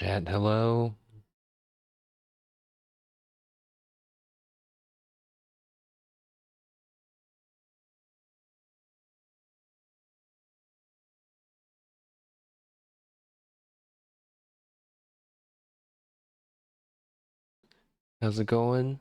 Chat, hello. How's it going?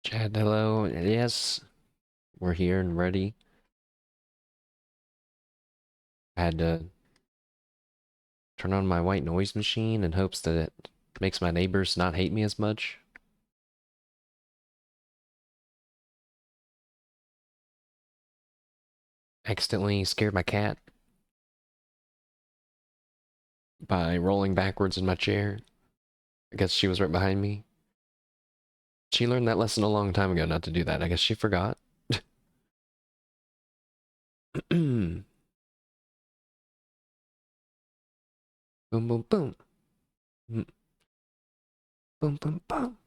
Chat, hello. Yes, we're here and ready. I had to turn on my white noise machine in hopes that it makes my neighbors not hate me as much. Accidentally scared my cat by rolling backwards in my chair. I guess she was right behind me. She learned that lesson a long time ago not to do that. I guess she forgot. Boom, boom, boom. Mm, boom, boom, boom.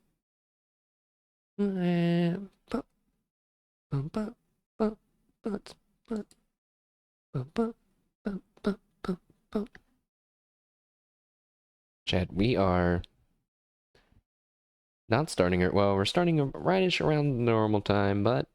Boom, boom, boom, boom, boom, boom, boom, boom, boom, boom, boom, boom. Chad, we are not starting it. Well, we're starting rightish around normal time, but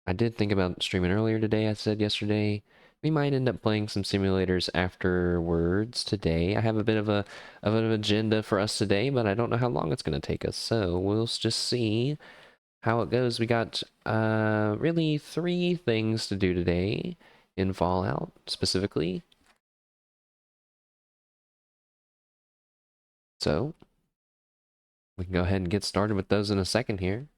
I did think about streaming earlier today. I said yesterday we might end up playing some simulators afterwards today. I have a bit of an agenda for us today, but I don't know how long it's going to take us. So we'll just see how it goes. We got really 3 things to do today in Fallout specifically. So we can go ahead and get started with those in a second here.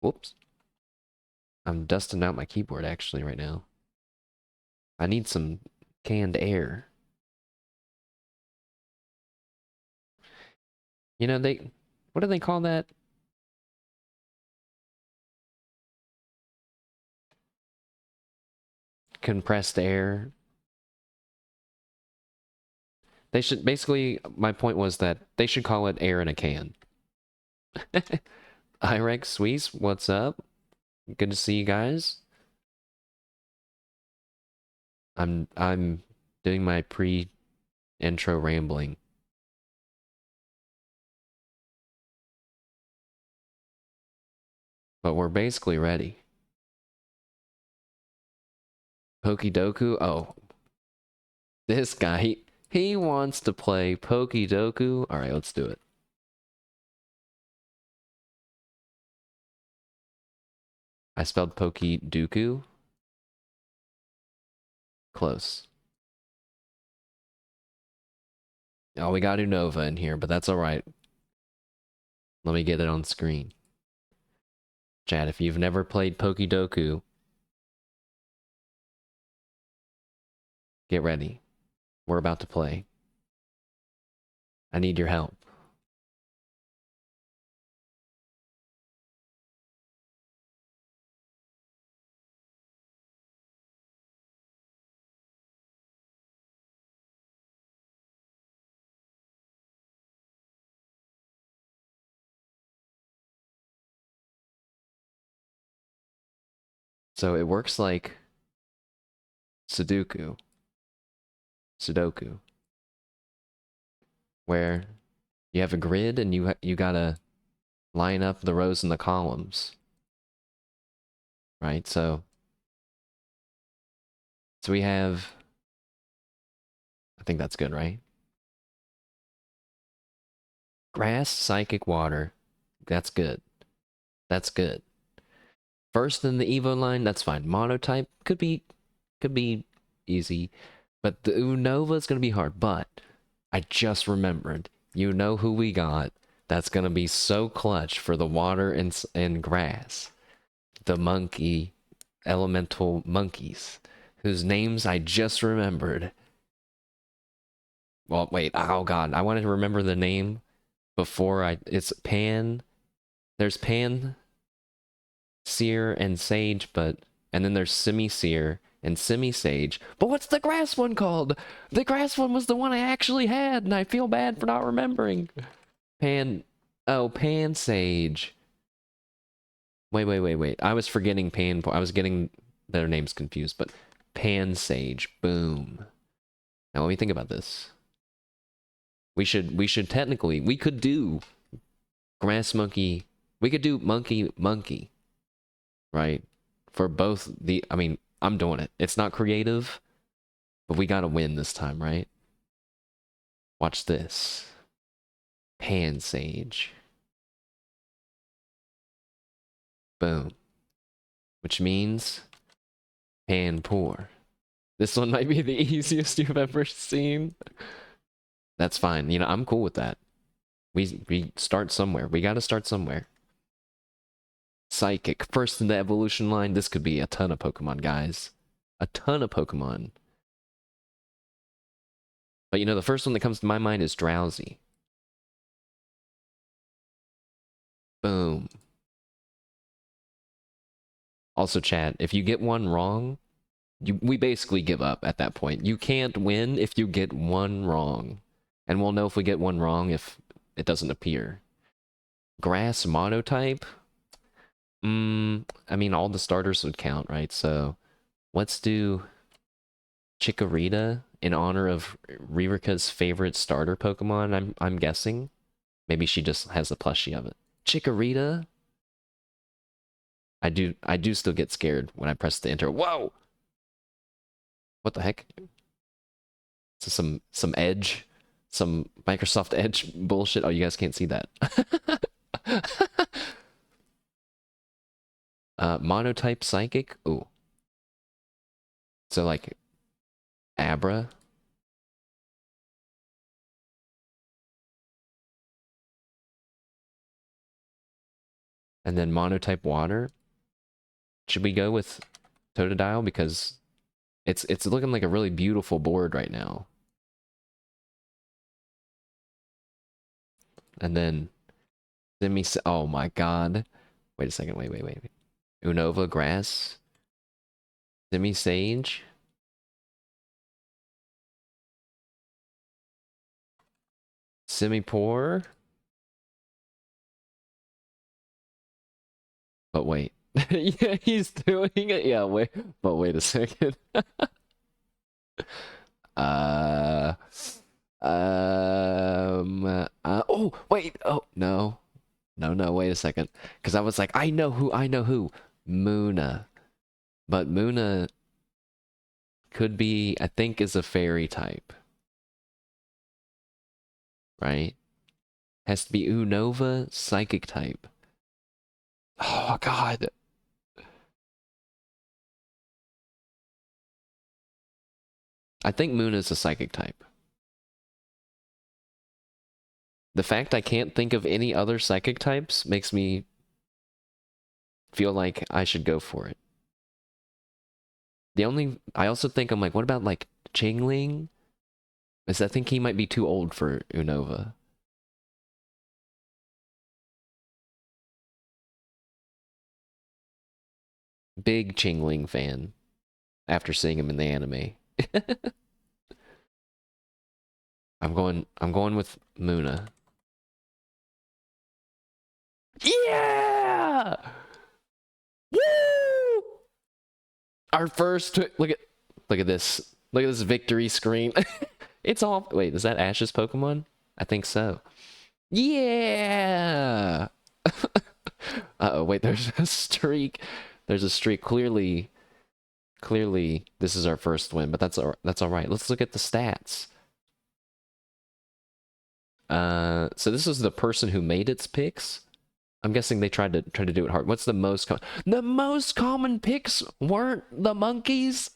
Whoops. I'm dusting out my keyboard actually right now. I need some canned air. You know, what do they call that? Compressed air. They should, basically, my point was that they should call it air in a can. Irex Suisse, what's up? Good to see you guys. I'm doing my pre-intro rambling. But we're basically ready. Pokidoku? Oh. This guy, he wants to play Pokidoku. Alright, let's do it. I spelled Pokidoku. Close. Oh, we got Unova in here, but that's alright. Let me get it on screen. Chat, if you've never played Pokidoku, get ready. We're about to play. I need your help. So it works like Sudoku, where you have a grid and you gotta line up the rows and the columns. right? So we have, I think that's good, right? Grass, psychic, water. That's good. That's good. First in the Evo line, that's fine. Monotype could be easy, but the Unova is gonna be hard. But I just remembered, you know who we got that's gonna be so clutch for the water and grass. The monkey, elemental monkeys, whose names I just remembered. Well, wait, oh god, I wanted to remember the name before it's Pan. There's Pan, Seer, and Sage, and then there's Semi-Seer and Semi-Sage. But what's the grass one called? The grass one was the one I actually had, and I feel bad for not remembering. Pan Sage. Wait. I was forgetting I was getting their names confused, but Pan Sage. Boom. Now let me think about this. We should technically, we could do grass monkey. We could do monkey. Right? For both I mean, I'm doing it. It's not creative, but we gotta win this time, right? Watch this. Pan Sage. Boom. Which means Pan Poor. This one might be the easiest you've ever seen. That's fine. You know, I'm cool with that. We start somewhere. We gotta start somewhere. Psychic. First in the evolution line. This could be a ton of Pokemon, guys. A ton of Pokemon. But you know, the first one that comes to my mind is Drowsy. Boom. Also, chat, if you get one wrong, we basically give up at that point. You can't win if you get one wrong. And we'll know if we get one wrong if it doesn't appear. Grass monotype? I mean, all the starters would count, right? So let's do Chikorita in honor of Ririka's favorite starter Pokemon, I'm guessing. Maybe she just has a plushie of it. Chikorita? I do still get scared when I press the enter. Whoa! What the heck? So some Edge, some Microsoft Edge bullshit. Oh, you guys can't see that. Monotype Psychic. Ooh. So like Abra. And then Monotype Water. Should we go with Totodile? Because it's looking like a really beautiful board right now. And then oh my god. Wait a second, wait. Unova Grass. Sage. Semi-Poor. But wait. Yeah, he's doing it. Yeah, wait. But wait a second. Oh, wait. Oh, no. No, wait a second. Because I was like, I know who. Muna. But Muna could be, I think, is a fairy type. Right? Has to be Unova, psychic type. Oh, God. I think Muna's a psychic type. The fact I can't think of any other psychic types makes me feel like I should go for it. I also think I'm like, what about like Chingling? Because I think he might be too old for Unova. Big Chingling fan after seeing him in the anime. I'm going with Muna. Yeah! Woo! Our first look at this. Look at this victory screen. It's all wait, is that Ash's Pokemon? I think so. Yeah. Uh-oh, wait, there's a streak. There's a streak. Clearly, this is our first win, but that's all right. Let's look at the stats. So this is the person who made its picks. I'm guessing they tried to do it hard. What's the most common? The most common picks weren't the monkeys.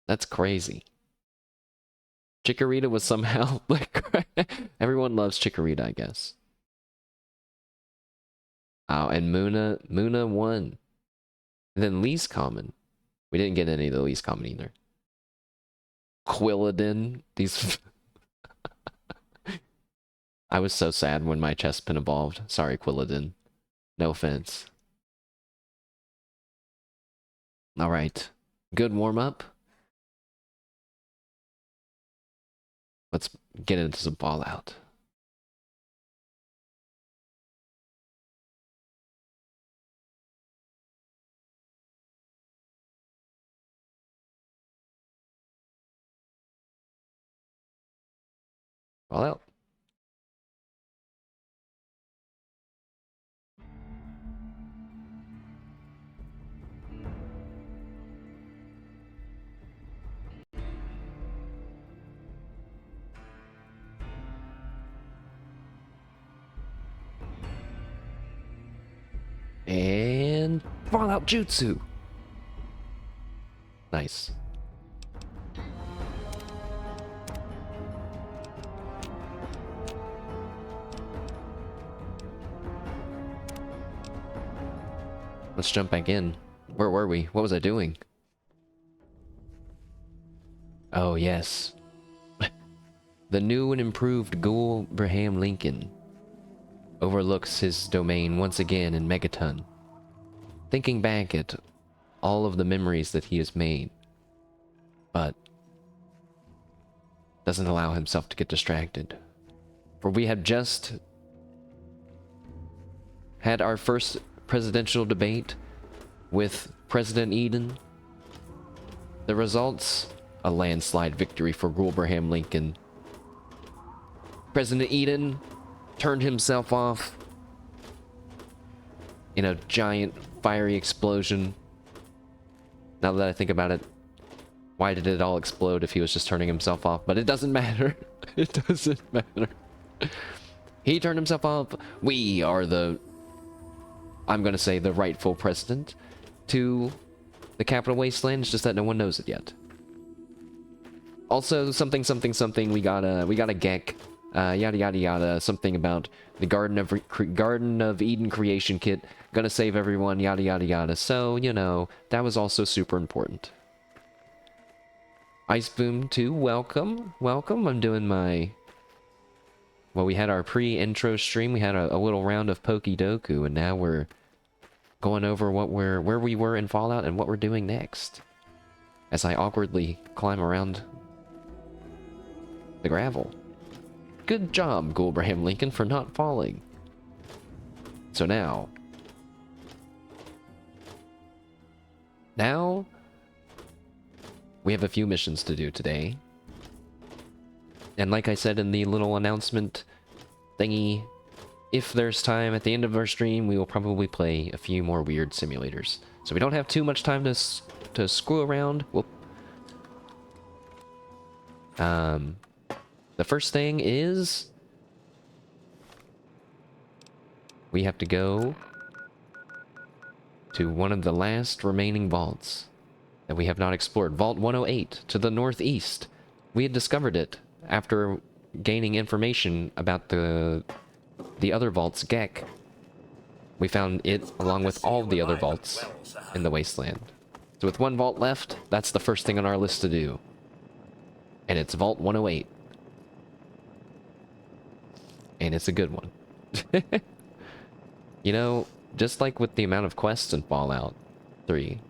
That's crazy. Chikorita was somehow like everyone loves Chikorita, I guess. Oh, and Muna won. And then least common. We didn't get any of the least common either. Quilladin. These. I was so sad when my Chespin evolved. Sorry, Quilladin. No offense. Alright. Good warm-up. Let's get into some Fallout. Fallout. And Fallout Jutsu. Nice. Let's jump back in. Where were we? What was I doing? Oh, yes. The new and improved Abraham Lincoln overlooks his domain once again in Megaton, thinking back at all of the memories that he has made, but doesn't allow himself to get distracted. For we have just had our first presidential debate with President Eden. The results, a landslide victory for Abraham Lincoln. President Eden turned himself off in a giant fiery explosion. Now that I think about it, why did it all explode if he was just turning himself off? But it doesn't matter. It doesn't matter. He turned himself off. We are the, I'm going to say, the rightful president to the capital Wasteland. It's just that no one knows it yet. Also, something, we got a Gek. Yada yada yada, something about the Garden of Eden creation kit, gonna save everyone, yada yada yada. So, you know, that was also super important. Ice Boom 2, welcome. I'm doing my... Well, we had our pre-intro stream, we had a little round of Pokidoku, and now we're going over where we were in Fallout and what we're doing next. As I awkwardly climb around the gravel. Good job, Abraham Lincoln, for not falling. So now... we have a few missions to do today. And like I said in the little announcement thingy, if there's time at the end of our stream, we will probably play a few more weird simulators. So we don't have too much time to screw around. Whoop. The first thing is... we have to go to one of the last remaining vaults that we have not explored. Vault 108, to the northeast. We had discovered it after gaining information about the other vault's Gek. We found it along with all the other vaults in the Wasteland. So with one vault left, that's the first thing on our list to do. And it's Vault 108. And it's a good one. You know, just like with the amount of quests in Fallout 3,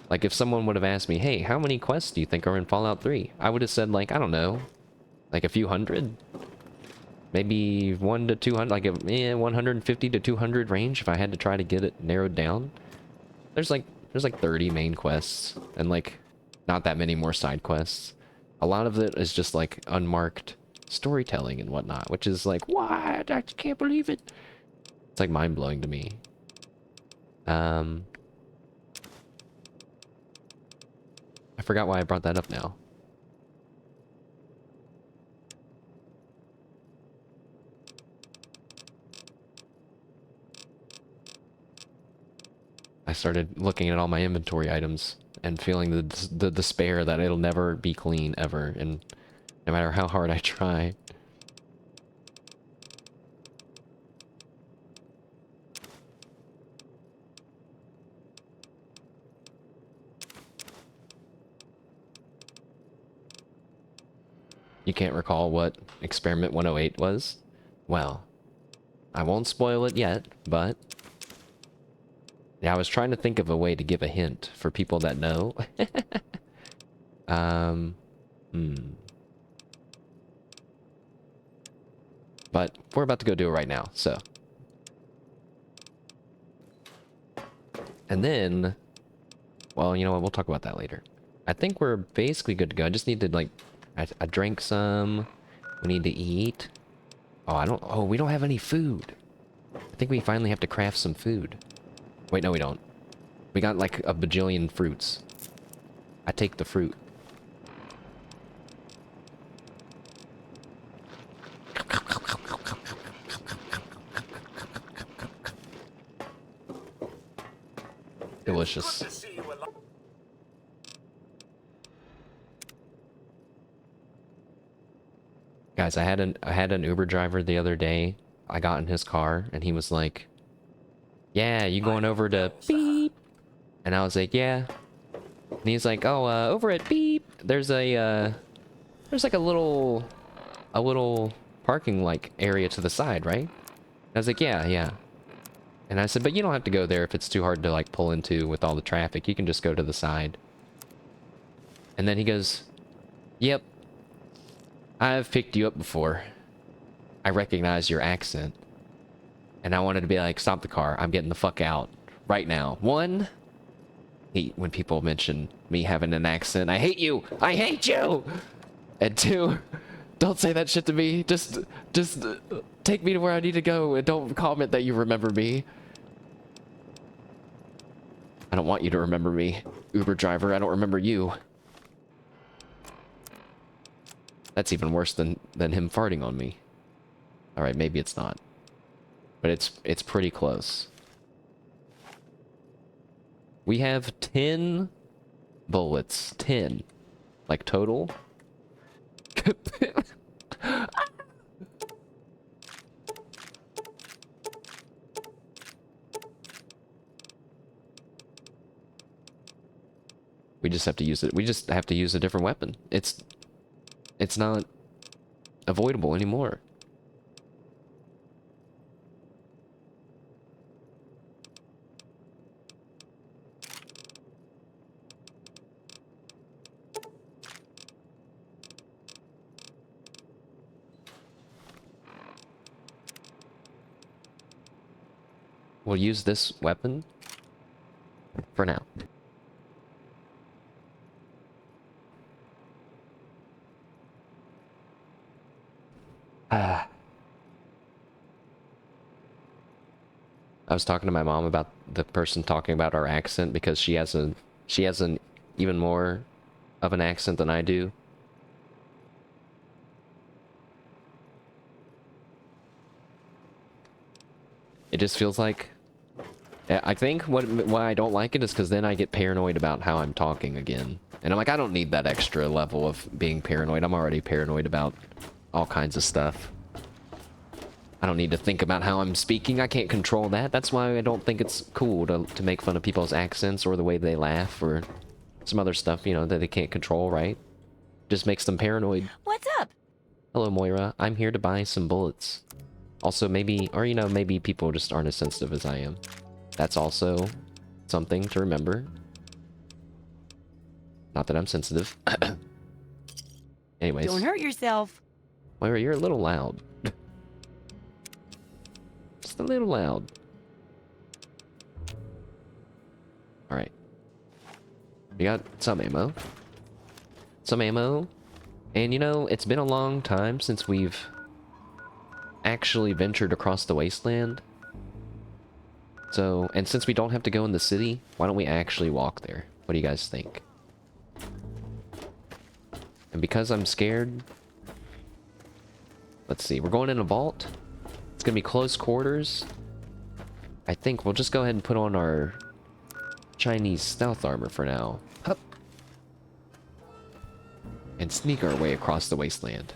like if someone would have asked me, hey, how many quests do you think are in Fallout 3? I would have said, like, I don't know, like a few hundred? Maybe 1 to 200, like a 150 to 200 range if I had to try to get it narrowed down. There's like 30 main quests, and like, not that many more side quests. A lot of it is just like unmarked storytelling and whatnot, which is like, what? I can't believe it. It's like mind-blowing to me. I forgot why I brought that up now. I started looking at all my inventory items and feeling the despair that it'll never be clean ever, and no matter how hard I try. You can't recall what Experiment 108 was? Well, I won't spoil it yet, but... yeah, I was trying to think of a way to give a hint for people that know. But we're about to go do it right now, so. And then... well, you know what, we'll talk about that later. I think we're basically good to go. I just need to, like... I drank some. We need to eat. Oh, we don't have any food. I think we finally have to craft some food. Wait, no we don't. We got like a bajillion fruits. I take the fruit. Delicious. Guys, I had an Uber driver the other day. I got in his car and he was like, "Yeah, you going over to beep?" And I was like, "Yeah." And he's like, "Oh, over at beep, there's like a little parking like area to the side, right?" I was like, "Yeah, yeah." And I said, "But you don't have to go there if it's too hard to like pull into with all the traffic. You can just go to the side." And then he goes, "Yep. I've picked you up before. I recognize your accent." And I wanted to be like, "Stop the car. I'm getting the fuck out. Right now." One, when people mention me having an accent, I hate you! I hate you! And two, don't say that shit to me. Just take me to where I need to go and don't comment that you remember me. I don't want you to remember me, Uber driver. I don't remember you. That's even worse than him farting on me. Alright, maybe it's not. But it's pretty close. We have 10 bullets. 10. Like, total. We just have to use it. We just have to use a different weapon. It's not avoidable anymore. We'll use this weapon for now. I was talking to my mom about the person talking about our accent because she has an even more of an accent than I do. It just feels like... I think why I don't like it is because then I get paranoid about how I'm talking again. And I'm like, I don't need that extra level of being paranoid. I'm already paranoid about all kinds of stuff. I don't need to think about how I'm speaking. I can't control that. That's why I don't think it's cool to make fun of people's accents or the way they laugh or some other stuff, you know, that they can't control, right? Just makes them paranoid. What's up? Hello, Moira. I'm here to buy some bullets. Also, maybe, or you know, maybe people just aren't as sensitive as I am. That's also something to remember. Not that I'm sensitive. Anyways. Don't hurt yourself. Moira, you're a little loud. Just a little loud. Alright. We got some ammo. Some ammo. And you know, it's been a long time since we've actually ventured across the wasteland. So, and since we don't have to go in the city, why don't we actually walk there? What do you guys think? And because I'm scared... Let's see, we're going in a vault. It's gonna be close quarters. I think we'll just go ahead and put on our Chinese stealth armor for now. Hup. And sneak our way across the wasteland.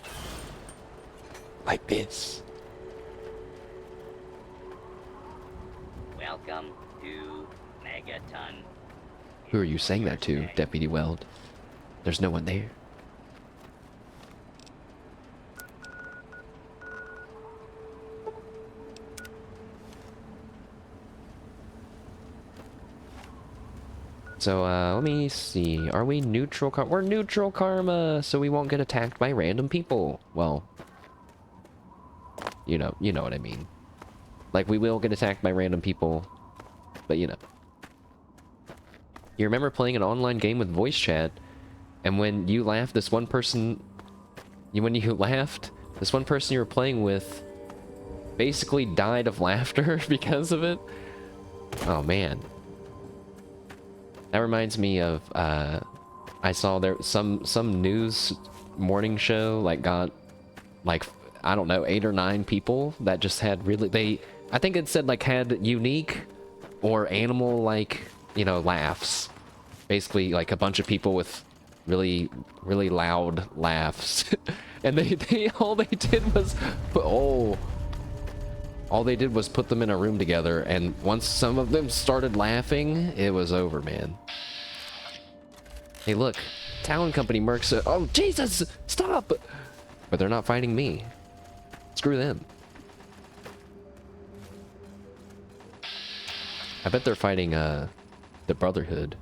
Like this. Welcome to Megaton. Who are you saying that to, Deputy Weld? There's no one there. So, let me see. Are we neutral karma? We're neutral karma, so we won't get attacked by random people. Well, you know what I mean. Like, we will get attacked by random people, but you know. You remember playing an online game with voice chat, and when you laughed, this one person... when you laughed, this one person you were playing with basically died of laughter because of it? Oh, man. That reminds me of, I saw there some news morning show, like, got, like, I don't know, 8 or 9 people that just had really, I think it said, like, had unique or animal, like, you know, laughs. Basically, like, a bunch of people with really loud laughs. And all they did was, all they did was put them in a room together, and once some of them started laughing, it was over, man. Hey, look. Talon Company mercs. Oh, Jesus! Stop! But they're not fighting me. Screw them. I bet they're fighting, the Brotherhood.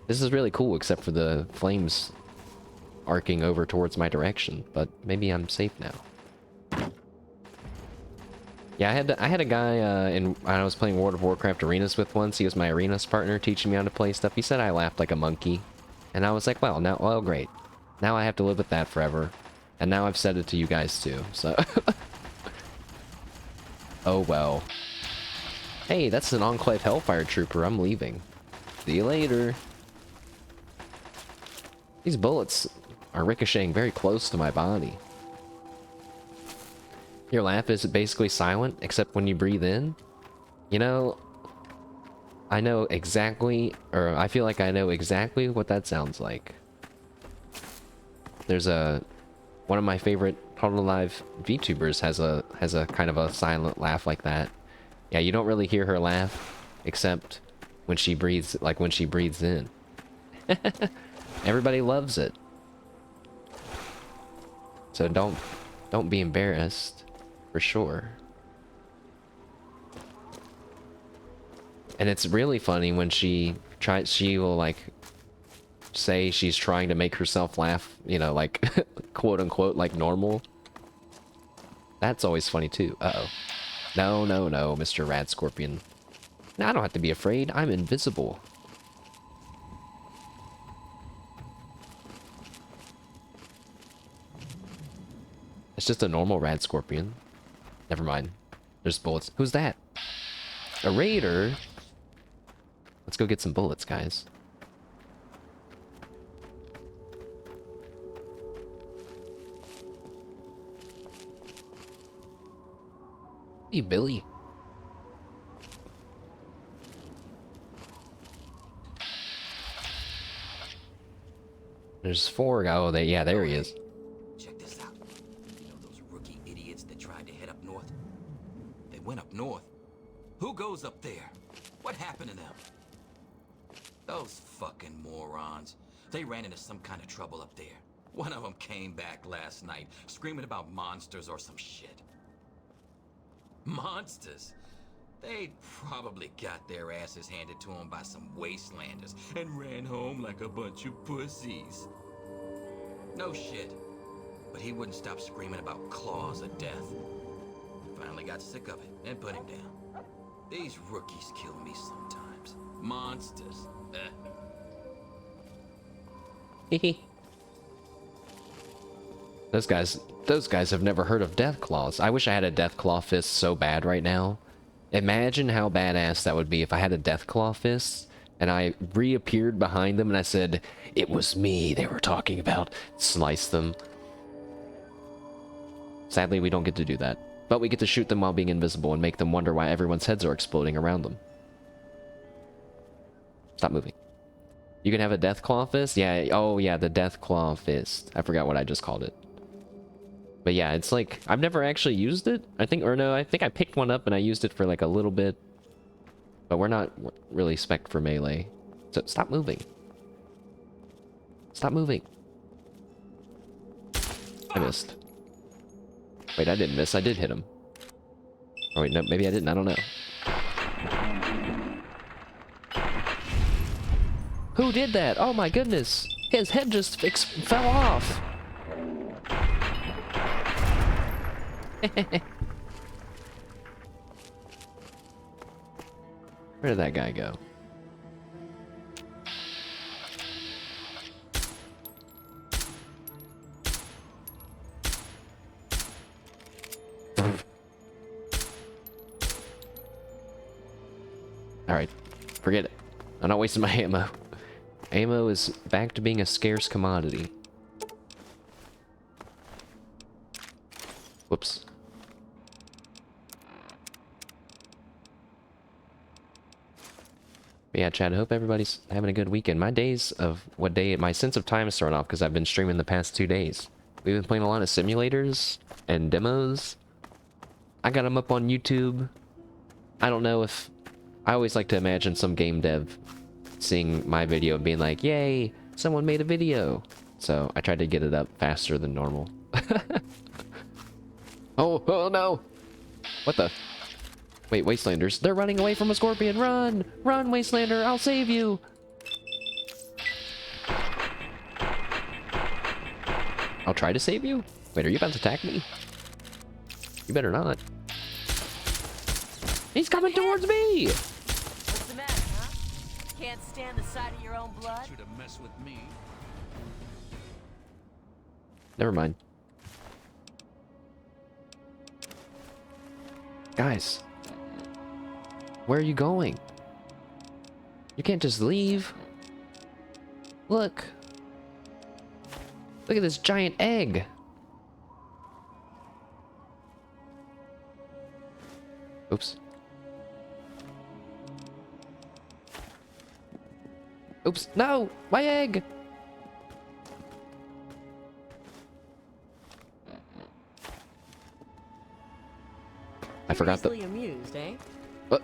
This is really cool, except for the flames arcing over towards my direction, but maybe I'm safe now. Yeah, I had a guy I was playing World of Warcraft arenas with once. He was my arenas partner, teaching me how to play stuff. He said I laughed like a monkey, and I was like, well, great. Now I have to live with that forever, and now I've said it to you guys too. So, oh well. Hey, that's an Enclave Hellfire Trooper. I'm leaving. See you later. These bullets are ricocheting very close to my body. Your laugh is basically silent, except when you breathe in. You know, I know exactly, or I feel like I know exactly what that sounds like. There's one of my favorite Total Live VTubers has a kind of a silent laugh like that. Yeah, you don't really hear her laugh, except when she breathes, like when she breathes in. Everybody loves it. So don't be embarrassed. For sure. And it's really funny when she will like say she's trying to make herself laugh, you know, like quote unquote like normal. That's always funny too. Uh-oh. No, Mr. Rad Scorpion. Now I don't have to be afraid. I'm invisible. It's just a normal Rad Scorpion. Never mind. There's bullets. Who's that? A raider? Let's go get some bullets, guys. Hey, Billy. There's 4. Oh, yeah, there he is. Went up north. Who goes up there? What happened to them? Those fucking morons. They ran into some kind of trouble up there. One of them came back last night, screaming about monsters or some shit. Monsters? They'd probably got their asses handed to them by some Wastelanders and ran home like a bunch of pussies. No shit. But he wouldn't stop screaming about claws of death. Finally got sick of it and put him down. These rookies kill me sometimes. Monsters. Those guys have never heard of death claws. I wish I had a death claw fist so bad right now. Imagine how badass that would be if I had a death claw fist And I reappeared behind them and I said, "It was me they were talking about." Slice them. Sadly, we don't get to do that. But we get to shoot them while being invisible and make them wonder why everyone's heads are exploding around them. Stop moving. You can have a death claw fist? Yeah, oh yeah, the death claw fist. I forgot what I just called it. But yeah, it's like, I've never actually used it. I think I picked one up and I used it for like a little bit. But we're not really spec'd for melee. So stop moving. Stop moving. I missed. Wait, I didn't miss. I did hit him. Oh wait, no, maybe I didn't. I don't know. Who did that? Oh my goodness. His head just fell off. Where did that guy go? Alright, forget it. I'm not wasting my ammo. Ammo is back to being a scarce commodity. Whoops. But yeah, Chad, I hope everybody's having a good weekend. My days of my sense of time is thrown off because I've been streaming the past 2 days. We've been playing a lot of simulators and demos. I got them up on YouTube. I don't know if... I always like to imagine some game dev seeing my video and being like, "Yay, someone made a video." So I tried to get it up faster than normal. Oh no! What the? Wait, Wastelanders. They're running away from a scorpion. Run! Run, Wastelander! I'll save you! I'll try to save you? Wait, are you about to attack me? You better not. He's coming towards me! What's the matter, huh? Can't stand the sight of your own blood? You to mess with me. Never mind. Guys. Where are you going? You can't just leave. Look. Look at this giant egg. Oops. Oops. No! My egg! I forgot the... Easily amused, eh? What?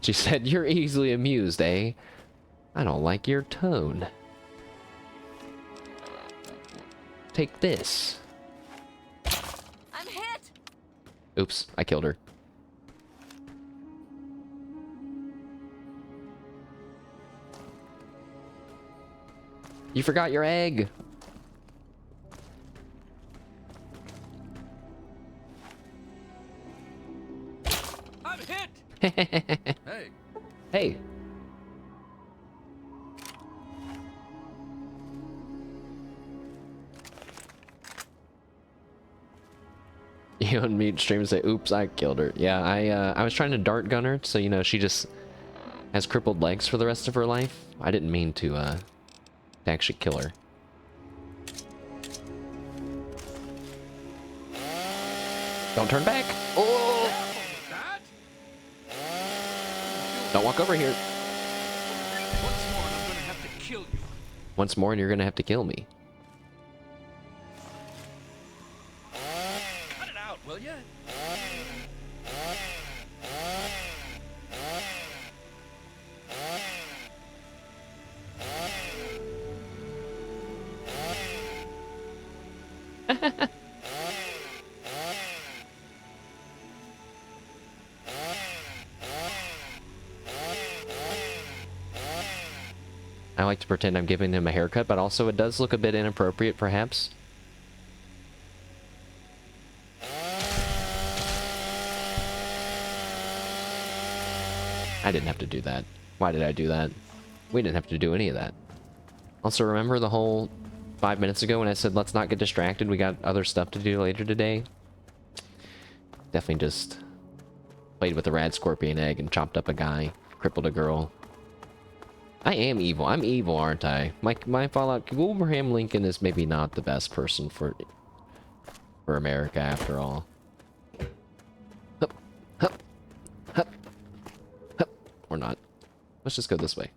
She said, "You're easily amused, eh? I don't like your tone. Take this." I'm hit! Oops, I killed her. You forgot your egg. I'm hit! Hey. Hey. You unmute stream and say, "Oops, I killed her." Yeah, I was trying to dart gun her, so you know she just has crippled legs for the rest of her life. I didn't mean to actually kill her. Don't turn back. Oh! Don't walk over here. Once more, and I'm gonna have to kill you. Once more, and you're gonna have to kill me. Cut it out, will ya? I like to pretend I'm giving him a haircut, but also it does look a bit inappropriate, perhaps. I didn't have to do that. Why did I do that? We didn't have to do any of that. Also, remember the whole 5 minutes ago when I said let's not get distracted, we got other stuff to do later today? Definitely just played with the rad scorpion egg and chopped up a guy. crippled a girl. I am evil. I'm evil, aren't I? My Fallout... Abraham Lincoln is maybe not the best person for America, after all. Hup, hup, hup, hup. Or not. Let's just go this way.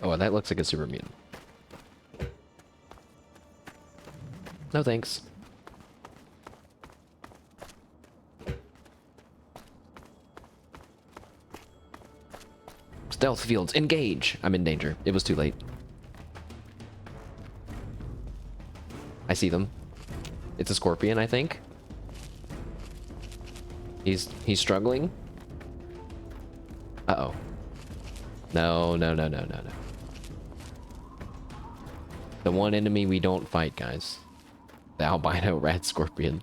Oh, that looks like a super mutant. No thanks. Stealth fields, engage! I'm in danger. It was too late. I see them. It's a scorpion, I think. He's struggling. Uh-oh. No, no, no, no, no, no. The one enemy we don't fight, guys. The albino rat scorpion.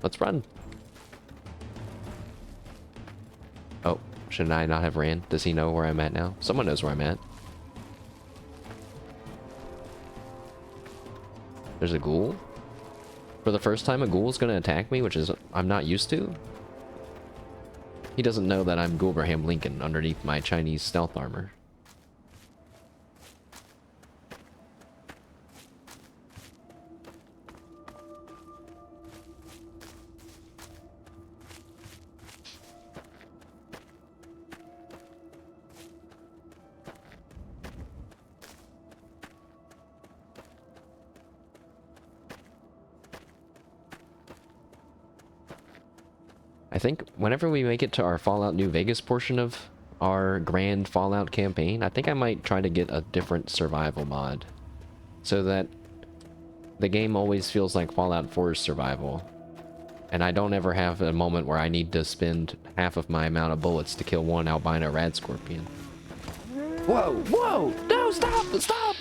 Let's run. Oh, should I not have ran? Does he know where I'm at now? Someone knows where I'm at. There's a ghoul. For the first time, a ghoul is going to attack me, which is I'm not used to. He doesn't know that I'm Abraham Lincoln underneath my Chinese stealth armor. I think whenever we make it to our Fallout New Vegas portion of our grand Fallout campaign, I think I might try to get a different survival mod. So that the game always feels like Fallout 4's survival. And I don't ever have a moment where I need to spend half of my amount of bullets to kill one albino rad scorpion. Whoa! Whoa! No, stop! Stop!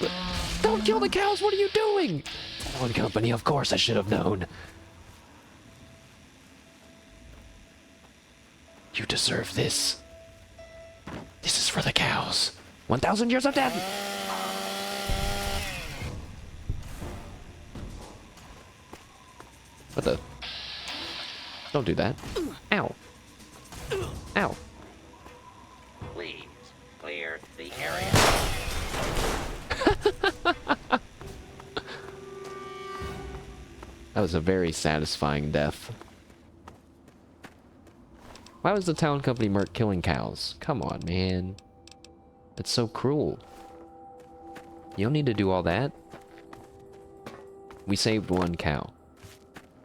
Don't kill the cows! What are you doing? One company, of course I should have known. You deserve this. This is for the cows. 1,000 years of death! What the? Don't do that. Ow. Ow. Please clear the area. That was a very satisfying death. Why was the town company merc killing cows? Come on, man. That's so cruel. You don't need to do all that. We saved one cow.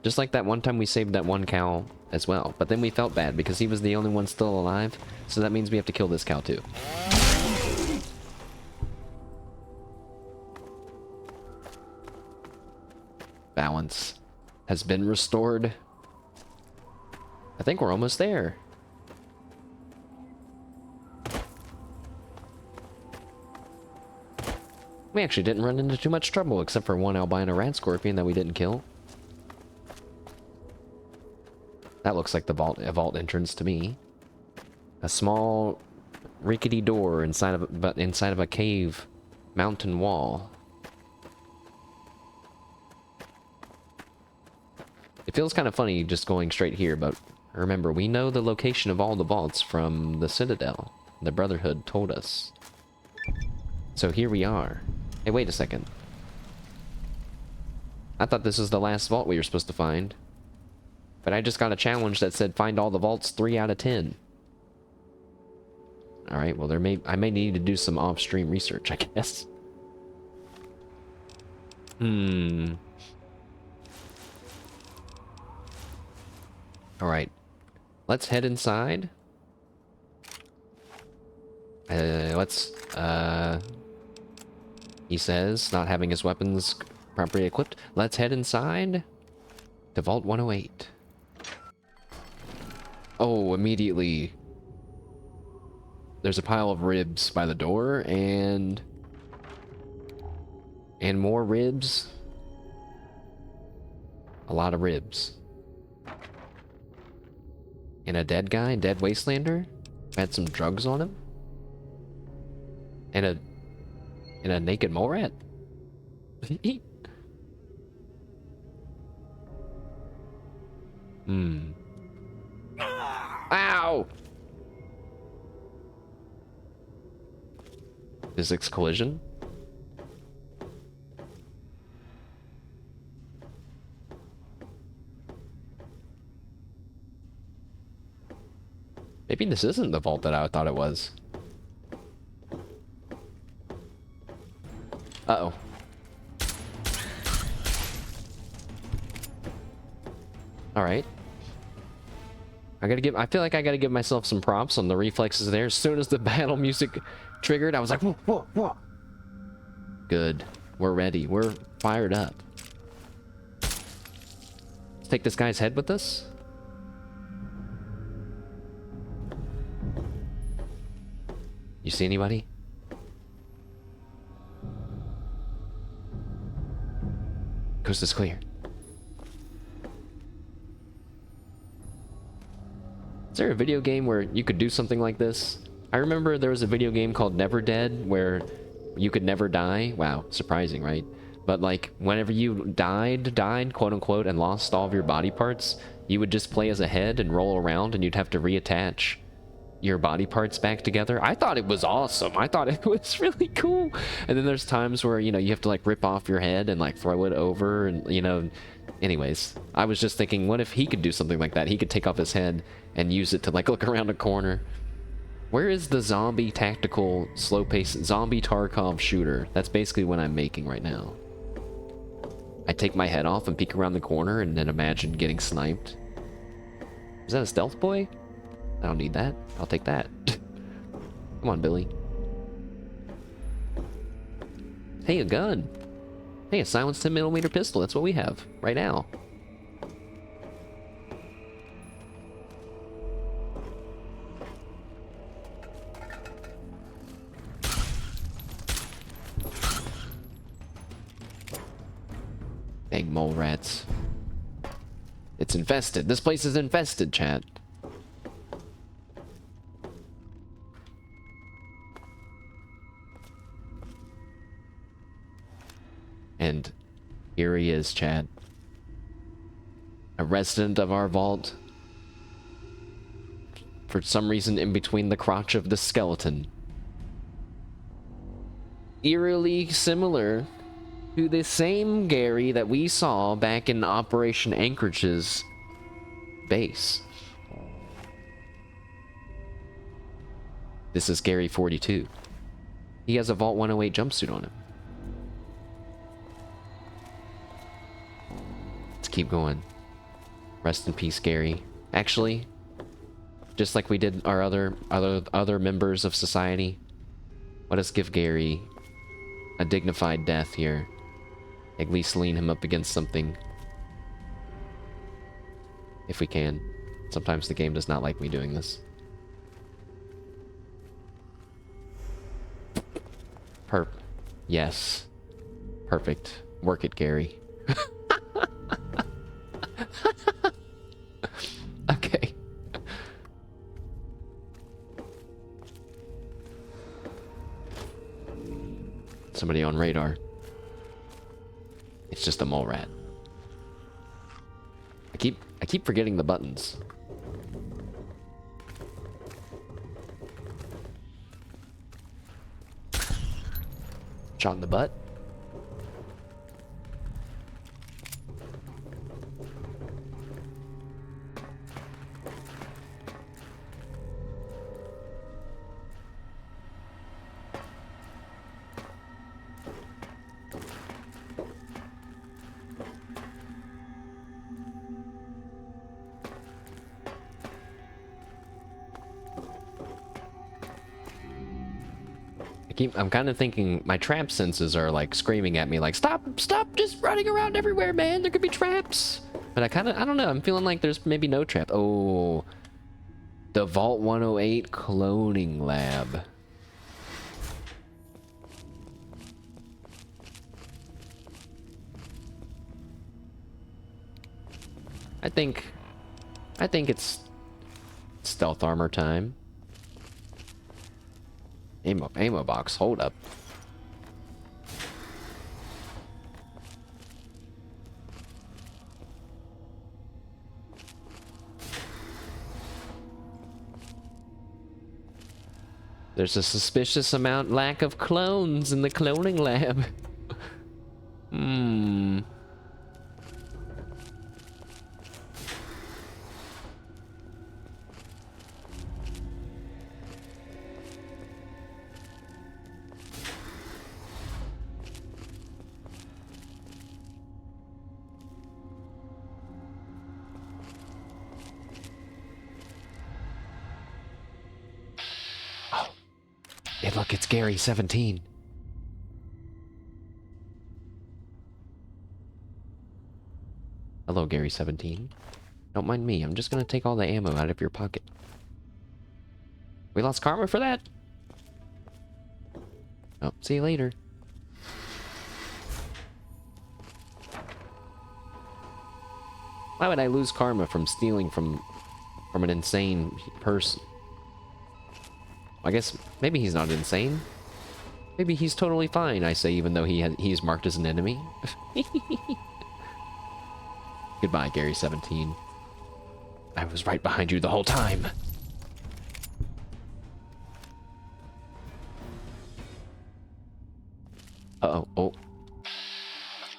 Just like that one time we saved that one cow as well. But then we felt bad because he was the only one still alive. So that means we have to kill this cow too. Balance has been restored. I think we're almost there. We actually didn't run into too much trouble, except for one albino rat scorpion that we didn't kill. That looks like the vault entrance to me. A small, rickety door inside of a cave mountain wall. It feels kind of funny just going straight here, but remember, we know the location of all the vaults from the Citadel. The Brotherhood told us. So here we are. Hey, wait a second. I thought this was the last vault we were supposed to find. But I just got a challenge that said find all the vaults 3 out of 10. Alright, well I may need to do some off-stream research, I guess. Alright. Let's head inside. He says, not having his weapons properly equipped. Let's head inside to Vault 108. Oh, immediately. There's a pile of ribs by the door, and more ribs. A lot of ribs. And a dead guy, dead Wastelander. Had some drugs on him? And a naked mole rat? Hmm. Ow! Physics collision? Maybe this isn't the vault that I thought it was. Uh-oh. Alright. I feel like I gotta give myself some props on the reflexes there. As soon as the battle music triggered, I was like, whoa, whoa, whoa. Good. We're ready. We're fired up. Let's take this guy's head with us. You see anybody? Coast is clear. Is there a video game where you could do something like this? I remember there was a video game called Never Dead where you could never die. Wow, surprising, right? But like, whenever you died, quote unquote, and lost all of your body parts, you would just play as a head and roll around and you'd have to reattach your body parts back together. I thought it was awesome. I thought it was really cool. And then there's times where, you know, you have to like rip off your head and like throw it over and, you know, anyways, I was just thinking, what if he could do something like that? He could take off his head and use it to like look around a corner. Where is the zombie tactical slow-paced zombie Tarkov shooter? That's basically what I'm making right now. I take my head off and peek around the corner and then imagine getting sniped. Is that a stealth boy? I don't need that. I'll take that. Come on, Billy. Hey, a gun. Hey, a silenced 10mm pistol. That's what we have right now. Big mole rats. It's infested. This place is infested, chat. And here he is, chat. A resident of our vault. For some reason in between the crotch of the skeleton. Eerily similar to the same Gary that we saw back in Operation Anchorage's base. This is Gary 42. He has a Vault 108 jumpsuit on him. Let's keep going. Rest in peace, Gary. Actually, just like we did our other members of society, let us give Gary a dignified death here. At least lean him up against something. If we can. Sometimes the game does not like me doing this. Yes. Perfect. Work it, Gary. Okay. Somebody on radar. It's just a mole rat. I keep forgetting the buttons. Shot in the butt. I'm kind of thinking my trap senses are like screaming at me like, stop just running around everywhere, man. There could be traps. But I don't know. I'm feeling like there's maybe no trap. Oh, the Vault 108 cloning lab. I think it's stealth armor time. Ammo box. Hold up. There's a suspicious lack of clones in the cloning lab. Hmm. Hey, look, it's Gary 17. Hello, Gary 17. Don't mind me. I'm just gonna take all the ammo out of your pocket. We lost karma for that? Oh, see you later. Why would I lose karma from stealing from an insane person? I guess maybe he's not insane. Maybe he's totally fine, I say, even though he's marked as an enemy. Goodbye, Gary 17. I was right behind you the whole time. Uh-oh. Oh.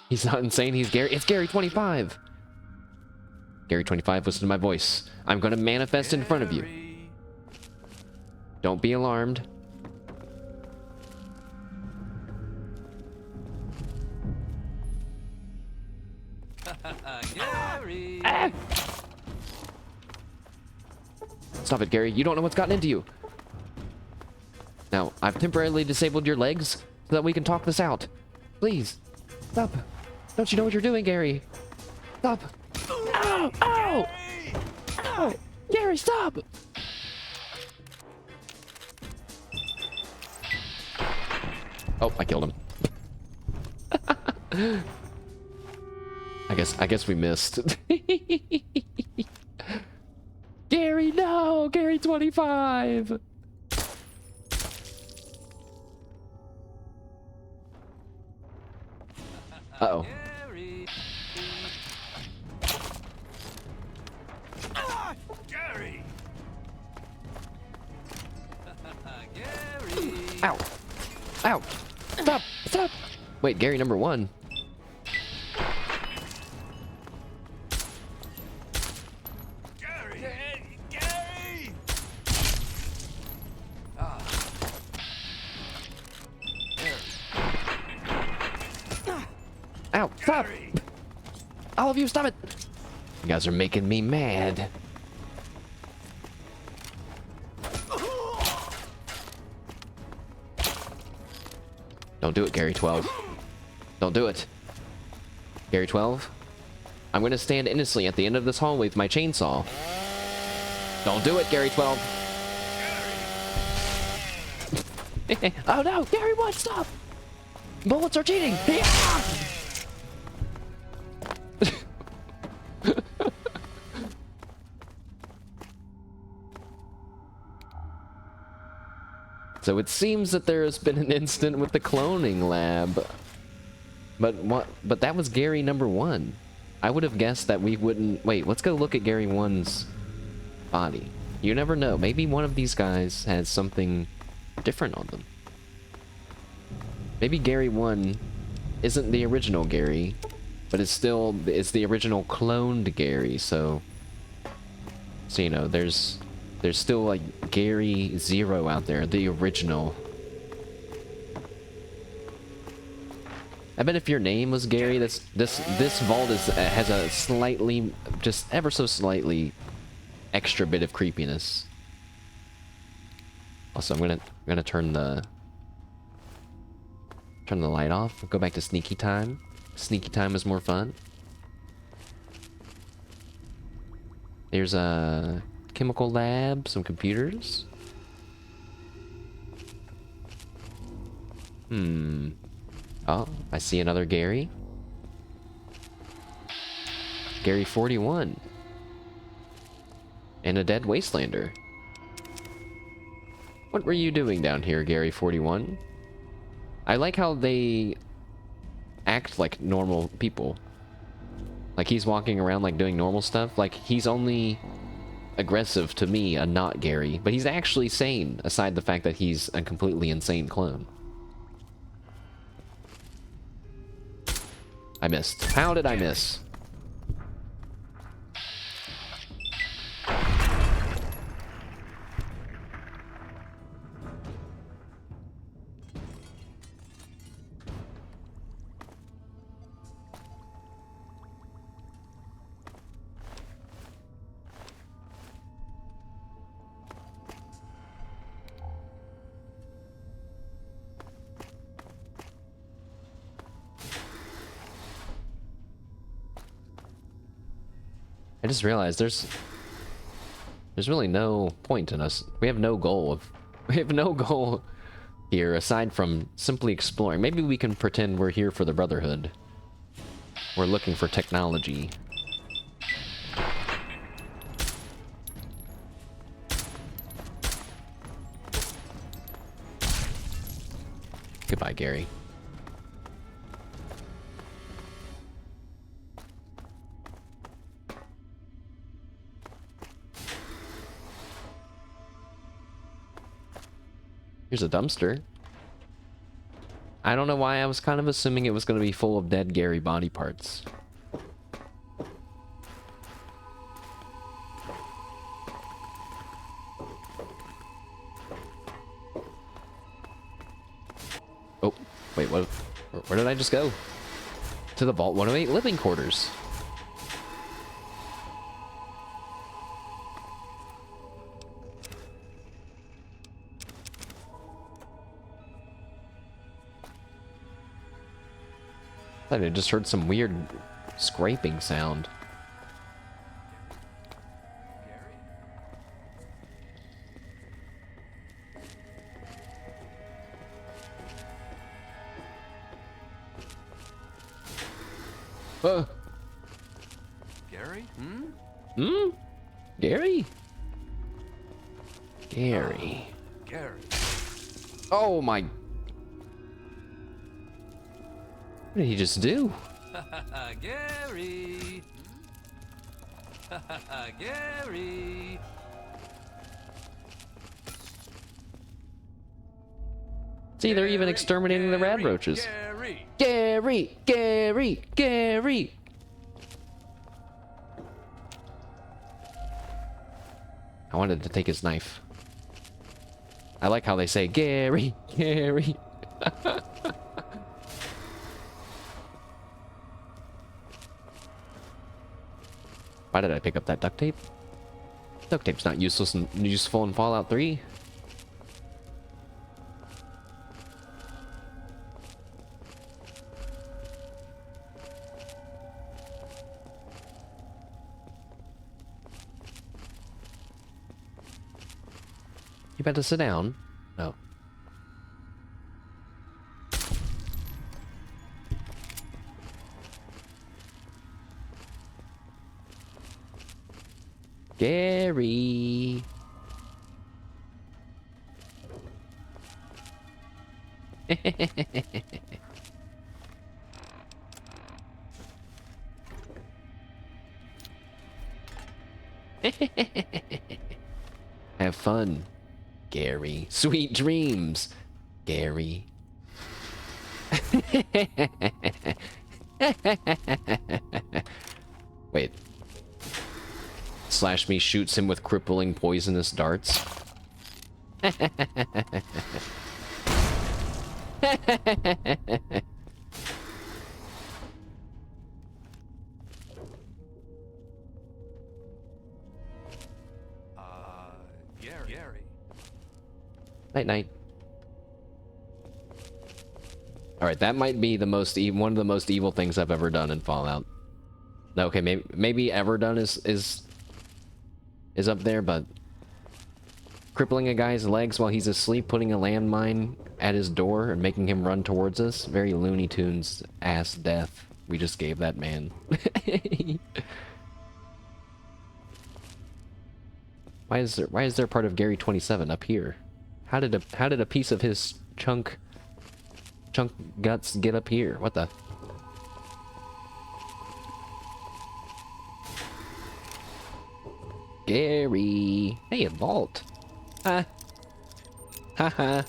He's not insane, he's Gary. It's Gary 25! Gary 25, listen to my voice. I'm gonna manifest in front of you. Don't be alarmed. Gary. Ah! Stop it, Gary. You don't know what's gotten into you. Now, I've temporarily disabled your legs so that we can talk this out. Please, stop. Don't you know what you're doing, Gary? Stop. Ow! Ow! Ow! Gary, stop! Oh, I killed him. I guess we missed. Gary, no! Gary 25! Uh-oh. Gary. Gary! Gary. Ow! Ow! Stop! Stop! Wait, Gary number 1. Gary! Gary! Ow! Stop! All of you, stop it! You guys are making me mad. Don't do it, Gary 12. Don't do it. Gary 12, I'm gonna stand innocently at the end of this hallway with my chainsaw. Don't do it, Gary 12. Oh no, Gary 1, stop! Bullets are cheating! Yeah! So it seems that there has been an incident with the cloning lab. But that was Gary number 1. I would have guessed that we wouldn't... Wait, let's go look at Gary 1's body. You never know. Maybe one of these guys has something different on them. Maybe Gary 1 isn't the original Gary, but it's the original cloned Gary, so you know, there's still like Gary 0 out there, the original. I bet if your name was Gary, this vault has a slightly, just ever so slightly extra bit of creepiness. Also, I'm gonna turn the light off. Go back to sneaky time. Sneaky time is more fun. There's a chemical lab, some computers. Oh, I see another Gary. Gary 41. And a dead Wastelander. What were you doing down here, Gary 41? I like how they act like normal people. Like he's walking around like doing normal stuff. Like he's only aggressive to me, a not Gary, but he's actually sane, aside the fact that he's a completely insane clone. I missed. How did I miss? I just realized there's really no point in us. We have no goal here aside from simply exploring. Maybe we can pretend we're here for the Brotherhood. We're looking for technology. Goodbye, Gary. Here's a dumpster. I don't know why I was kind of assuming it was going to be full of dead Gary body parts. Oh, wait, what? Where did I just go? To the Vault 108 living quarters. I just heard some weird scraping sound. Gary? Gary? Gary. Gary. Oh my... What did he just do? Gary. Gary. See, they're even exterminating the rad roaches. Gary. Gary! Gary! Gary! I wanted to take his knife. I like how they say, Gary! Gary! Why did I pick up that duct tape? Duct tape's not useful in Fallout 3. You better sit down. Oh. Gary. Have fun, Gary. Sweet dreams, Gary. Wait. Slash me shoots him with crippling poisonous darts. Gary. Night night. Alright, that might be the most one of the most evil things I've ever done in Fallout. Okay, maybe ever done is up there, but crippling a guy's legs while he's asleep, putting a landmine at his door and making him run towards us. Very Looney Tunes ass death we just gave that man. Why is there part of Gary 27 up here? How did a piece of his chunk guts get up here? What the? Gary. Hey, a vault. Ha. Ha ha.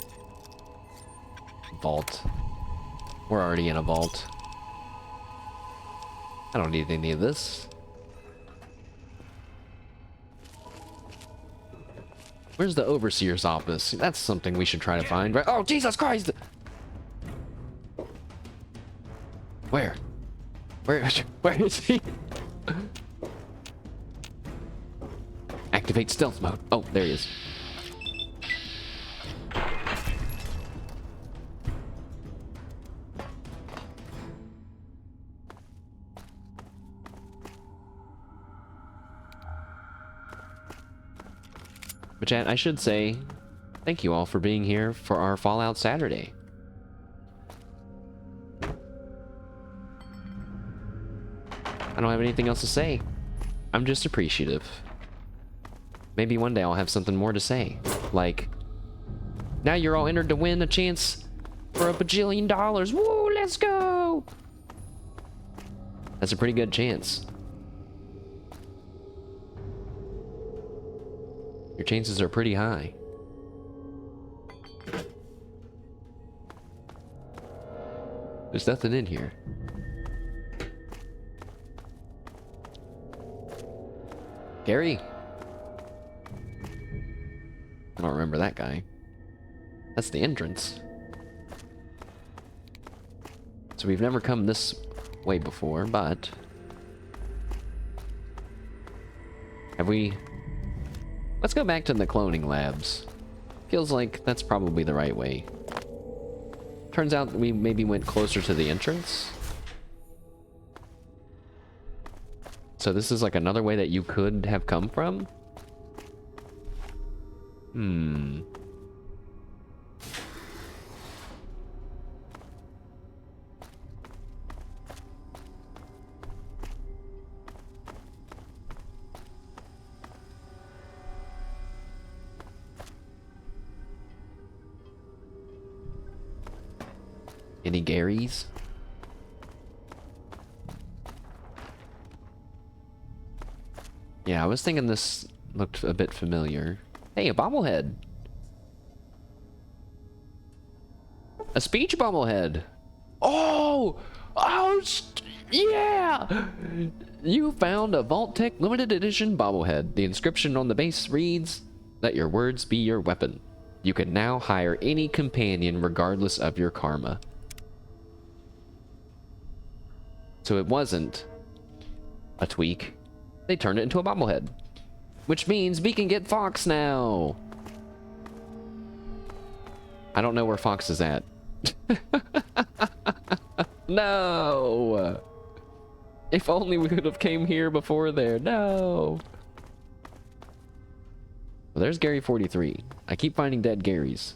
Vault. We're already in a vault. I don't need any of this. Where's the overseer's office? That's something we should try to find, right? Oh, Jesus Christ! Where? Where is he? Activate stealth mode. Oh, there he is. But chat, I should say, thank you all for being here for our Fallout Saturday. I don't have anything else to say. I'm just appreciative. Maybe one day I'll have something more to say. Like, now you're all entered to win a chance for $1 bajillion. Woo, let's go! That's a pretty good chance. Your chances are pretty high. There's nothing in here. Gary? I don't remember that guy. That's the entrance. So we've never come this way before, but... have we... Let's go back to the cloning labs. Feels like that's probably the right way. Turns out we maybe went closer to the entrance. So this is like another way that you could have come from? Hmm. Any Garys? Yeah, I was thinking this looked a bit familiar. Hey, a bobblehead. A speech bobblehead. Oh! Oh, yeah! You found a Vault Tech limited edition bobblehead. The inscription on the base reads, "Let your words be your weapon. You can now hire any companion regardless of your karma." So it wasn't a tweak. They turned it into a bobblehead. Which means we can get Fox now. I don't know where Fox is at. No! If only we could have came here before there. No! Well, there's Gary 43. I keep finding dead Garys.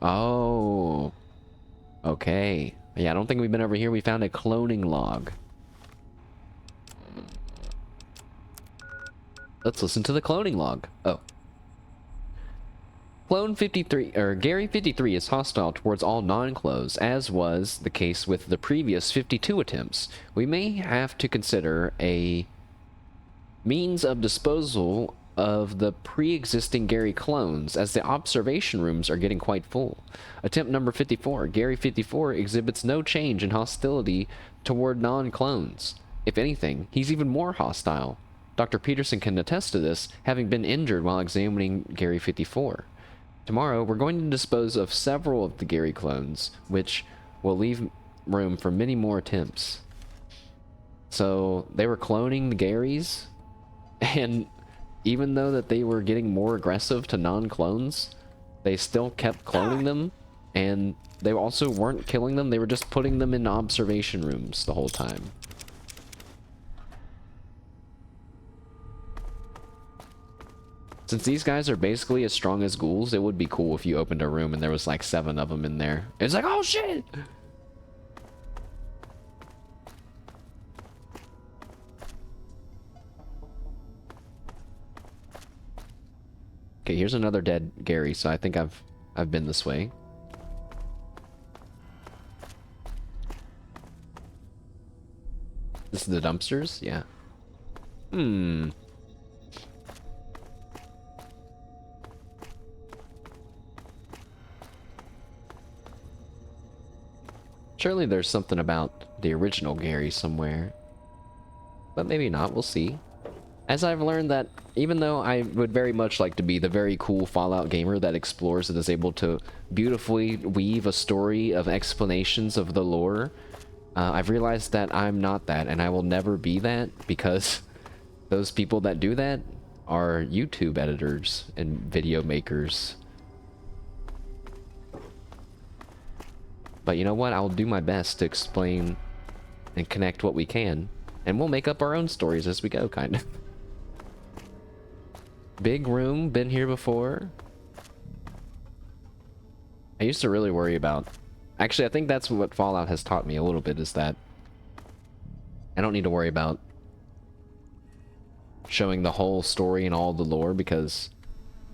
Oh. Okay. Yeah, I don't think we've been over here. We found a cloning log. Let's listen to the cloning log. Oh. Clone 53, or Gary 53 is hostile towards all non-clones, as was the case with the previous 52 attempts. We may have to consider a means of disposal of the pre-existing Gary clones, as the observation rooms are getting quite full. Attempt number 54. Gary 54 exhibits no change in hostility toward non-clones. If anything, he's even more hostile. Dr. Peterson can attest to this, having been injured while examining Gary 54. Tomorrow, we're going to dispose of several of the Gary clones, which will leave room for many more attempts. So, they were cloning the Garys, and even though that they were getting more aggressive to non-clones, they still kept cloning them, and they also weren't killing them, they were just putting them in observation rooms the whole time. Since these guys are basically as strong as ghouls, it would be cool if you opened a room and there was like 7 of them in there. It's like, oh shit! Okay, here's another dead Gary, so I think I've been this way. This is the dumpsters? Yeah. Hmm. Surely there's something about the original Gary somewhere. But maybe not, we'll see. As I've learned that even though I would very much like to be the very cool Fallout gamer that explores and is able to beautifully weave a story of explanations of the lore, I've realized that I'm not that, and I will never be that, because those people that do that are YouTube editors and video makers. But you know what? I'll do my best to explain and connect what we can, and we'll make up our own stories as we go, kind of. Big room, been here before. I used to really worry about... Actually, I think that's what Fallout has taught me a little bit, is that I don't need to worry about showing the whole story and all the lore, because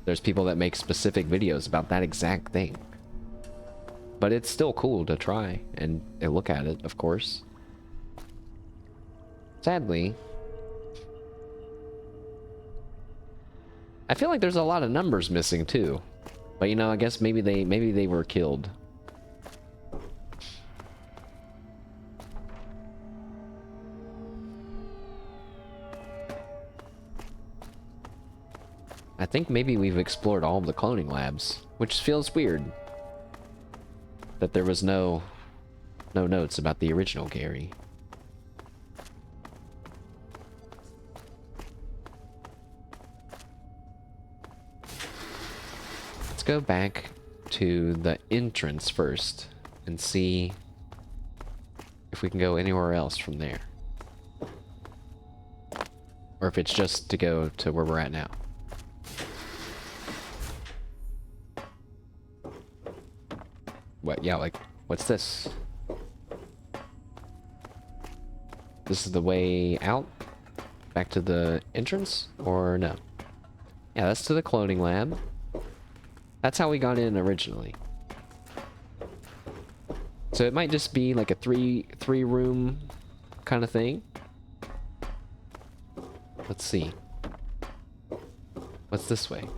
there's people that make specific videos about that exact thing. But it's still cool to try and look at it, of course. Sadly, I feel like there's a lot of numbers missing too. But you know, I guess maybe they were killed. I think maybe we've explored all of the cloning labs, which feels weird. That there was no notes about the original Gary. Let's go back to the entrance first and see if we can go anywhere else from there. Or if it's just to go to where we're at now. What? Yeah, like, what's this? This is the way out? Back to the entrance? Or no? Yeah, that's to the cloning lab. That's how we got in originally. So it might just be like a three room kind of thing. Let's see. What's this way?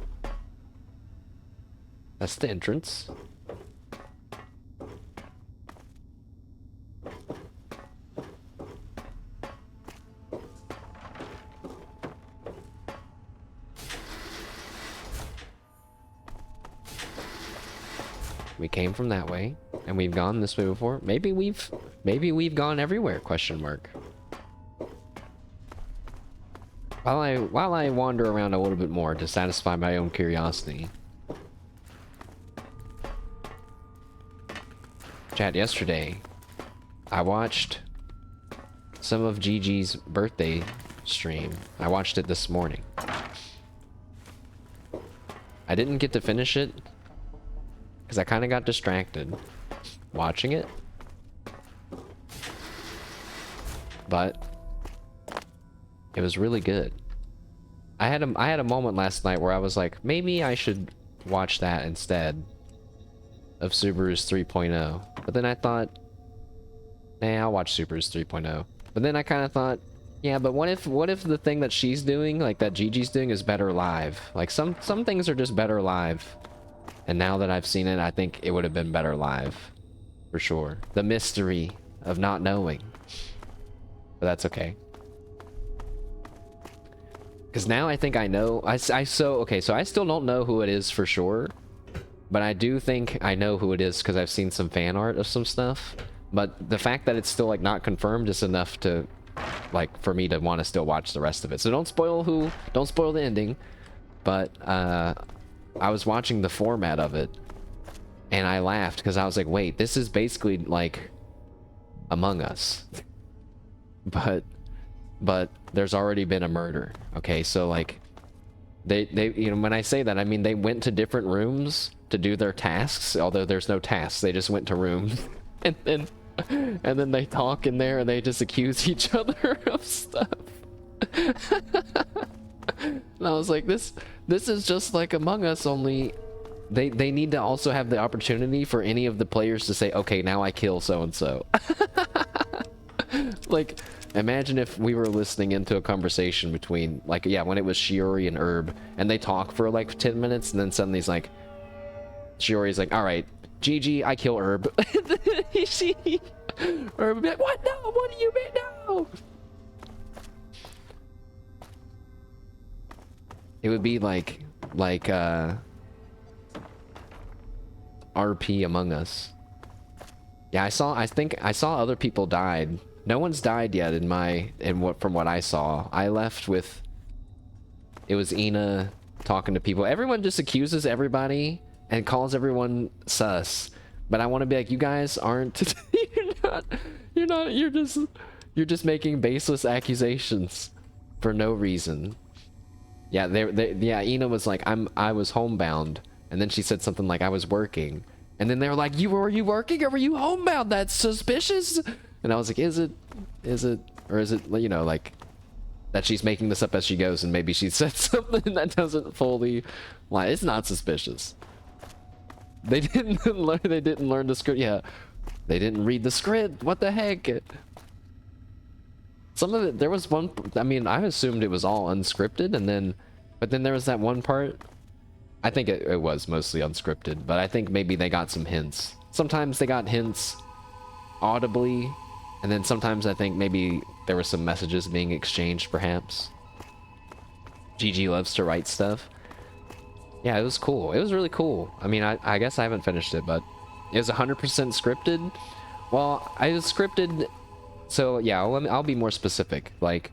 That's the entrance. We came from that way, and we've gone this way before. Maybe we've gone everywhere, question mark. While I wander around a little bit more to satisfy my own curiosity. Chat, yesterday, I watched some of Gigi's birthday stream. I watched it this morning. I didn't get to finish it, because I kind of got distracted watching it. But it was really good. I had a moment last night where I was like, maybe I should watch that instead of Subaru's 3.0. But then I thought, nah, I'll watch Subaru's 3.0. But then I kind of thought, yeah, but what if the thing that she's doing, like that Gigi's doing, is better live? Like some things are just better live. And now that I've seen it, I think it would have been better live. For sure. The mystery of not knowing. But that's okay. Because now I think I know. Okay, so I still don't know who it is for sure. But I do think I know who it is because I've seen some fan art of some stuff. But the fact that it's still like not confirmed is enough to, like, for me to want to still watch the rest of it. So don't spoil the ending. But I was watching the format of it, and I laughed because I was like, wait, this is basically like Among Us. But there's already been a murder. Okay, so like They you know, when I say that, I mean they went to different rooms to do their tasks, although there's no tasks. They just went to rooms. And then they talk in there and they just accuse each other of stuff. And I was like, this is just like Among Us, only they need to also have the opportunity for any of the players to say, okay, now I kill so and so. Like, imagine if we were listening into a conversation between, like, yeah, when it was Shiori and Herb, and they talk for like 10 minutes, and then suddenly he's like, Shiori's like, all right, GG, I kill Herb. Herb would be like, what? No, what do you mean? No. It would be like RP Among Us. Yeah, I think I saw other people died. No one's died yet from what I saw. I left with, it was Ina talking to people. Everyone just accuses everybody and calls everyone sus. But I want to be like, you guys aren't you're just making baseless accusations for no reason. Yeah, yeah, Ina was like, I was homebound, and then she said something like I was working, and then they were like, were you working or were you homebound? That's suspicious. And I was like, is it, or is it, you know, like that she's making this up as she goes, and maybe she said something that doesn't fully, like, it's not suspicious. They didn't learn the script. Yeah, they didn't read the script. What the heck? Some of it, there was one, I mean, I assumed it was all unscripted, but then there was that one part, I think it was mostly unscripted, but I think maybe they got some hints. Sometimes they got hints audibly, and then sometimes I think maybe there were some messages being exchanged, perhaps. GG loves to write stuff. Yeah, it was cool. It was really cool. I mean, I guess I haven't finished it, but it was 100% scripted. Well, I was scripted. So yeah, I'll be more specific. Like,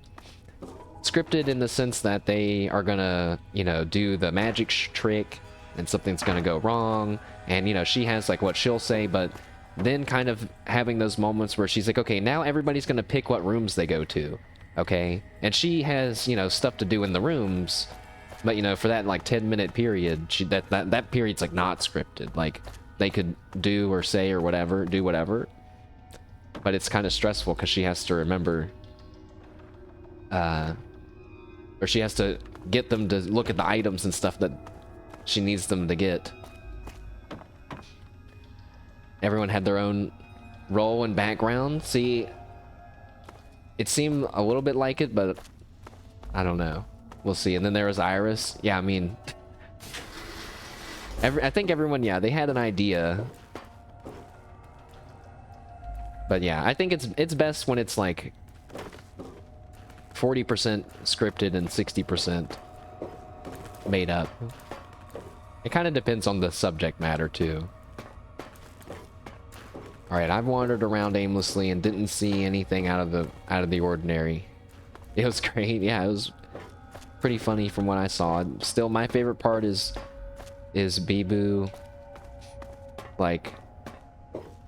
scripted in the sense that they are gonna, you know, do the magic trick, and something's gonna go wrong, and you know, she has like what she'll say, but then kind of having those moments where she's like, okay, now everybody's gonna pick what rooms they go to, okay, and she has, you know, stuff to do in the rooms, but you know, for that like 10-minute period, that period's like not scripted. Like, they could do or say or whatever, do whatever. But it's kind of stressful because she has to remember, or she has to get them to look at the items and stuff that she needs them to get. Everyone had their own role and background. See, it seemed a little bit like it, but I don't know. We'll see. And then there was Iris. Yeah, I mean, I think everyone, yeah, they had an idea. But yeah, I think it's best when it's like 40% scripted and 60% made up. It kind of depends on the subject matter too. All right, I've wandered around aimlessly and didn't see anything out of the ordinary. It was great. Yeah, it was pretty funny from what I saw. Still, my favorite part is Bibu. Like,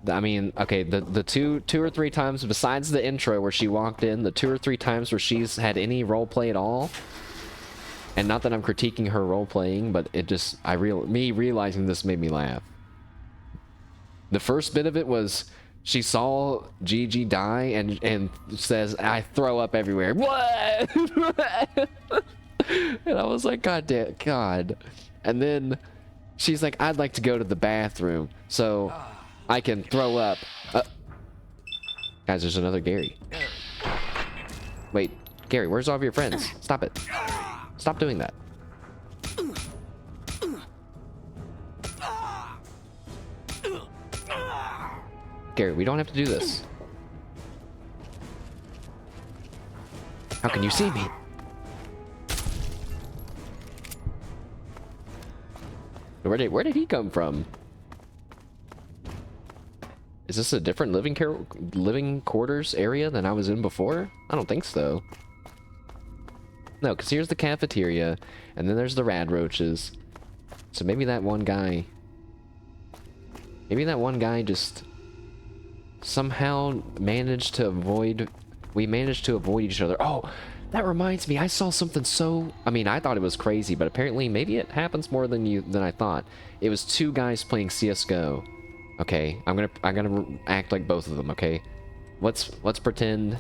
I mean, okay, the two or three times besides the intro where she walked in, the 2 or 3 times where she's had any role play at all, and not that I'm critiquing her role playing, but it just, me realizing this made me laugh. The first bit of it was she saw Gigi die and says, "I throw up everywhere." What? And I was like, God damn, God. And then she's like, "I'd like to go to the bathroom so I can throw up." Guys, there's another Gary. Wait, Gary, where's all of your friends? Stop it. Stop doing that. Gary, we don't have to do this. How can you see me? Where did he come from? Is this a different living quarters area than I was in before? I don't think so. No, because here's the cafeteria, and then there's the rad roaches. So maybe that one guy... Maybe that one guy just somehow managed to avoid... We managed to avoid each other. Oh, That reminds me, I saw something so... I mean, I thought it was crazy, but apparently maybe it happens more than I thought. It was two guys playing CS:GO. Okay, I'm gonna act like both of them, okay? Let's pretend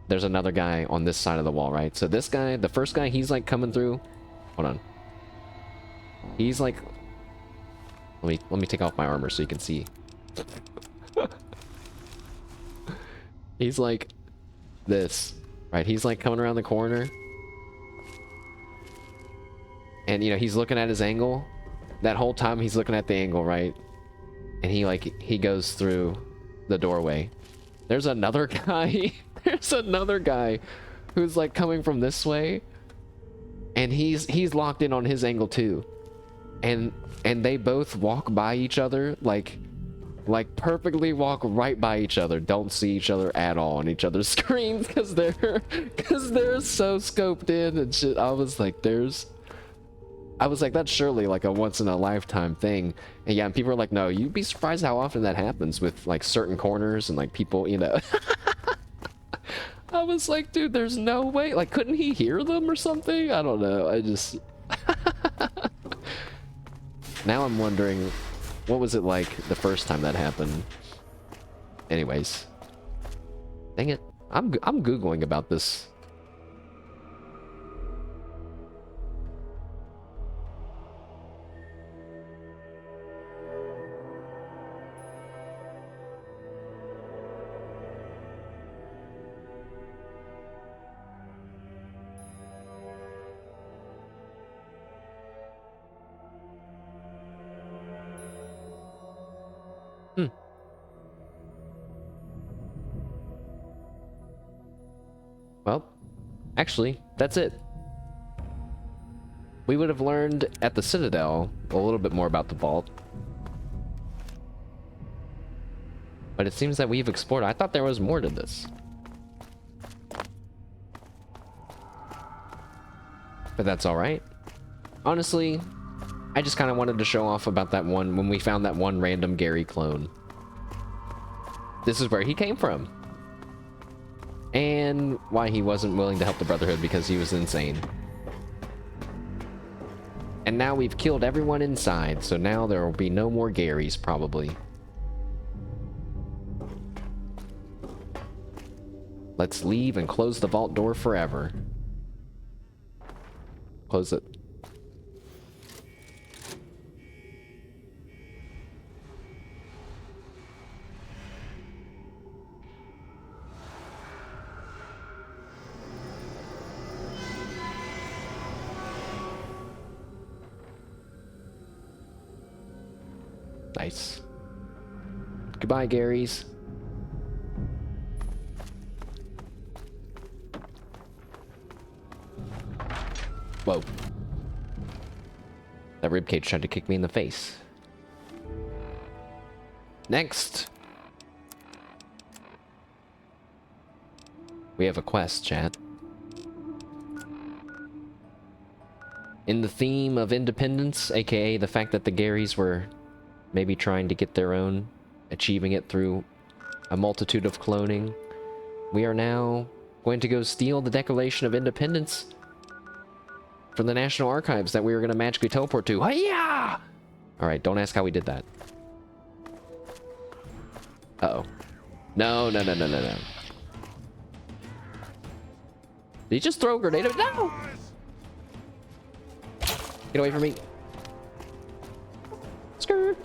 there's another guy on this side of the wall, right? So this guy, the first guy, he's like coming through. Hold on. He's like... Let me take off my armor so you can see. He's like this, right? He's like coming around the corner. And, you know, he's looking at his angle. That whole time he's looking at the angle, right? And he goes through the doorway. There's another guy. There's another guy who's like coming from this way. And he's locked in on his angle too. And they both walk by each other, like perfectly walk right by each other, don't see each other at all on each other's screens because they're so scoped in and shit. I was like, that's surely like a once in a lifetime thing. And yeah, and people are like, no, you'd be surprised how often that happens with like certain corners and like people, you know. I was like, dude, there's no way. Like, couldn't he hear them or something? I don't know. I just now I'm wondering, what was it like the first time that happened? Anyways. Dang it. I'm Googling about this. Well, actually, that's it. We would have learned at the Citadel a little bit more about the vault. But it seems that we've explored. I thought there was more to this. But that's alright. Honestly, I just kind of wanted to show off about that one when we found that one random Gary clone. This is where he came from. And why he wasn't willing to help the Brotherhood because he was insane. And now we've killed everyone inside, so now there will be no more Garys, probably. Let's leave and close the vault door forever. Close it. Nice. Goodbye, Garys. Whoa. That ribcage tried to kick me in the face. Next. We have a quest, chat. In the theme of independence, aka the fact that the Garys were maybe trying to get their own, achieving it through a multitude of cloning, we are now going to go steal the Declaration of Independence from the National Archives that we were going to magically teleport to. Hi-ya! Alright, don't ask how we did that. Uh-oh. No. Did he just throw a grenade? No! Get away from me. Skirt.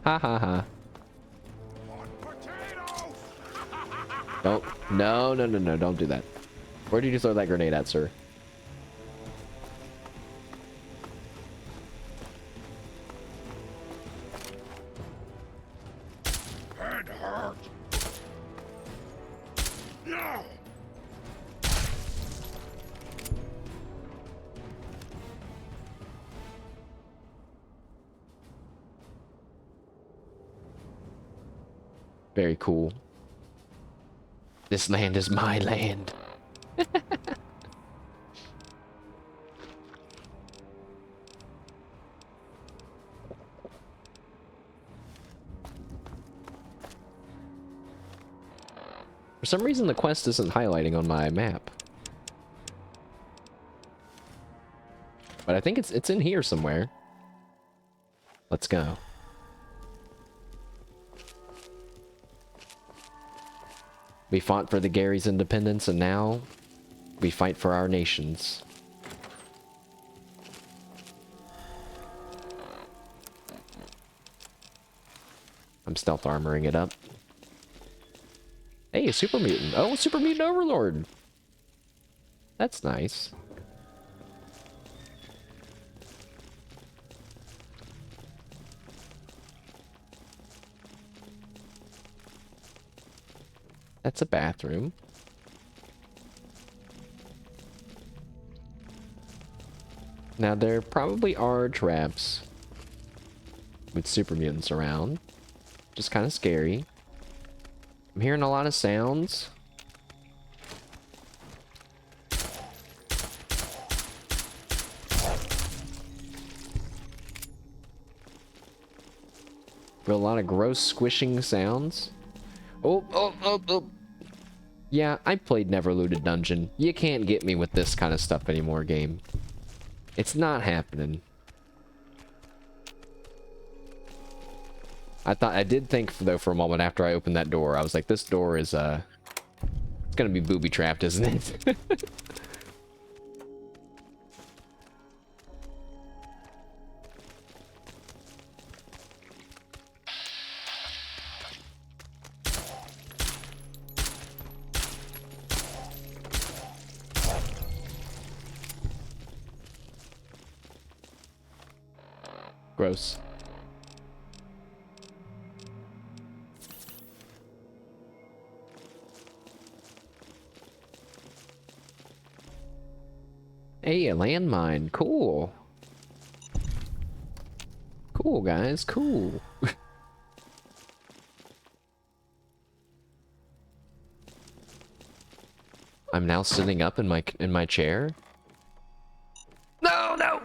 Ha ha ha. Don't. No, don't do that. Where did you throw that grenade at, sir? Head hurt. No. Very cool. This land is my land. For some reason, the quest isn't highlighting on my map. But I think it's in here somewhere. Let's go. We fought for the Gary's independence, and now we fight for our nations. I'm stealth armoring it up. Hey, super mutant. Oh, super mutant overlord. That's nice. That's a bathroom. Now, there probably are traps with super mutants around. Just kind of scary. I'm hearing a lot of sounds. A lot of gross squishing sounds. Oh. Yeah, I played Never Looted Dungeon. You can't get me with this kind of stuff anymore, game. It's not happening. I did think, though, for a moment after I opened that door, I was like, this door is, it's gonna be booby-trapped, isn't it? Gross. Hey, a landmine. Cool. Cool, guys. Cool. I'm now sitting up in my chair. No!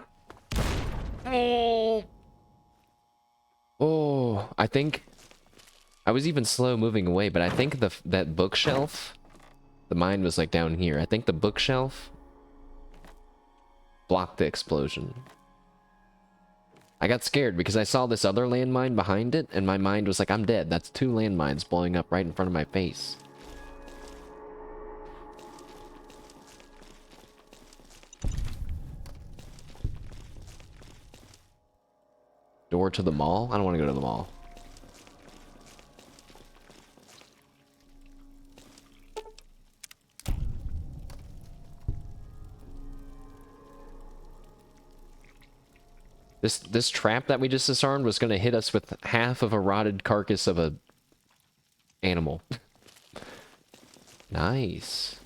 Oh, I think I was even slow moving away, but I think that bookshelf, the mine was like down here. I think the bookshelf blocked the explosion. I got scared because I saw this other landmine behind it, and my mind was like, I'm dead. That's 2 landmines blowing up right in front of my face. Door to the mall? I don't want to go to the mall. This trap that we just disarmed was going to hit us with half of a rotted carcass of a animal. Nice.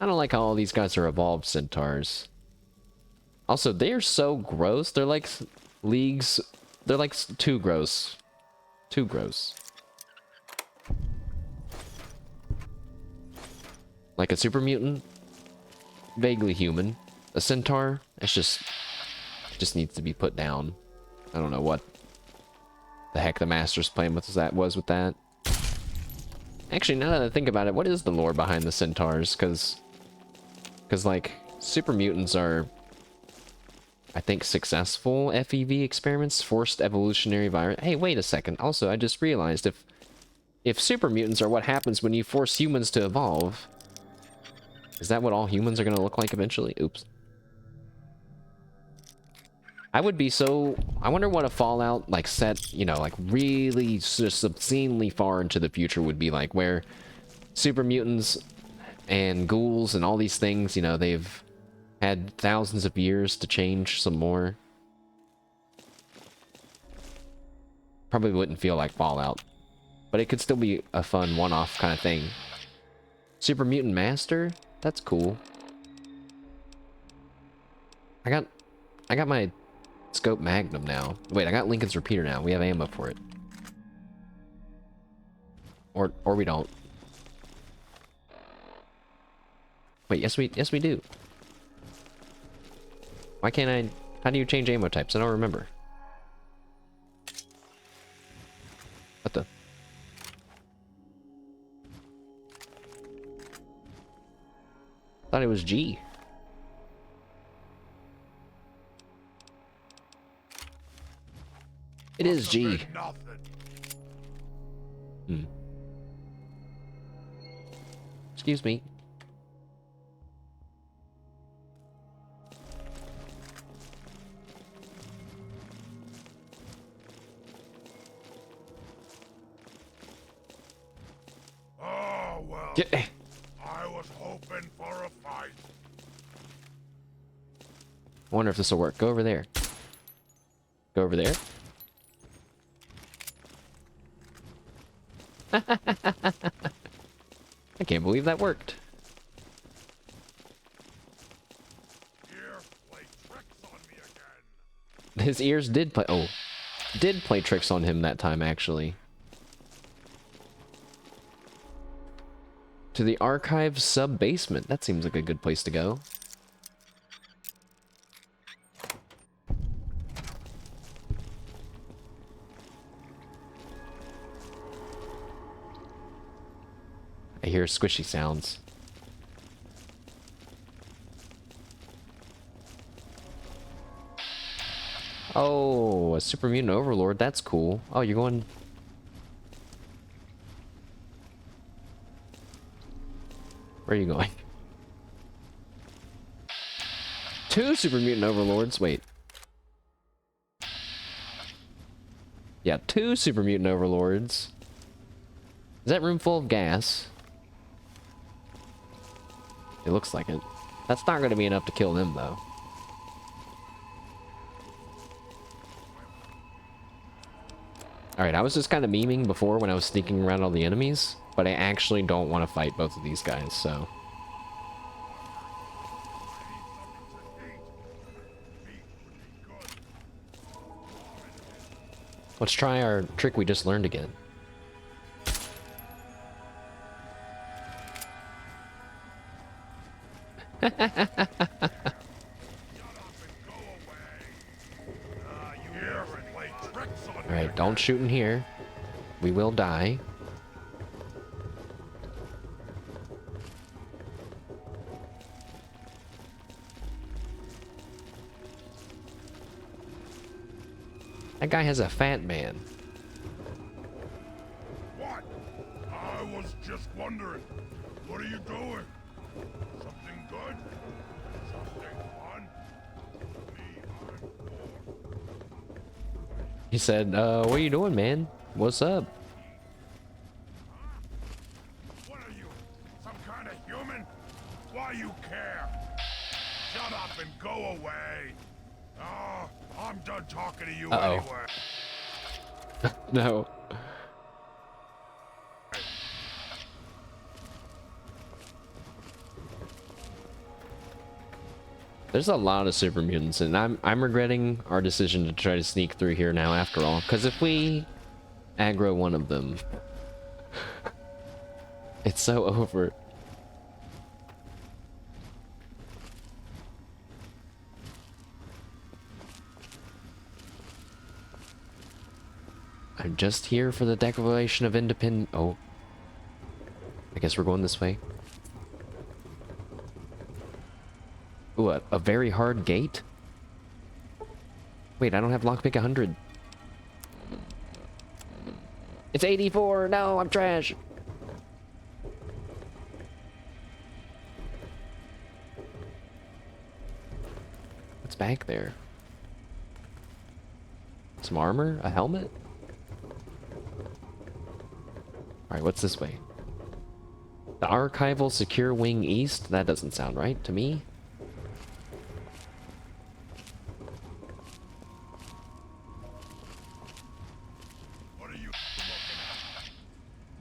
I don't like how all these guys are evolved centaurs. Also, they're so gross. They're like leagues. They're like too gross. Too gross. Like a super mutant. Vaguely human. A centaur. It's just needs to be put down. I don't know what the heck the master's plan was with that. Actually, now that I think about it, what is the lore behind the centaurs? Because like, super mutants are, I think, successful FEV experiments, forced evolutionary virus. Hey, wait a second. Also, I just realized if super mutants are what happens when you force humans to evolve, is that what all humans are going to look like eventually? Oops. I would be so... I wonder what a Fallout, like, set, you know, like, really just obscenely far into the future would be like, where super mutants and ghouls and all these things, you know, they've had thousands of years to change some more. Probably wouldn't feel like Fallout, but it could still be a fun one-off kind of thing. Super Mutant Master? That's cool. I got my Scope Magnum now. Wait, I got Lincoln's Repeater now. We have ammo for it. Or we don't. Wait, yes we do. Why can't I... How do you change ammo types? I don't remember. What the... Thought it was G. It is G. Nothing. Hmm. Excuse me. Oh, well. Yeah. I was hoping for a fight. I wonder if this will work. Go over there. Go over there. I can't believe that worked. Here, play tricks on me again. His ears did play... Oh. Did play tricks on him that time, actually. To the archive sub-basement. That seems like a good place to go. I hear squishy sounds. Oh, a super mutant overlord. That's cool. Oh, you're going... Where are you going? 2 super mutant overlords. Wait. Yeah, 2 super mutant overlords. Is that room full of gas? It looks like it. That's not going to be enough to kill them, though. Alright, I was just kind of memeing before when I was sneaking around all the enemies, but I actually don't want to fight both of these guys, so... Let's try our trick we just learned again. Alright, don't shoot in here. We will die. That guy has a fat man. What? I was just wondering. What are you doing? Something good? Something fun? Me, I'm bored. He said, what are you doing, man? What's up? What are you? Some kind of human? Why you care? Shut up and go away. Oh, I'm done talking to you Uh-oh. anyway. No. There's a lot of super mutants, and I'm regretting our decision to try to sneak through here now after all. Because if we aggro one of them, it's so over. I'm just here for the Declaration of Independence. Oh. I guess we're going this way. Ooh, a very hard gate? Wait, I don't have lockpick 100. It's 84! No, I'm trash! What's back there? Some armor? A helmet? Alright, what's this way? The Archival Secure Wing East? That doesn't sound right to me. What are you looking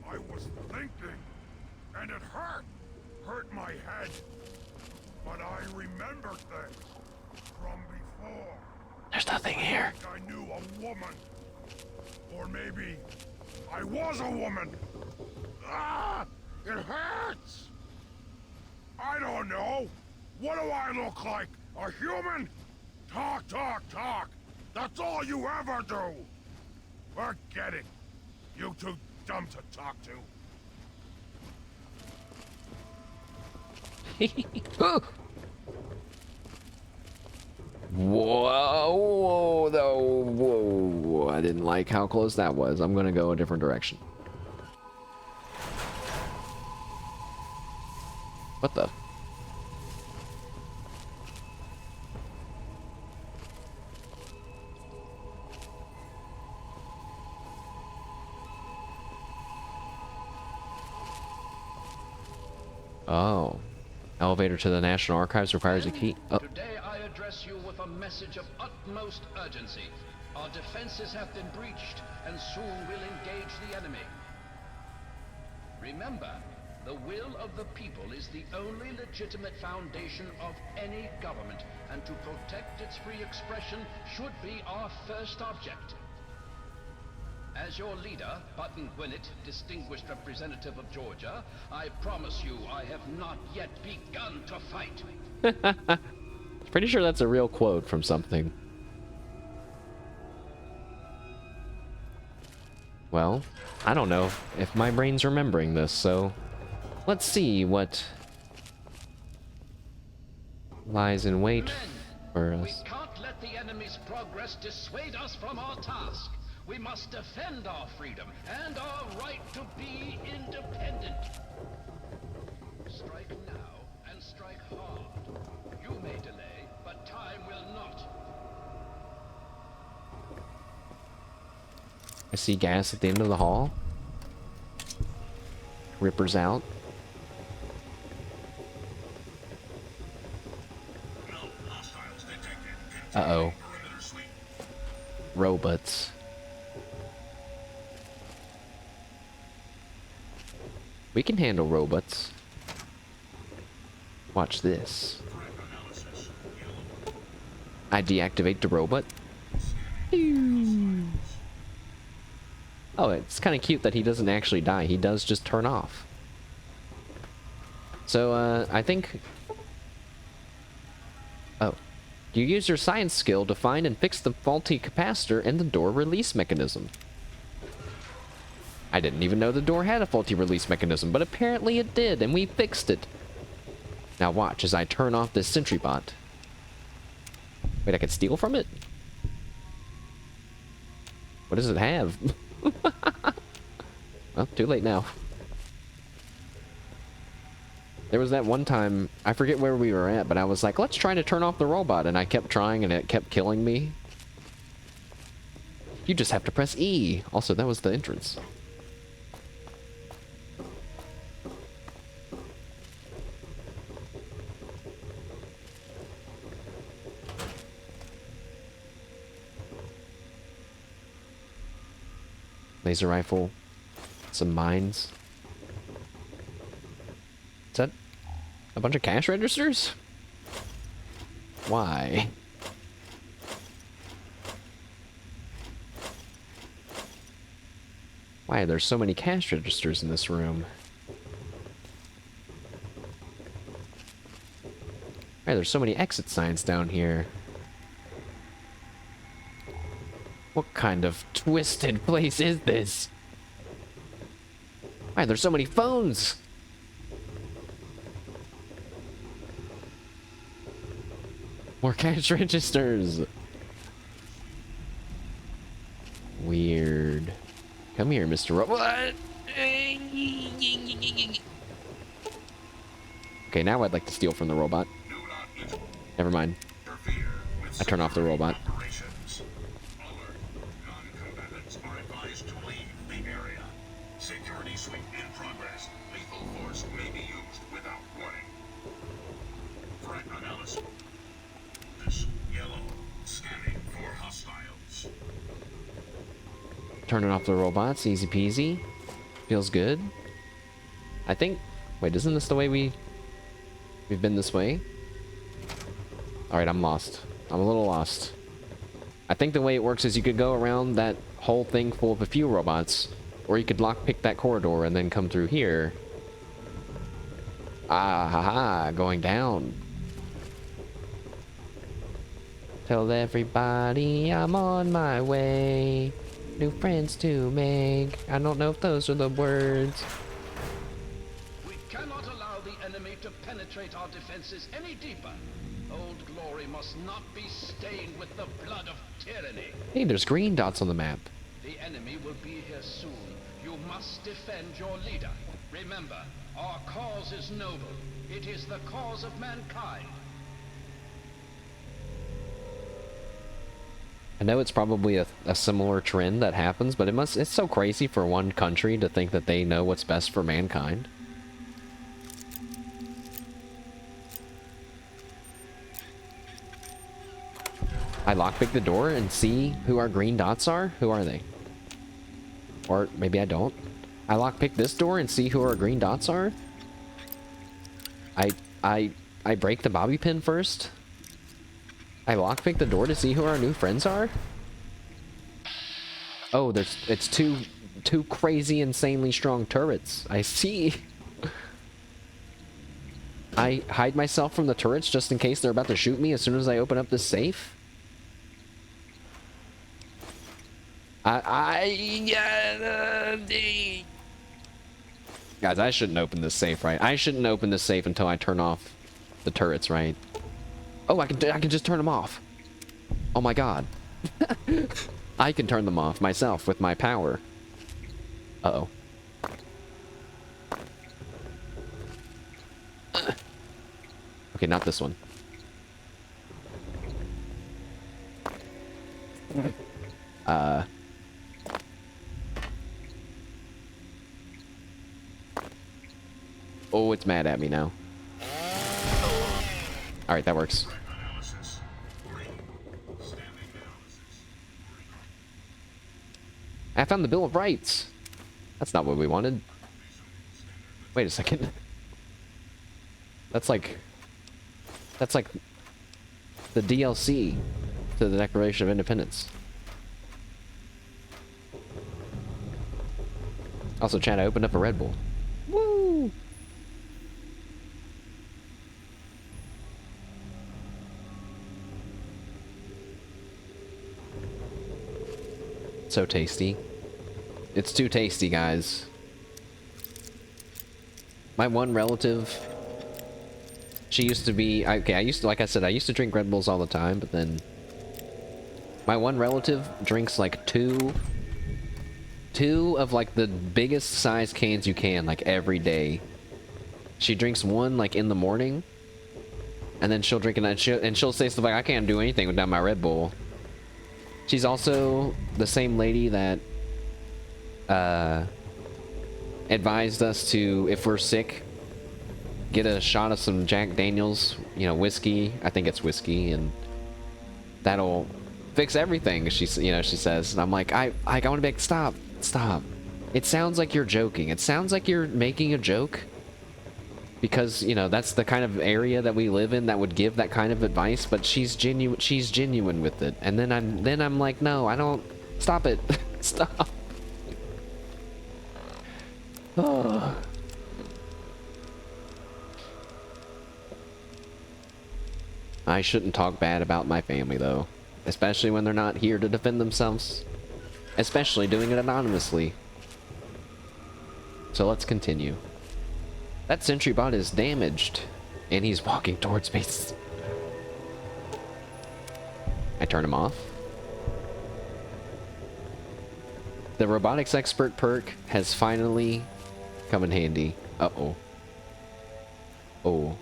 at? I was thinking, and it hurt. Hurt my head. But I remember things from before. There's nothing here. I knew a woman. Or maybe I was a woman. Ah! It hurts! I don't know. What do I look like? A human? Talk, talk, talk. That's all you ever do. Forget it. You too dumb to talk to. Whoa, though, whoa. I didn't like how close that was. I'm gonna go a different direction. What the? Oh. Elevator to the National Archives requires a key. Oh. Today I address you with a message of utmost urgency. Our defenses have been breached, and soon we'll engage the enemy. Remember, the will of the people is the only legitimate foundation of any government, and to protect its free expression should be our first object. As your leader, Button Gwinnett, distinguished representative of Georgia, I promise you I have not yet begun to fight. Pretty sure that's a real quote from something. Well, I don't know if my brain's remembering this, so let's see what lies in wait for We us. can't let the enemy's progress dissuade us from our task. We must defend our freedom and our right to be independent. Strike now and strike hard. You may delay, but time will not. I see gas at the end of the hall. Ripper's out. Uh-oh. Robots. We can handle robots. Watch this. I deactivate the robot. Oh, it's kind of cute that he doesn't actually die. He does just turn off. So, I think... Oh. You use your science skill to find and fix the faulty capacitor in the door release mechanism. I didn't even know the door had a faulty release mechanism, but apparently it did, and we fixed it. Now watch as I turn off this sentry bot. Wait, I can steal from it? What does it have? Well, too late now. There was that one time, I forget where we were at, but I was like, let's try to turn off the robot, and I kept trying and it kept killing me. You just have to press E. Also, that was the entrance. Laser rifle. Some mines. Is that a bunch of cash registers? Why? Why are there so many cash registers in this room? Why are there so many exit signs down here? What kind of twisted place is this? Why are there so many phones? More cash registers. Weird. Come here, Mr. Robot. Okay, now I'd like to steal from the robot. Never mind. I turn off the robot. Turning off the robots, easy peasy. Feels good. I think... Wait, isn't this the way we've been this way? Alright, I'm lost. I'm a little lost. I think the way it works is you could go around that whole thing full of a few robots, or you could lockpick that corridor and then come through here. Ah, ha, ha, going down. Tell everybody I'm on my way. New friends to make. I don't know if those are the words. We cannot allow the enemy to penetrate our defenses any deeper. Old Glory must not be stained with the blood of tyranny. Hey, there's green dots on the map. The enemy will be here soon. You must defend your leader. Remember, our cause is noble. It is the cause of mankind. I know it's probably a similar trend that happens, but it's so crazy for one country to think that they know what's best for mankind. I lockpick the door and see who our green dots are? Who are they? Or maybe I don't. I lockpick this door and see who our green dots are? I break the bobby pin first? I lockpick the door to see who our new friends are? Oh, it's two crazy, insanely strong turrets. I see. I hide myself from the turrets just in case they're about to shoot me as soon as I open up this safe. Guys, I shouldn't open this safe, right? I shouldn't open this safe until I turn off the turrets, right? Oh, I can just turn them off. Oh my god. I can turn them off myself with my power. Uh-oh. Okay, not this one. Oh, it's mad at me now. Alright, that works. I found the Bill of Rights. That's not what we wanted. Wait a second. That's like the DLC to the Declaration of Independence. Also, chat, I opened up a Red Bull. Woo! So tasty. It's too tasty, guys. My one relative, she used to be, like I said, I used to drink Red Bulls all the time, but then my one relative drinks like two of like the biggest size cans you can, like every day. She drinks one like in the morning, and then she'll drink it, and she'll say stuff like, I can't do anything without my Red Bull. She's also the same lady that advised us to, if we're sick, get a shot of some Jack Daniels, you know, whiskey. I think it's whiskey, and that'll fix everything. She says, and I'm like, I want to be like, stop. It sounds like you're joking. It sounds like you're making a joke. Because, you know, that's the kind of area that we live in that would give that kind of advice, but she's genuine with it. And then I'm like, no, I don't. Stop it. Stop. Oh. I shouldn't talk bad about my family, though. Especially when they're not here to defend themselves. Especially doing it anonymously. So let's continue. That sentry bot is damaged, and he's walking towards me. I turn him off. The robotics expert perk has finally come in handy. Uh-oh. Oh.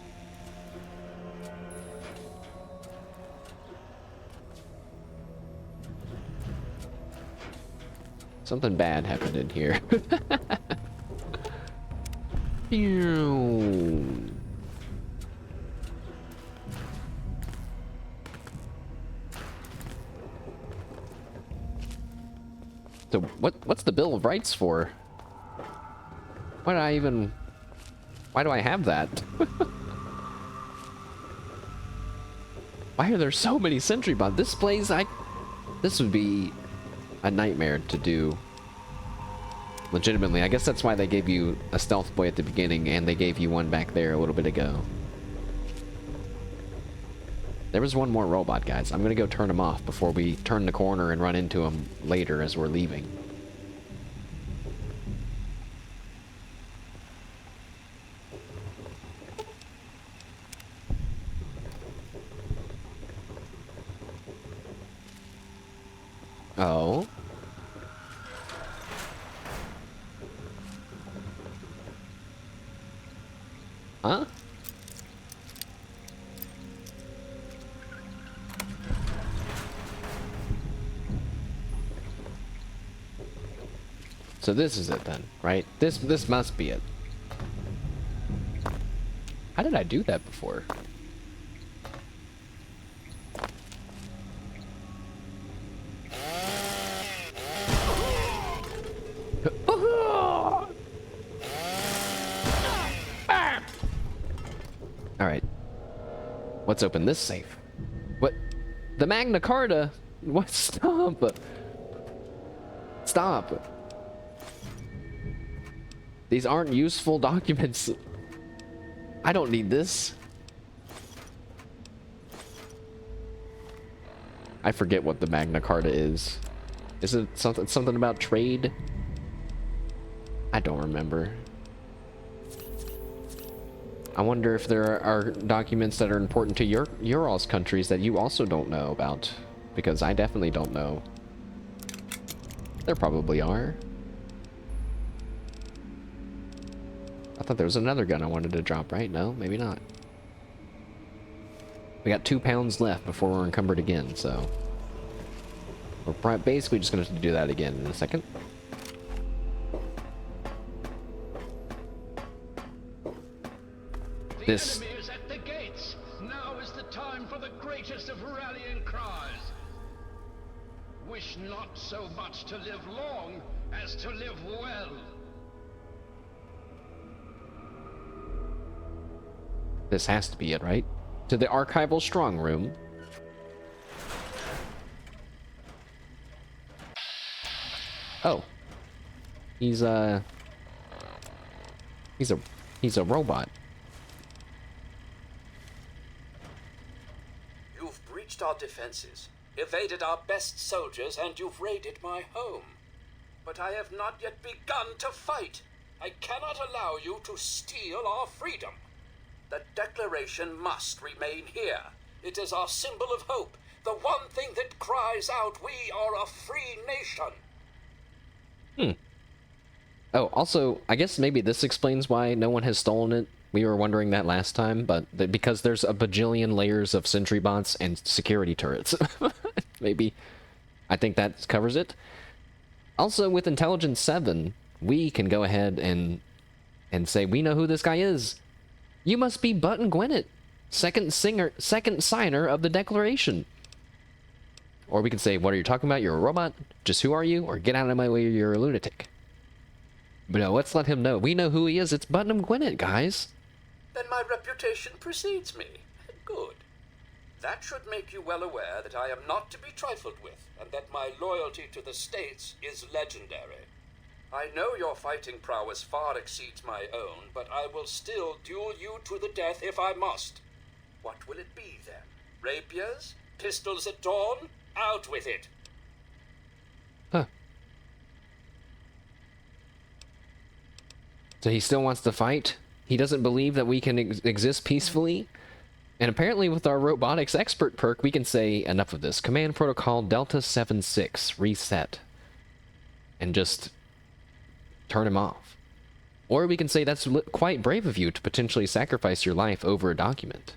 Something bad happened in here. So what's the Bill of Rights for? Why do I have that? Why are there so many sentry bots? This would be a nightmare to do. Legitimately, I guess that's why they gave you a stealth boy at the beginning, and they gave you one back there a little bit ago. There was one more robot, guys. I'm gonna go turn him off before we turn the corner and run into him later as we're leaving. Oh. Huh? So this is it then, right? This must be it. How did I do that before? Alright. Let's open this safe. What? The Magna Carta? What? Stop! Stop! These aren't useful documents. I don't need this. I forget what the Magna Carta is. Is it something about trade? I don't remember. I wonder if there are documents that are important to your all's countries that you also don't know about, because I definitely don't know. There probably are. I thought there was another gun I wanted to drop, right? No, maybe not. We got 2 pounds left before we're encumbered again, so we're basically just going to have to do that again in a second. The enemy is at the gates. Now is the time for the greatest of rallying cries. Wish not so much to live long as to live well. This has to be it, right? To the archival strong room. Oh. He's a robot. You've breached our defenses, evaded our best soldiers, and you've raided my home. But I have not yet begun to fight. I cannot allow you to steal our freedom. The Declaration must remain here. It is our symbol of hope, the one thing that cries out, we are a free nation. Oh, also, I guess maybe this explains why no one has stolen it. We were wondering that last time, but because there's a bajillion layers of sentry bots and security turrets. Maybe. I think that covers it. Also, with Intelligence 7, we can go ahead and say, we know who this guy is. You must be Button Gwinnett, second signer of the Declaration. Or we can say, what are you talking about? You're a robot? Just who are you? Or get out of my way, you're a lunatic. But no, let's let him know. We know who he is. It's Button Gwinnett, guys. Then my reputation precedes me. Good. That should make you well aware that I am not to be trifled with, and that my loyalty to the States is legendary. I know your fighting prowess far exceeds my own, but I will still duel you to the death if I must. What will it be, then? Rapiers? Pistols at dawn? Out with it! Huh. So he still wants to fight? He doesn't believe that we can exist peacefully? And apparently with our robotics expert perk, we can say, enough of this. Command protocol Delta 76, reset. And just turn him off. Or we can say that's quite brave of you to potentially sacrifice your life over a document.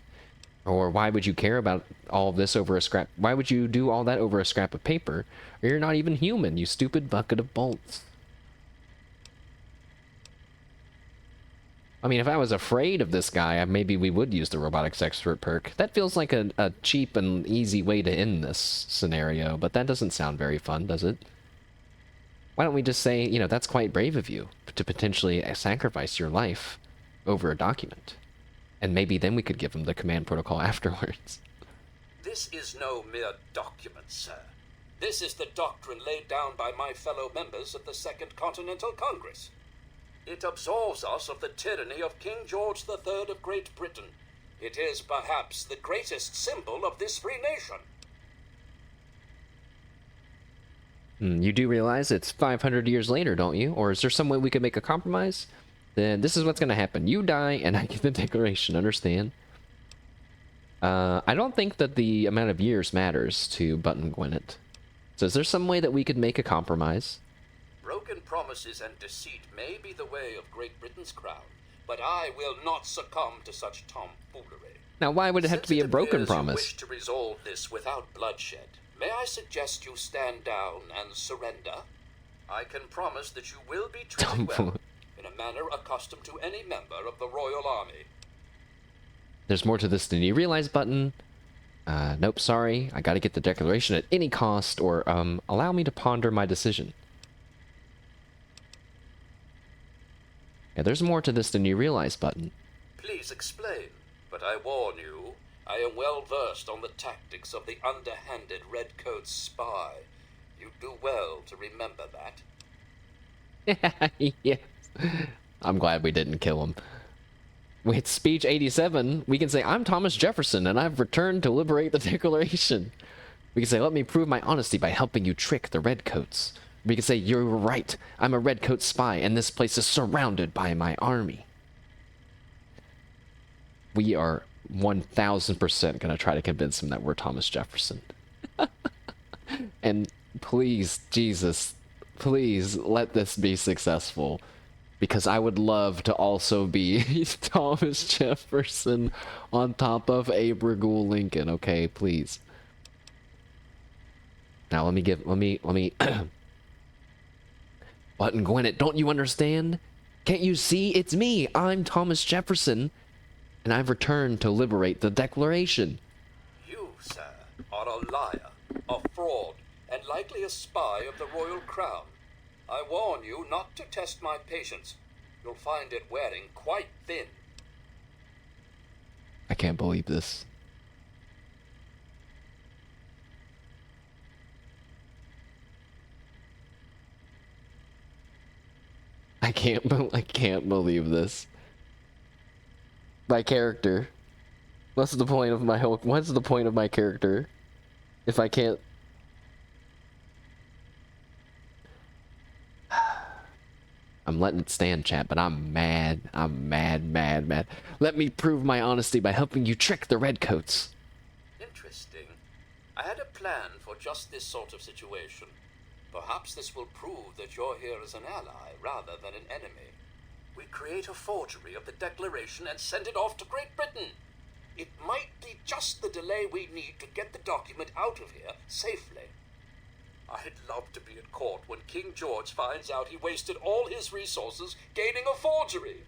Or why would you care about all of this over a scrap? Why would you do all that over a scrap of paper? Or you're not even human, you stupid bucket of bolts. I mean, if I was afraid of this guy, maybe we would use the robotics expert perk. That feels like a cheap and easy way to end this scenario, but that doesn't sound very fun, does it? Why don't we just say, you know, that's quite brave of you to potentially sacrifice your life over a document. And maybe then we could give him the command protocol afterwards. This is no mere document, sir. This is the doctrine laid down by my fellow members of the Second Continental Congress. It absolves us of the tyranny of King George III of Great Britain. It is perhaps the greatest symbol of this free nation. You do realize it's 500 years later, don't you? Or is there some way we could make a compromise? Then this is what's going to happen. You die, and I get the declaration, understand? I don't think that the amount of years matters to Button Gwinnett. So is there some way that we could make a compromise? Broken promises and deceit may be the way of Great Britain's crown, but I will not succumb to such tomfoolery. Now, why would it have to be a broken promise? Since it appears you wish to resolve this without bloodshed, may I suggest you stand down and surrender? I can promise that you will be treated well, in a manner accustomed to any member of the Royal Army. There's more to this than you realize, Button. Nope, sorry. I gotta get the declaration at any cost, or, allow me to ponder my decision. Yeah, there's more to this than you realize, Button. Please explain, but I warn you, I am well versed on the tactics of the underhanded Redcoat spy. You do well to remember that. Yes. I'm glad we didn't kill him. With speech 87, we can say, I'm Thomas Jefferson, and I've returned to liberate the Declaration. We can say, let me prove my honesty by helping you trick the Redcoats. We can say, you're right, I'm a Redcoat spy, and this place is surrounded by my army. We are 1,000% going to try to convince him that we're Thomas Jefferson. And please, Jesus, please let this be successful. Because I would love to also be Thomas Jefferson on top of Abraham Lincoln, okay, please. Now let me Button Gwinnett, don't you understand? Can't you see? It's me, I'm Thomas Jefferson, and I've returned to liberate the Declaration. You, sir, are a liar, a fraud, and likely a spy of the royal crown. I warn you not to test my patience. You'll find it wearing quite thin. I can't believe this. I can't believe this. My character. What's the point of my character if I can't... I'm letting it stand, chat, but I'm mad. I'm mad. Let me prove my honesty by helping you trick the Redcoats. Interesting. I had a plan for just this sort of situation. Perhaps this will prove that you're here as an ally rather than an enemy. We create a forgery of the Declaration and send it off to Great Britain. It might be just the delay we need to get the document out of here safely. I'd love to be at court when King George finds out he wasted all his resources gaining a forgery.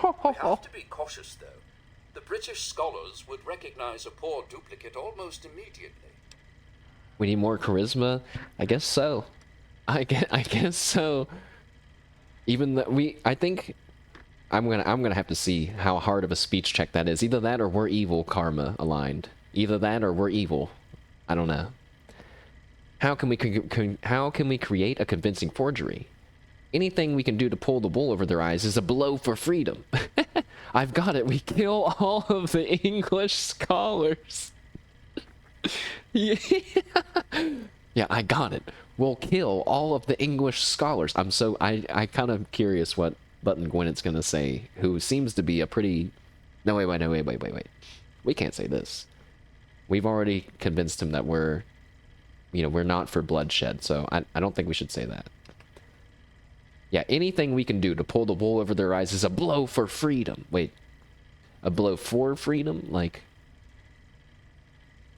We have to be cautious, though. The British scholars would recognize a poor duplicate almost immediately. We need more charisma? I guess so. I guess so. Even that I think I'm gonna have to see how hard of a speech check that is. Either that or we're evil karma aligned. Either that or we're evil. I don't know. How can we create a convincing forgery? Anything we can do to pull the wool over their eyes is a blow for freedom. I've got it. We kill all of the English scholars. Yeah. Yeah, I got it. We'll kill all of the English scholars. I kind of curious what Button Gwinnett's gonna say, who seems to be a pretty... No, wait. We can't say this. We've already convinced him that we're not for bloodshed, so I don't think we should say that. Yeah, anything we can do to pull the wool over their eyes is a blow for freedom. Wait, a blow for freedom? Like,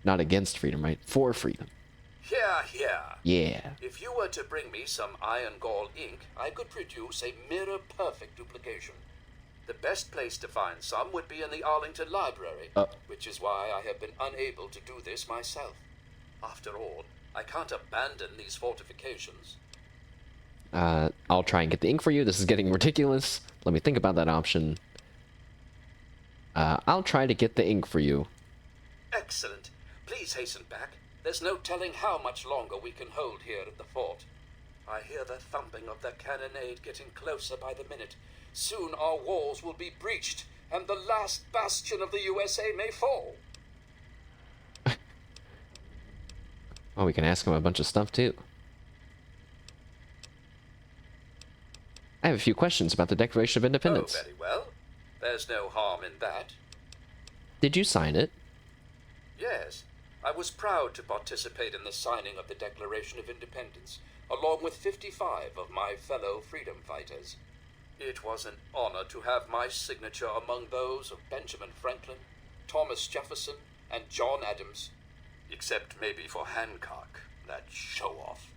not against freedom, right? For freedom. Yeah. If you were to bring me some iron gall ink, I could produce a mirror-perfect duplication. The best place to find some would be in the Arlington Library, which is why I have been unable to do this myself. After all, I can't abandon these fortifications. I'll try and get the ink for you. This is getting ridiculous. Let me think about that option. I'll try to get the ink for you. Excellent. Please hasten back. There's no telling how much longer we can hold here at the fort. I hear the thumping of the cannonade getting closer by the minute. Soon our walls will be breached, and the last bastion of the USA may fall. Oh, we can ask him a bunch of stuff, too. I have a few questions about the Declaration of Independence. Oh, very well. There's no harm in that. Did you sign it? Yes, I was proud to participate in the signing of the Declaration of Independence, along with 55 of my fellow freedom fighters. It was an honor to have my signature among those of Benjamin Franklin, Thomas Jefferson, and John Adams, except maybe for Hancock, that show-off.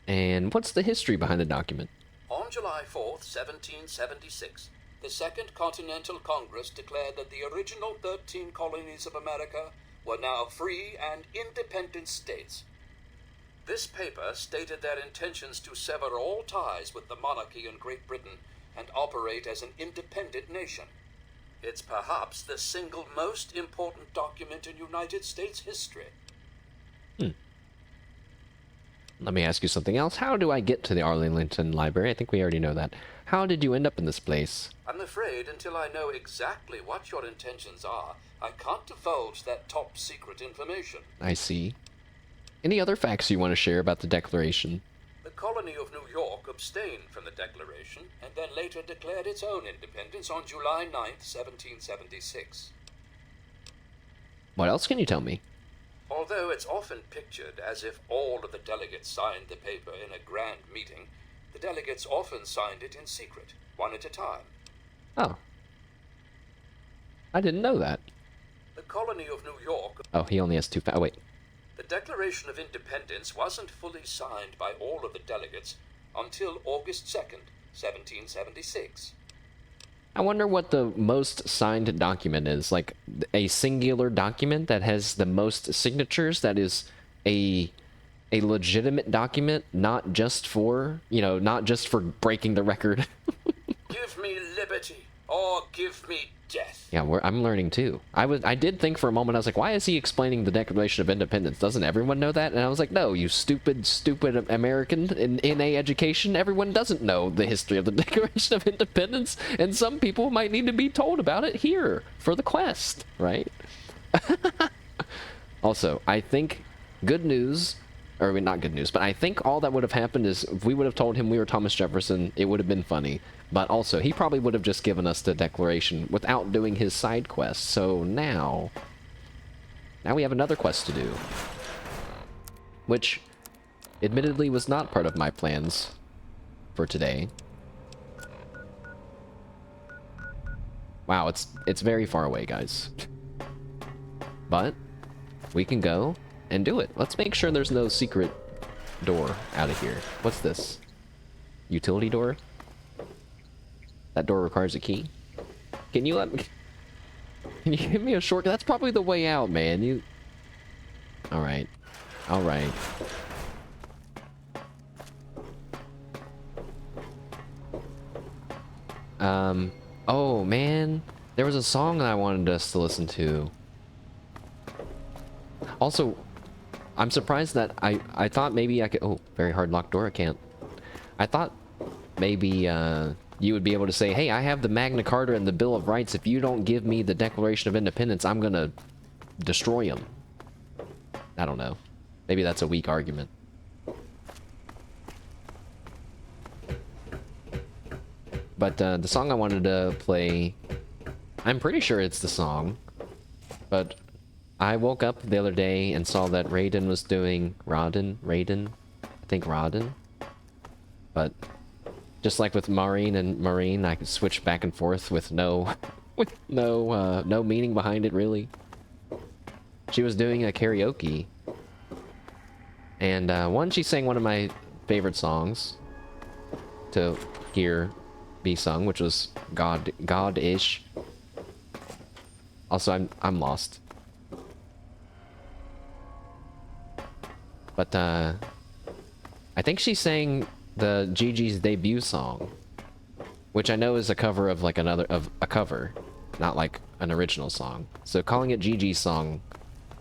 And what's the history behind the document? On July 4th, 1776, the Second Continental Congress declared that the original 13 colonies of America were now free and independent states. This paper stated their intentions to sever all ties with the monarchy in Great Britain and operate as an independent nation. It's perhaps the single most important document in United States history. Let me ask you something else. How do I get to the Arlington Library? I think we already know that. How did you end up in this place? I'm afraid until I know exactly what your intentions are, I can't divulge that top secret information. I see. Any other facts you want to share about the Declaration? The colony of New York abstained from the Declaration and then later declared its own independence on July 9th, 1776. What else can you tell me? Although it's often pictured as if all of the delegates signed the paper in a grand meeting, the delegates often signed it in secret, one at a time. Oh. I didn't know that. The colony of New York... Oh, he only has two fa- oh, wait. The Declaration of Independence wasn't fully signed by all of the delegates until August 2nd, 1776. I wonder what the most signed document is. Like, a singular document that has the most signatures, that is a legitimate document, not just for, not just for breaking the record. Give me liberty, or give me death. Yeah, I'm learning too. I did think for a moment, I was like, why is he explaining the Declaration of Independence? Doesn't everyone know that? And I was like, no, you stupid American in NA education. Everyone doesn't know the history of the Declaration of Independence, and some people might need to be told about it here for the quest, right? Also, I think good news, or I mean, not good news, but I think all that would have happened is if we would have told him we were Thomas Jefferson, it would have been funny. But also, he probably would have just given us the Declaration without doing his side quest. So now we have another quest to do, which admittedly was not part of my plans for today. Wow, it's very far away, guys. But we can go and do it. Let's make sure there's no secret door out of here. What's this? Utility door? That door requires a key. Can you let me... Can you give me a shortcut? That's probably the way out, man. You... Alright. Alright. Oh, man. There was a song that I wanted us to listen to. Also, I'm surprised that I thought maybe I could... Oh, very hard locked door. I can't. I thought maybe, you would be able to say, hey, I have the Magna Carta and the Bill of Rights. If you don't give me the Declaration of Independence, I'm gonna destroy them. I don't know. Maybe that's a weak argument. But the song I wanted to play, I'm pretty sure it's the song, but I woke up the other day and saw that Raiden was doing Raiden, I think Raiden, but just like with Maureen and Marine, I could switch back and forth with no meaning behind it, really. She was doing a karaoke, and she sang one of my favorite songs to hear be sung, which was God-ish. Also, I'm lost. But I think she sang the Gigi's debut song, which I know is a cover of like a cover, not like an original song. So calling it Gigi's song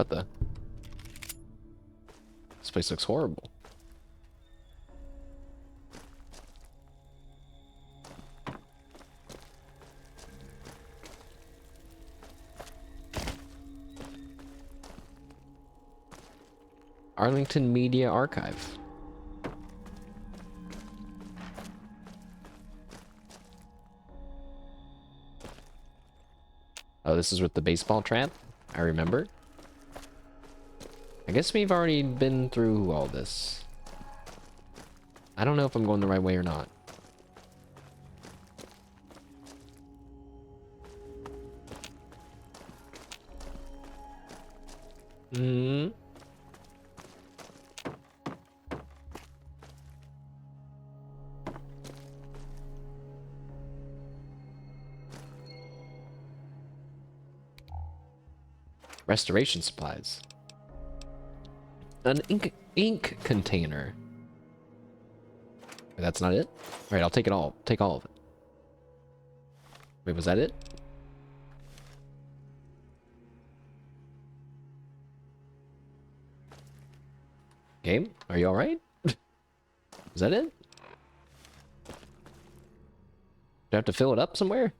What the? This place looks horrible. Arlington Media Archive. Oh, this is with the baseball trap? I remember. I guess we've already been through all this. I don't know if I'm going the right way or not. Hmm. Restoration supplies. An ink container. Wait, that's not it? Alright, I'll take it all. Take all of it. Wait, was that it? Game? Are you alright? Is that it? Do I have to fill it up somewhere?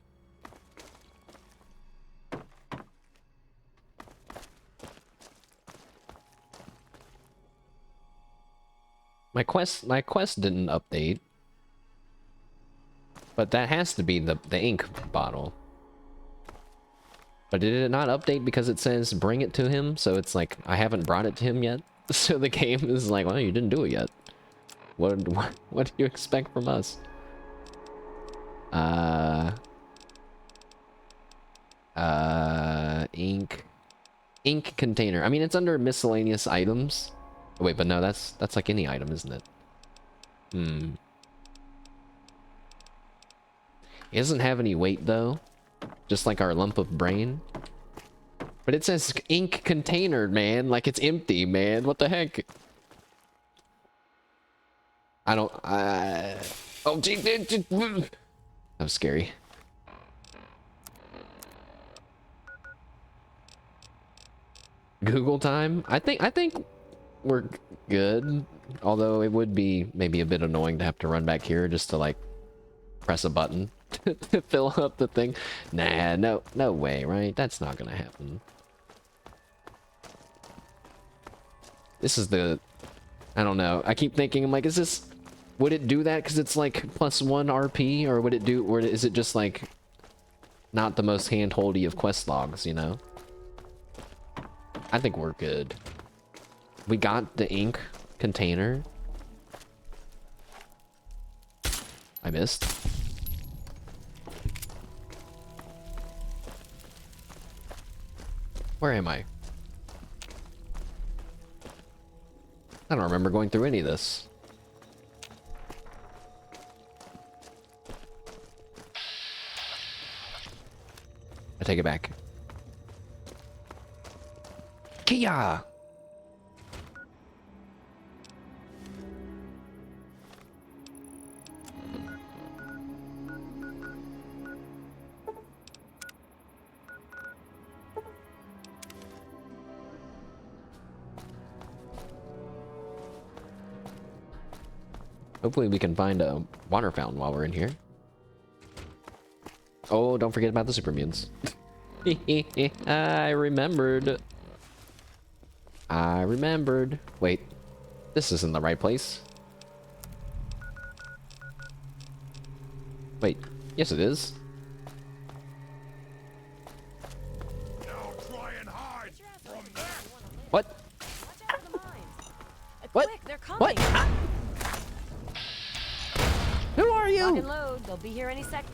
My quest didn't update. But that has to be the ink bottle. But did it not update because it says bring it to him? So it's like, I haven't brought it to him yet. So the game is like, well, you didn't do it yet. What do you expect from us? Ink container. I mean, it's under miscellaneous items. Oh, wait, but no, that's like any item, isn't it? Hmm. It doesn't have any weight, though. Just like our lump of brain. But it says ink container, man. Like it's empty, man. What the heck? I don't... Oh, gee, that was scary. Google time? I think we're good. Although it would be maybe a bit annoying to have to run back here just to like press a button to fill up the thing. Nah, no way, right? That's not gonna happen. This is the... I don't know. I keep thinking, I'm like, is this... Would it do that because it's like +1 RP? Or would it do... Or is it just like... Not the most hand-holdy of quest logs, you know? I think we're good. We got the ink container. I missed. Where am I? I don't remember going through any of this. I take it back. Kia! Hopefully we can find a water fountain while we're in here. Oh, don't forget about the super mutants. I remembered. I remembered. Wait, this isn't the right place. Wait, yes it is. Now try and hide from that. What? Watch out for the mines. What? Quick, they're coming. What? Who are Lock and you? load. They'll be here any second.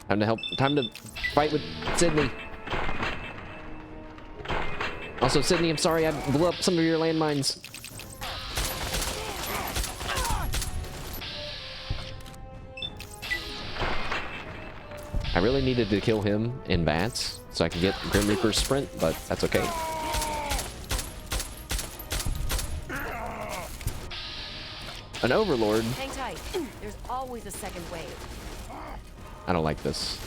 Time to help. Time to fight with Sydney. Also, Sydney, I'm sorry I blew up some of your landmines. I really needed to kill him in bats so I could get Grim Reaper's sprint, but that's okay. An overlord? Hang tight. There's always a second wave. I don't like this.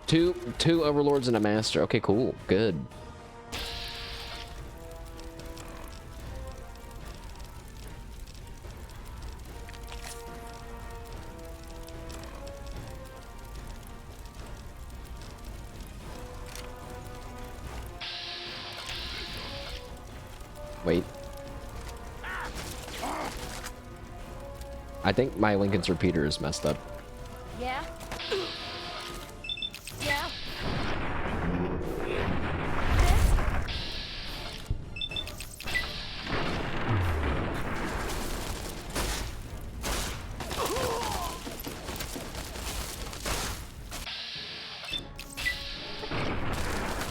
Two overlords and a master. Okay, cool. Good. Wait. I think my Lincoln's repeater is messed up. Yeah? Yeah?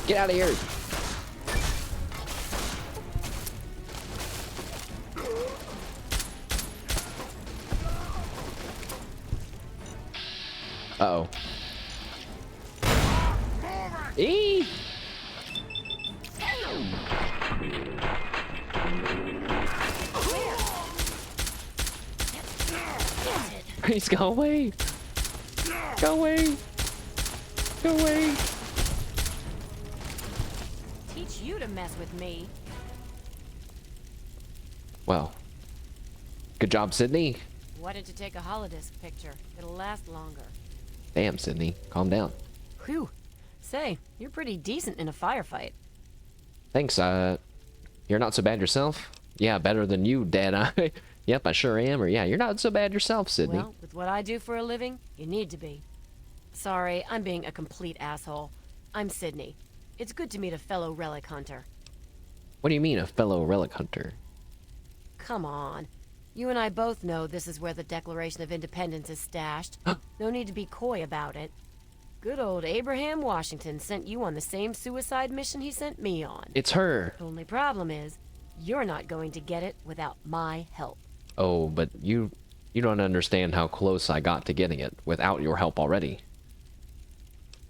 Get out of here! Uh-oh. Eee! He's go away! Go away! Go away! Teach you to mess with me. Well. Good job, Sydney. Why don't you take a holodisc picture? It'll last longer. Damn, Sydney. Calm down. Whew. Say, you're pretty decent in a firefight. Thanks, you're not so bad yourself? Yeah, better than you, Dead Eye. Yep, I sure am. Or yeah, you're not so bad yourself, Sydney. Well, with what I do for a living, you need to be. Sorry, I'm being a complete asshole. I'm Sydney. It's good to meet a fellow relic hunter. What do you mean, a fellow relic hunter? Come on. You and I both know this is where the Declaration of Independence is stashed. No need to be coy about it. Good old Abraham Washington sent you on the same suicide mission he sent me on. It's her. Only problem is, you're not going to get it without my help. Oh, but you don't understand how close I got to getting it without your help already.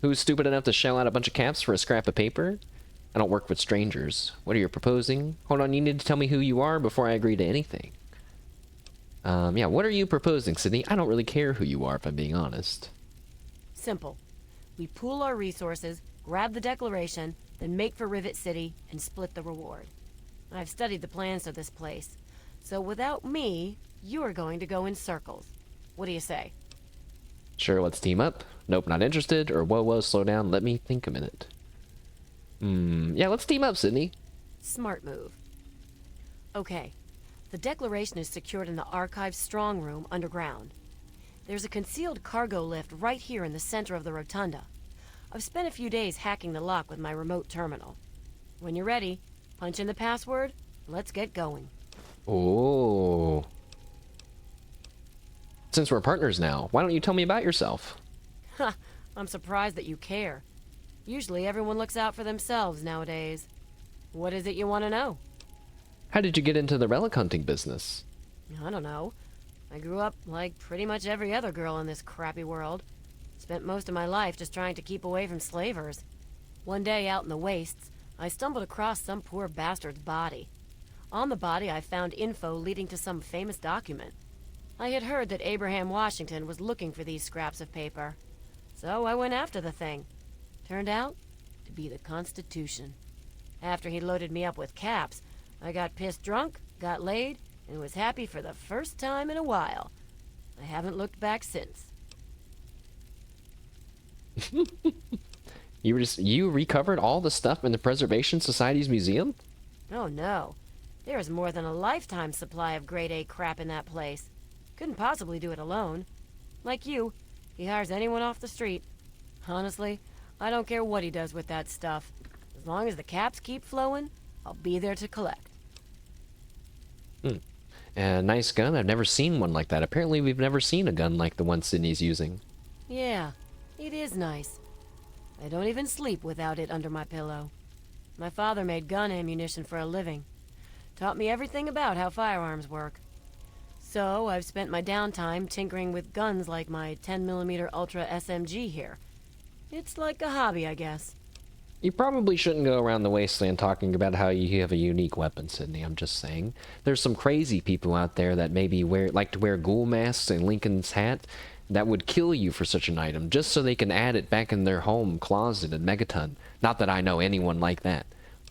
Who's stupid enough to shell out a bunch of caps for a scrap of paper? I don't work with strangers. What are you proposing? Hold on, you need to tell me who you are before I agree to anything. Yeah, what are you proposing, Sydney? I don't really care who you are, if I'm being honest. Simple. We pool our resources, grab the Declaration, then make for Rivet City and split the reward. I've studied the plans of this place, so without me, you're going to go in circles. What do you say? Sure, let's team up. Nope, not interested. Or whoa, slow down. Let me think a minute. Yeah, let's team up, Sydney. Smart move. Okay. The Declaration is secured in the Archive's strong room underground. There's a concealed cargo lift right here in the center of the rotunda. I've spent a few days hacking the lock with my remote terminal. When you're ready, punch in the password. Let's get going. Oh. Since we're partners now, why don't you tell me about yourself? Ha! I'm surprised that you care. Usually everyone looks out for themselves nowadays. What is it you want to know? How did you get into the relic hunting business? I don't know. I grew up like pretty much every other girl in this crappy world. Spent most of my life just trying to keep away from slavers. One day out in the wastes, I stumbled across some poor bastard's body. On the body, I found info leading to some famous document. I had heard that Abraham Washington was looking for these scraps of paper. So I went after the thing. Turned out to be the Constitution. After he loaded me up with caps, I got pissed drunk, got laid, and was happy for the first time in a while. I haven't looked back since. You recovered all the stuff in the Preservation Society's museum? Oh no. There is more than a lifetime supply of grade A crap in that place. Couldn't possibly do it alone. Like you, he hires anyone off the street. Honestly, I don't care what he does with that stuff. As long as the caps keep flowing, I'll be there to collect. Nice gun. I've never seen one like that. Apparently we've never seen a gun like the one Sydney's using. Yeah, it is nice. I don't even sleep without it under my pillow. My father made gun ammunition for a living. Taught me everything about how firearms work. So I've spent my downtime tinkering with guns like my 10mm Ultra SMG here. It's like a hobby, I guess. You probably shouldn't go around the Wasteland talking about how you have a unique weapon, Sydney. I'm just saying. There's some crazy people out there that maybe like to wear ghoul masks and Lincoln's hat that would kill you for such an item, just so they can add it back in their home closet at Megaton. Not that I know anyone like that.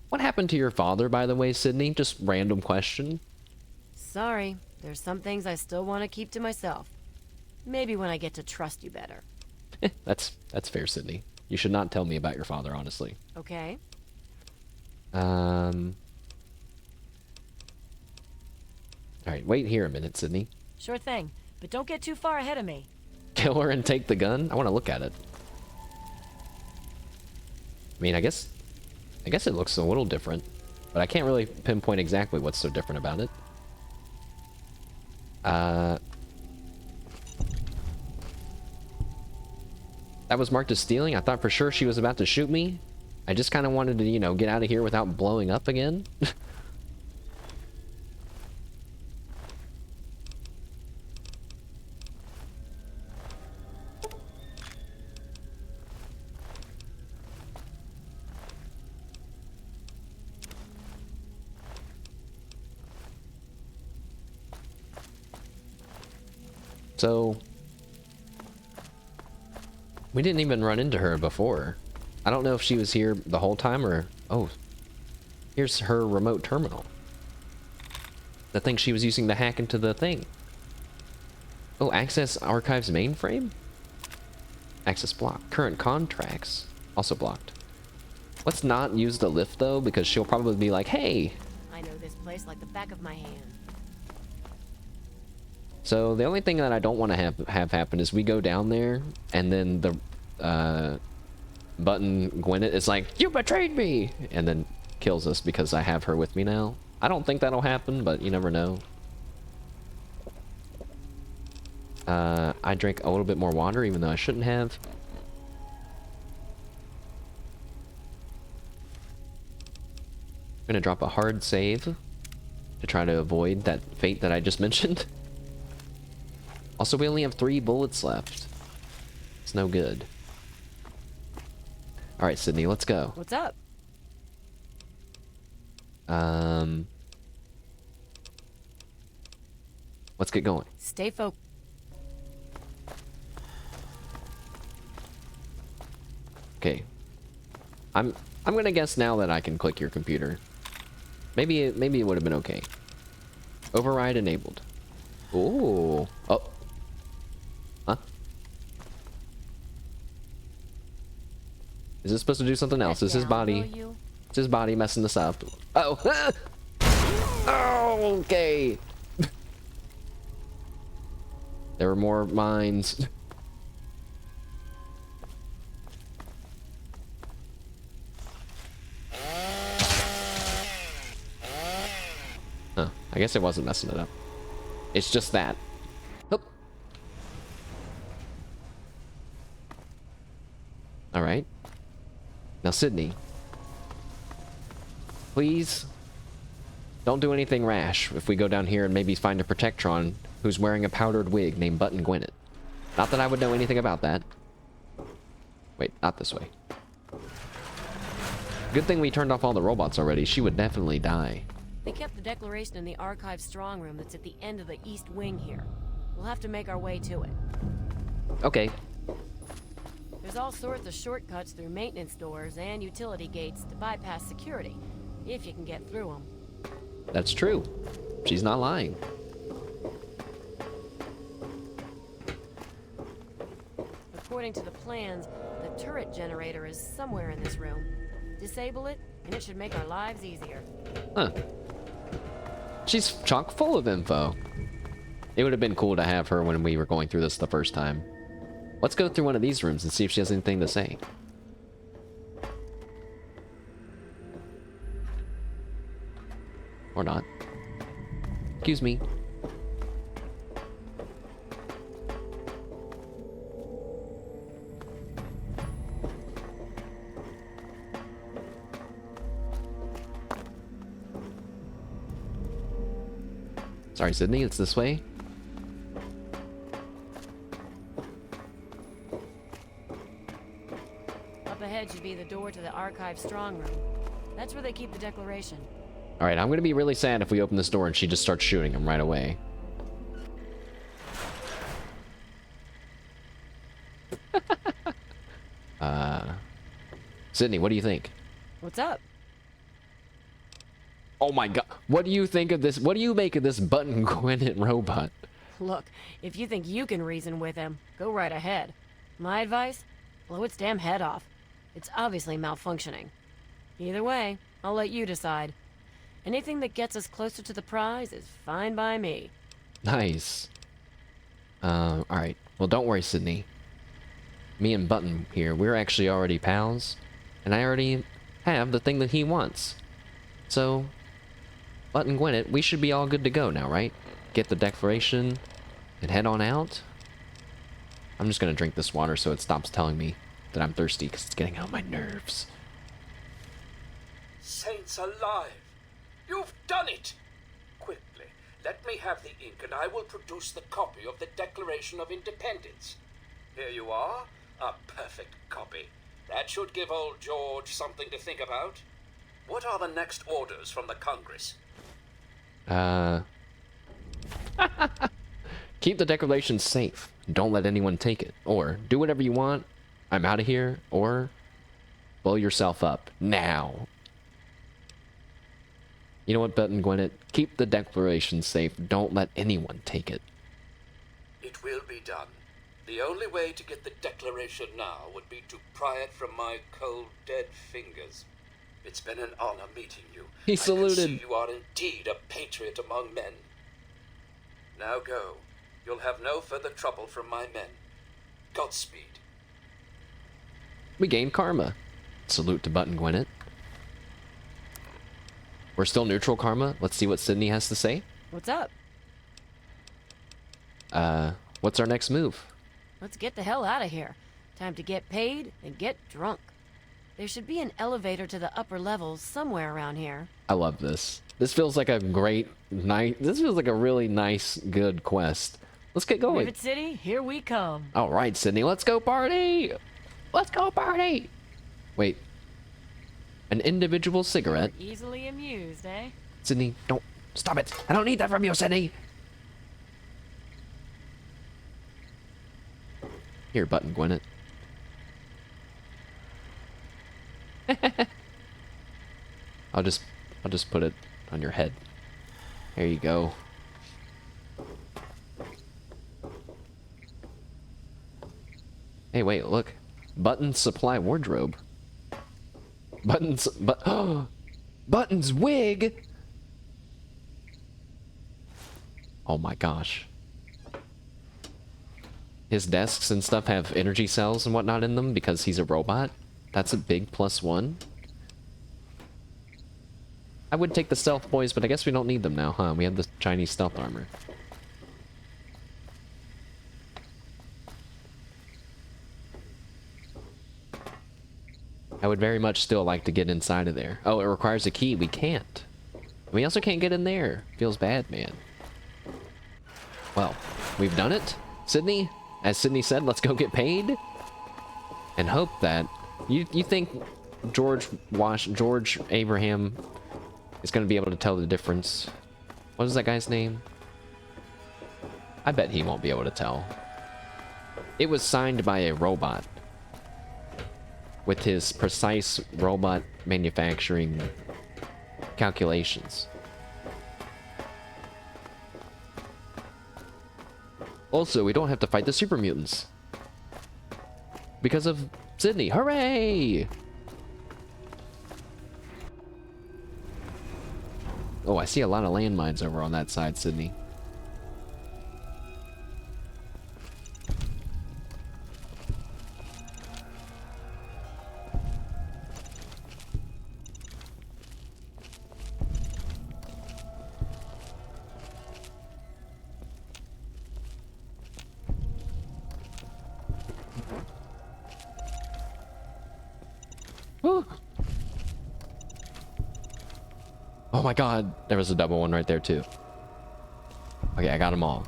What happened to your father, by the way, Sydney? Just random question. Sorry, there's some things I still want to keep to myself. Maybe when I get to trust you better. That's fair, Sydney. You should not tell me about your father, honestly. Okay? Alright, wait here a minute, Sydney. Sure thing, but don't get too far ahead of me. Kill her and take the gun? I want to look at it. I mean, I guess it looks a little different, but I can't really pinpoint exactly what's so different about it. That was marked as stealing? I thought for sure she was about to shoot me. I just kind of wanted to, you know, get out of here without blowing up again. So, we didn't even run into her before. I don't know if she was here the whole time or... Oh, here's her remote terminal. The thing she was using to hack into the thing. Oh, access archives mainframe? Access blocked. Current contracts also blocked. Let's not use the lift though, because she'll probably be like, hey! I know this place like the back of my hand. So the only thing that I don't want to have happen is we go down there and then the button Gwyneth is like, you betrayed me, and then kills us because I have her with me now. I don't think that'll happen, but you never know. I drank a little bit more water even though I shouldn't have. I'm gonna drop a hard save to try to avoid that fate that I just mentioned. Also, we only have 3 bullets left. It's no good. Alright, Sydney, let's go. What's up? Let's get going. Stay focused. Okay. I'm gonna guess now that I can click your computer. Maybe it would have been okay. Override enabled. Ooh. Oh. Huh? Is this supposed to do something else? Is his body... It's his body messing this up. Oh! Oh, okay! There were more mines. Huh. I guess it wasn't messing it up. It's just that. Oh. Alright. Now, Sydney. Please don't do anything rash if we go down here and maybe find a Protectron who's wearing a powdered wig named Button Gwyneth. Not that I would know anything about that. Wait, not this way. Good thing we turned off all the robots already. She would definitely die. They kept the declaration in the archive strong room that's at the end of the east wing here. We'll have to make our way to it. Okay. There's all sorts of shortcuts through maintenance doors and utility gates to bypass security, if you can get through them. That's true. She's not lying. According to the plans, the turret generator is somewhere in this room. Disable it, and it should make our lives easier. Huh. She's chock full of info. It would have been cool to have her when we were going through this the first time. Let's go through one of these rooms and see if she has anything to say. Or not. Excuse me. Sorry, Sydney, it's this way. Up ahead should be the door to the archive strong room. That's where they keep the Declaration. Alright, I'm gonna be really sad if we open this door and she just starts shooting him right away. Sydney, what do you think? What's up? Oh my god, what do you think of this? What do you make of this button Gwyneth robot? Look, if you think you can reason with him, go right ahead. My advice? Blow its damn head off. It's obviously malfunctioning. Either way, I'll let you decide. Anything that gets us closer to the prize is fine by me. Nice. Alright. Well, don't worry, Sydney. Me and Button here, we're actually already pals. And I already have the thing that he wants. So, Button Gwyneth, we should be all good to go now, right? Get the declaration and head on out. I'm just gonna drink this water so it stops telling me that I'm thirsty because it's getting on my nerves. Saints alive! You've done it! Quickly, let me have the ink and I will produce the copy of the Declaration of Independence. Here you are, a perfect copy. That should give old George something to think about. What are the next orders from the Congress? Keep the Declaration safe. Don't let anyone take it. Or, do whatever you want. I'm out of here. Or, blow yourself up. Now. You know what, Button Gwyneth? Keep the Declaration safe. Don't let anyone take it. It will be done. The only way to get the Declaration now would be to pry it from my cold, dead fingers. It's been an honor meeting you. He I saluted. can see you are indeed a patriot among men. Now go. You'll have no further trouble from my men. Godspeed. We gained karma. Salute to Button Gwyneth. We're still neutral karma. Let's see what Sydney has to say. What's up? What's our next move? Let's get the hell out of here. Time to get paid and get drunk. There should be an elevator to the upper levels somewhere around here. I love this. This feels like a great night. This feels like a really nice, good quest. Let's get going. Rivet City, here we come. All right, Sydney, let's go party. Let's go party. Wait. An individual cigarette. Easily amused, eh? Sydney, don't. Stop it. I don't need that from you, Sydney. Here, Button Gwyneth. I'll just put it on your head. There you go. Hey, wait, look. Button's supply wardrobe. Button's wig. Oh my gosh. His desks and stuff have energy cells and whatnot in them because he's a robot. That's a big +1. I would take the stealth boys, but I guess we don't need them now, huh? We have the Chinese stealth armor. I would very much still like to get inside of there. Oh, it requires a key. We can't. We also can't get in there. Feels bad, man. Well, we've done it. Sydney, as Sydney said, let's go get paid. And hope that... You think George Abraham is going to be able to tell the difference? What is that guy's name? I bet he won't be able to tell. It was signed by a robot. With his precise robot manufacturing calculations. Also, we don't have to fight the super mutants. Because of Sydney. Hooray! Oh, I see a lot of landmines over on that side, Sydney. Oh my god, there was a double one right there too. Okay, I got them all.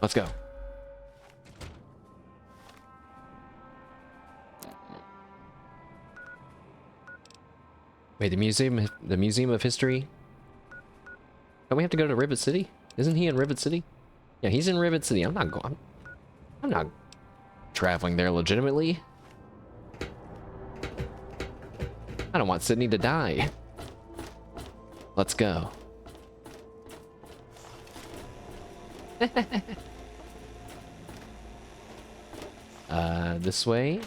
Let's go. Wait, the Museum of History? Don't we have to go to Rivet City? Isn't he in Rivet City? Yeah, he's in Rivet City. I'm not traveling there legitimately. I don't want Sydney to die. Let's go. This way.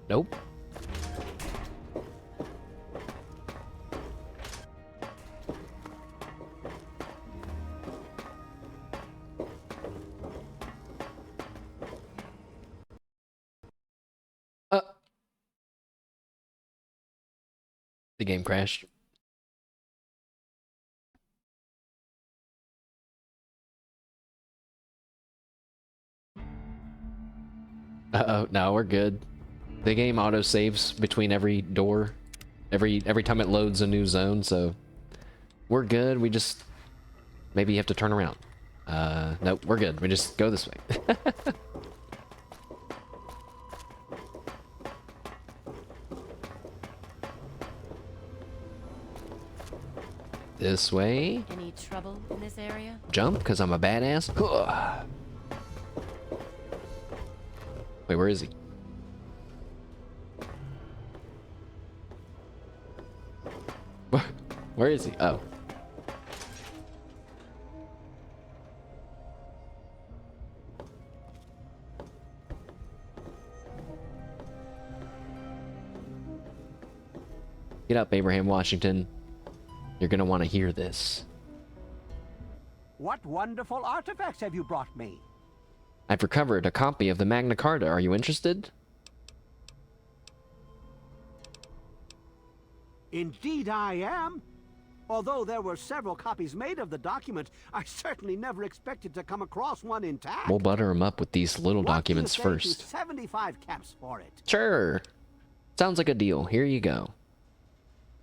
Nope. The game crashed. Uh-oh, no, we're good. The game auto saves between every door, every time it loads a new zone, so we're good. We just maybe you have to turn around. Nope, we're good. We just go this way. This way. Any trouble in this area? Jump, because I'm a badass. Wait, where is he? Where is he? Oh. Get up, Abraham Washington. You're gonna want to hear this. What wonderful artifacts have you brought me? I've recovered a copy of the Magna Carta. Are you interested? Indeed I am. Although there were several copies made of the document, I certainly never expected to come across one intact. We'll butter him up with these little documents what do you say first. to 75 caps for it? Sure. Sounds like a deal. Here you go.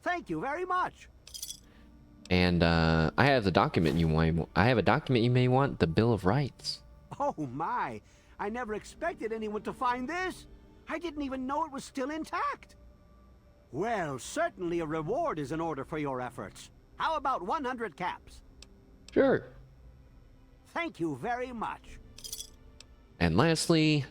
Thank you very much. And I have the document you want. I have a document you may want, the Bill of Rights. Oh my, I never expected anyone to find this. I didn't even know it was still intact. Well, certainly a reward is in order for your efforts. How about 100 caps? Sure. Thank you very much. And lastly,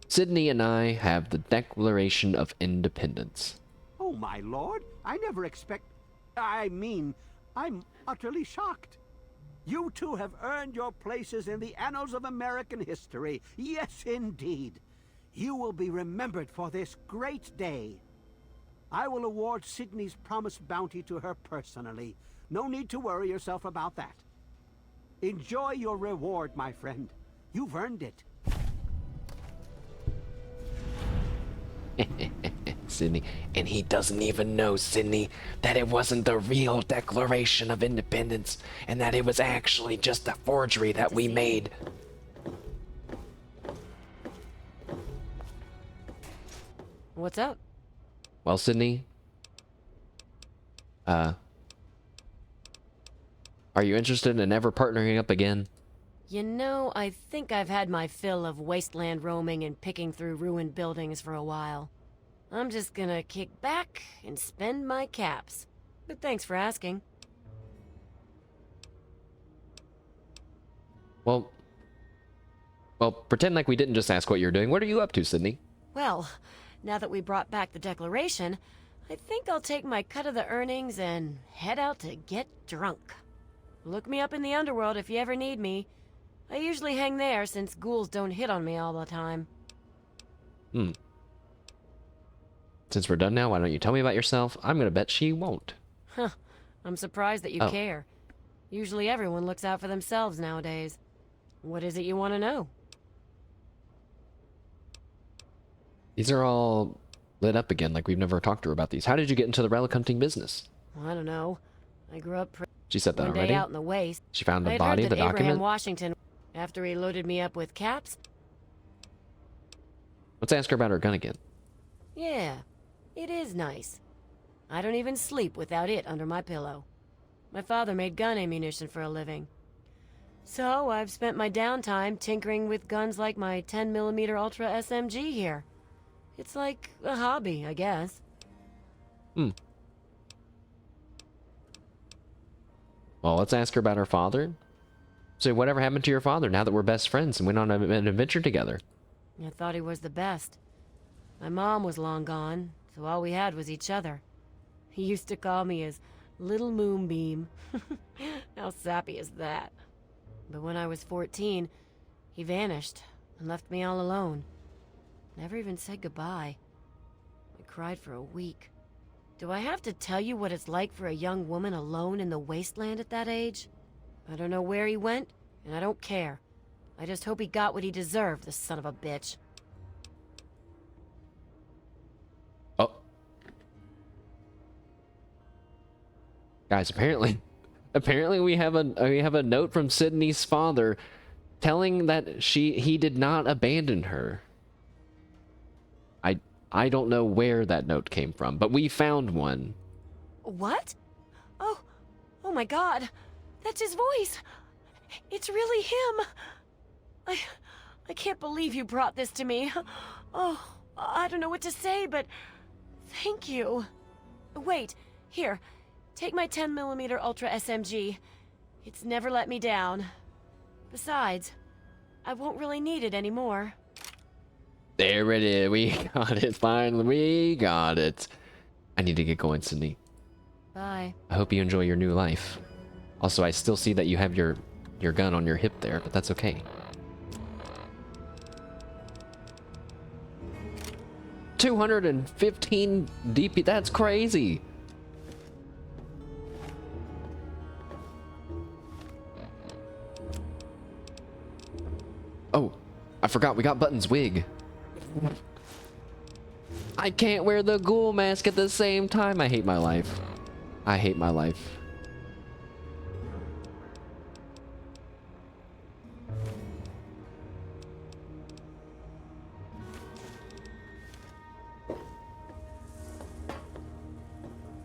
Sydney and I have the Declaration of Independence. Oh my lord, I never I'm utterly shocked. You two have earned your places in the annals of American history. Yes, indeed. You will be remembered for this great day. I will award Sydney's promised bounty to her personally. No need to worry yourself about that. Enjoy your reward, my friend. You've earned it. Sydney, and he doesn't even know, Sydney, that it wasn't the real Declaration of Independence, and that it was actually just a forgery that we made. What's up? Well, Sydney, are you interested in ever partnering up again? You know, I think I've had my fill of wasteland roaming and picking through ruined buildings for a while. I'm just gonna kick back and spend my caps. But thanks for asking. Well, pretend like we didn't just ask what you're doing. What are you up to, Sydney? Well, now that we brought back the Declaration, I think I'll take my cut of the earnings and head out to get drunk. Look me up in the underworld if you ever need me. I usually hang there since ghouls don't hit on me all the time. Since we're done now, why don't you tell me about yourself? I'm gonna bet she won't. Huh. I'm surprised that you care. Usually everyone looks out for themselves nowadays. What is it you want to know? These are all lit up again, like we've never talked to her about these. How did you get into the relic hunting business? I don't know. I grew up She said that one already. day out in the waste. She found the I'd body, heard the that Abraham document. Washington. After he loaded me up with caps? Let's ask her about her gun again. Yeah, it is nice. I don't even sleep without it under my pillow. My father made gun ammunition for a living. So I've spent my downtime tinkering with guns like my 10mm Ultra SMG here. It's like a hobby, I guess. Well, let's ask her about her father. So whatever happened to your father now that we're best friends and went on an adventure together? I thought he was the best. My mom was long gone, so all we had was each other. He used to call me his little moonbeam. How sappy is that? But when I was 14, he vanished and left me all alone. Never even said goodbye. I cried for a week. Do I have to tell you what it's like for a young woman alone in the wasteland at that age? I don't know where he went, and I don't care. I just hope he got what he deserved, the son of a bitch. Oh. Guys, apparently we have a note from Sydney's father telling that he did not abandon her. I don't know where that note came from, but we found one. What? Oh my God. That's his voice. It's really him. I can't believe you brought this to me. Oh, I don't know what to say, but thank you. Wait, here. Take my 10mm Ultra SMG. It's never let me down. Besides, I won't really need it anymore. There it is. We got it. Finally, we got it. I need to get going, Sydney. Bye. I hope you enjoy your new life. Also, I still see that you have your gun on your hip there, but that's okay. 215 DP. That's crazy. Oh, I forgot we got Button's wig. I can't wear the ghoul mask at the same time. I hate my life. I hate my life.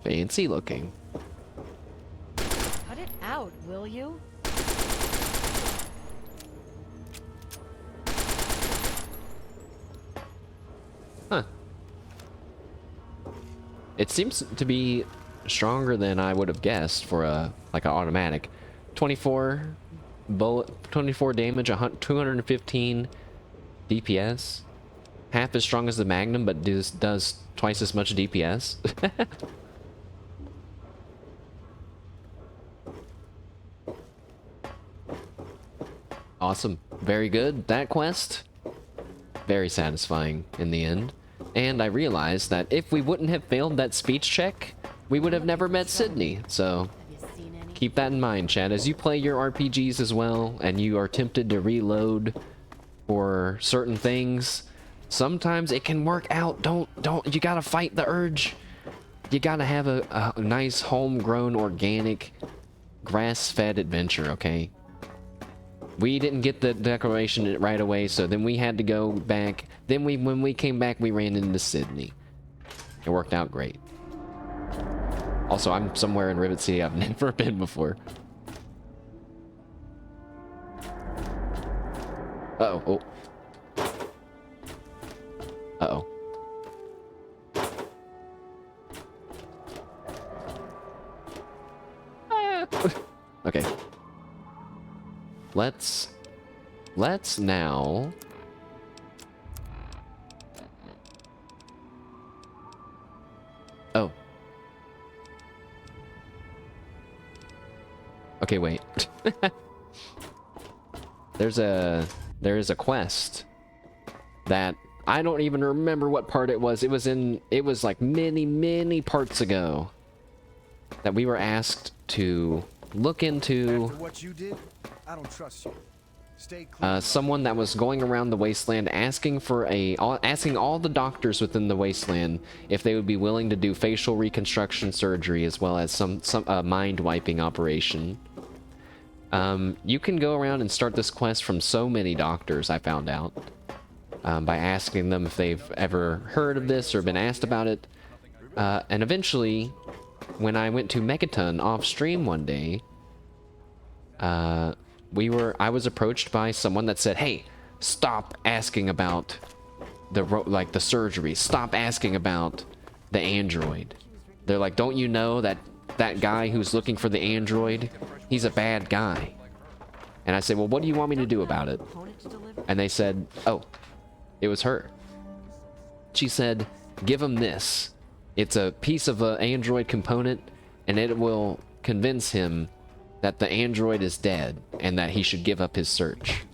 Fancy looking. Cut it out, will you? Huh. It seems to be stronger than I would have guessed for a like an automatic. 24 bullet, 24 damage, 215 DPS. Half as strong as the Magnum, but does twice as much DPS. Awesome. Very good. That quest, very satisfying in the end. And I realized that if we wouldn't have failed that speech check, we would have never met Sydney. So keep that in mind, Chad, as you play your RPGs as well, and you are tempted to reload for certain things. Sometimes it can work out. You gotta fight the urge. You gotta have a nice homegrown, organic, grass-fed adventure, okay? We didn't get the declaration right away, so then we had to go back. Then when we came back, we ran into Sydney. It worked out great. Also, I'm somewhere in Rivet City I've never been before. Uh-oh. Oh. Uh-oh. Okay. Let's now oh. Okay, wait. There is a quest that I don't even remember what part it was. It was like many parts ago that we were asked to look into. After what you did, I don't trust you. Stay clear. Someone that was going around the wasteland asking all the doctors within the wasteland if they would be willing to do facial reconstruction surgery as well as some mind wiping operation. You can go around and start this quest from so many doctors, I found out. By asking them if they've ever heard of this or been asked about it. And eventually, when I went to Megaton off stream one day, I was approached by someone that said, "Hey, stop asking about the surgery. Stop asking about the android." They're like, "Don't you know that guy who's looking for the android, he's a bad guy?" And I said, "Well, what do you want me to do about it?" And they said, "Oh, it was her." She said, "Give him this. It's a piece of an android component, and it will convince him that the android is dead and that he should give up his search."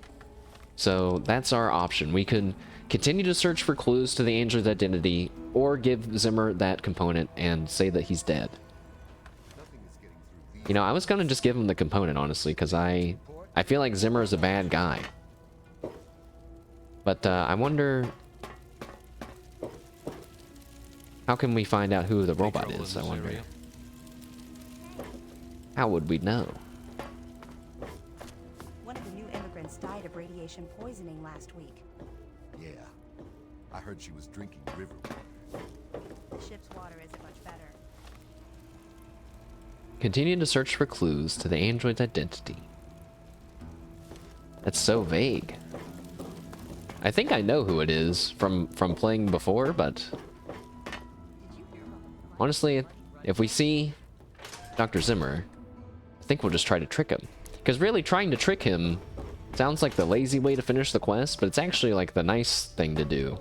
So that's our option. We could continue to search for clues to the android's identity, or give Zimmer that component and say that he's dead. You know, I was gonna just give him the component, honestly, because I feel like Zimmer is a bad guy. But I wonder, how can we find out who the robot is, I wonder? How would we know? One of the new immigrants died of radiation poisoning last week. Yeah. I heard she was drinking river water. The ship's water isn't much better. Continue to search for clues to the android's identity. That's so vague. I think I know who it is from playing before, but honestly, if we see Dr. Zimmer, I think we'll just try to trick him. Because really, trying to trick him sounds like the lazy way to finish the quest, but it's actually like the nice thing to do.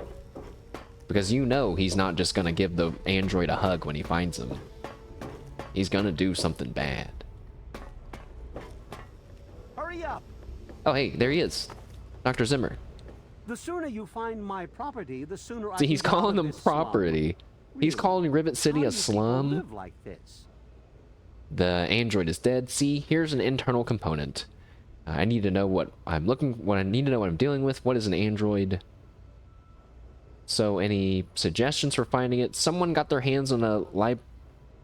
Because you know he's not just gonna give the android a hug when he finds him. He's gonna do something bad. Hurry up! Oh, hey, there he is. Dr. Zimmer. The sooner you find my property, the sooner I See, can he's get out calling of them this slum. property. He's Really? calling Rivet City How a do you people slum. live like this? The android is dead. See, here's an internal component. I need to know what I'm dealing with. What is an android? So, any suggestions for finding it? Someone got their hands on a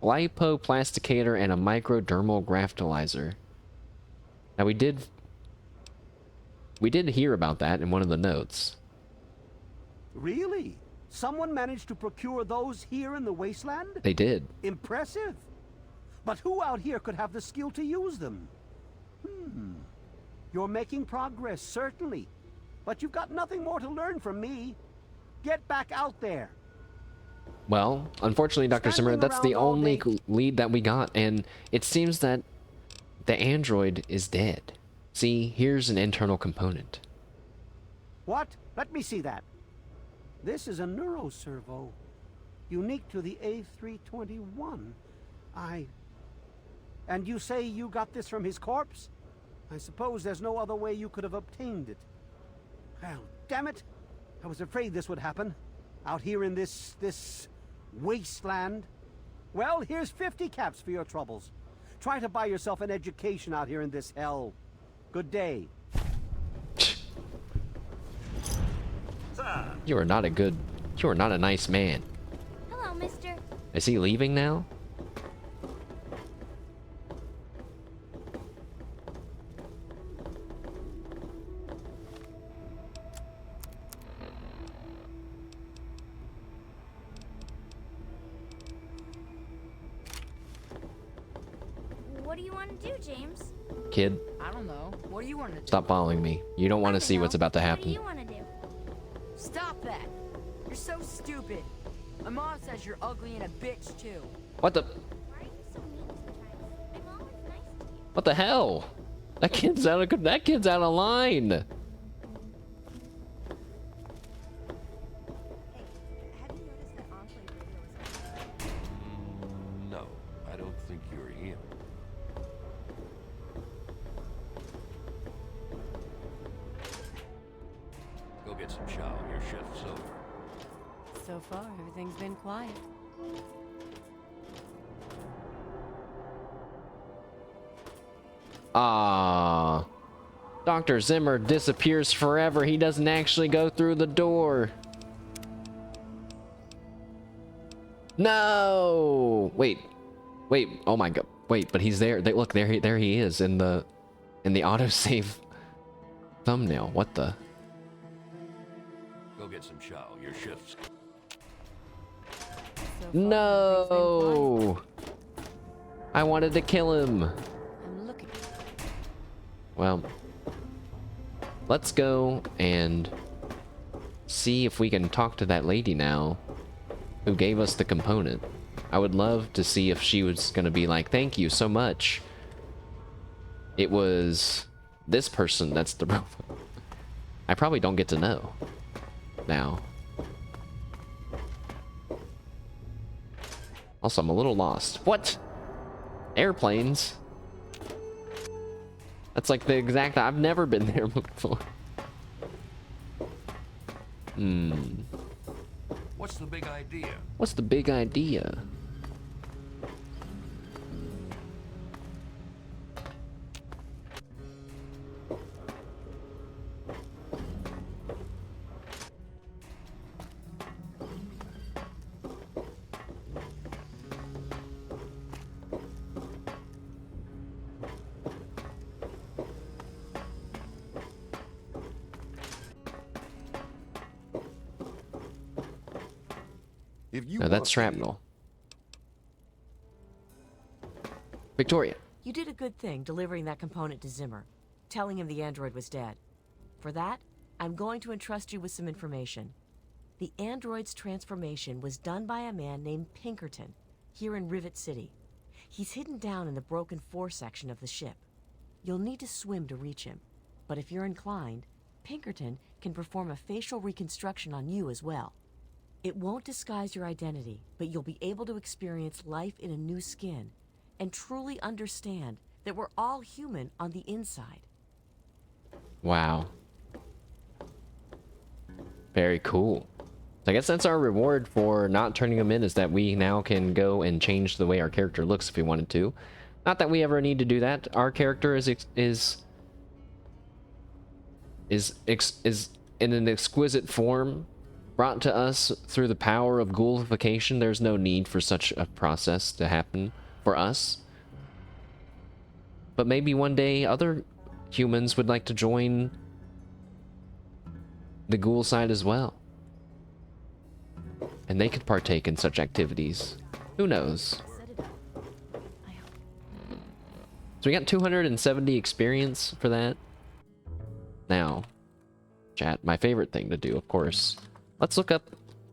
lipoplasticator and a microdermal graftalizer. Now, we did hear about that in one of the notes. Really? Someone managed to procure those here in the Wasteland? They did. Impressive. But who out here could have the skill to use them? You're making progress, certainly. But you've got nothing more to learn from me. Get back out there. Well, unfortunately, Dr. Zimmer, Standing that's the around all only day- lead that we got, and it seems that the android is dead. See, here's an internal component. What? Let me see that. This is a neuroservo. Unique to the A321. And you say you got this from his corpse? I suppose there's no other way you could have obtained it. Well, damn it. I was afraid this would happen. Out here in this wasteland. Well, here's 50 caps for your troubles. Try to buy yourself an education out here in this hell. Good day. You are not a nice man. Hello, mister. Is he leaving now? What do you want to do, James? Kid, I don't know. What do you want to do? stop following me. You don't want to see what's about to What do happen. you want to do? Stop that! You're so stupid. My mom says you're ugly and a bitch too. What the? Why are you so mean sometimes? I'm always nice to you. What the hell? That kid's out of line. Hey, have you noticed that Enclave Radio is on? No, I don't think you're him. Go get some shower. Your shift's over. So far, everything's been quiet. Ah, Dr. Zimmer disappears forever. He doesn't actually go through the door. No! Wait. Oh my god. Wait, but he's there. Look, there he is in the in the autosave thumbnail. What the? Go get some chow. Your shift's... No! I wanted to kill him. I'm looking. Well, let's go and see if we can talk to that lady now who gave us the component. I would love to see if she was gonna be like, thank you so much. It was this person that's the robot. I probably don't get to know now. Also, I'm a little lost. What? Airplanes? That's like the exact... I've never been there before. What's the big idea? What's the big idea? If you No, that's shrapnel. Victoria. You did a good thing delivering that component to Zimmer, telling him the android was dead. For that, I'm going to entrust you with some information. The android's transformation was done by a man named Pinkerton, here in Rivet City. He's hidden down in the broken fore section of the ship. You'll need to swim to reach him, but if you're inclined, Pinkerton can perform a facial reconstruction on you as well. It won't disguise your identity, but you'll be able to experience life in a new skin and truly understand that we're all human on the inside. Wow. Very cool. So I guess that's our reward for not turning them in, is that we now can go and change the way our character looks if we wanted to. Not that we ever need to do that. Our character is in an exquisite form, brought to us through the power of ghoulification. There's no need for such a process to happen for us. But maybe one day other humans would like to join the ghoul side as well. And they could partake in such activities. Who knows? So we got 270 experience for that. Now, chat, my favorite thing to do, of course. Let's look up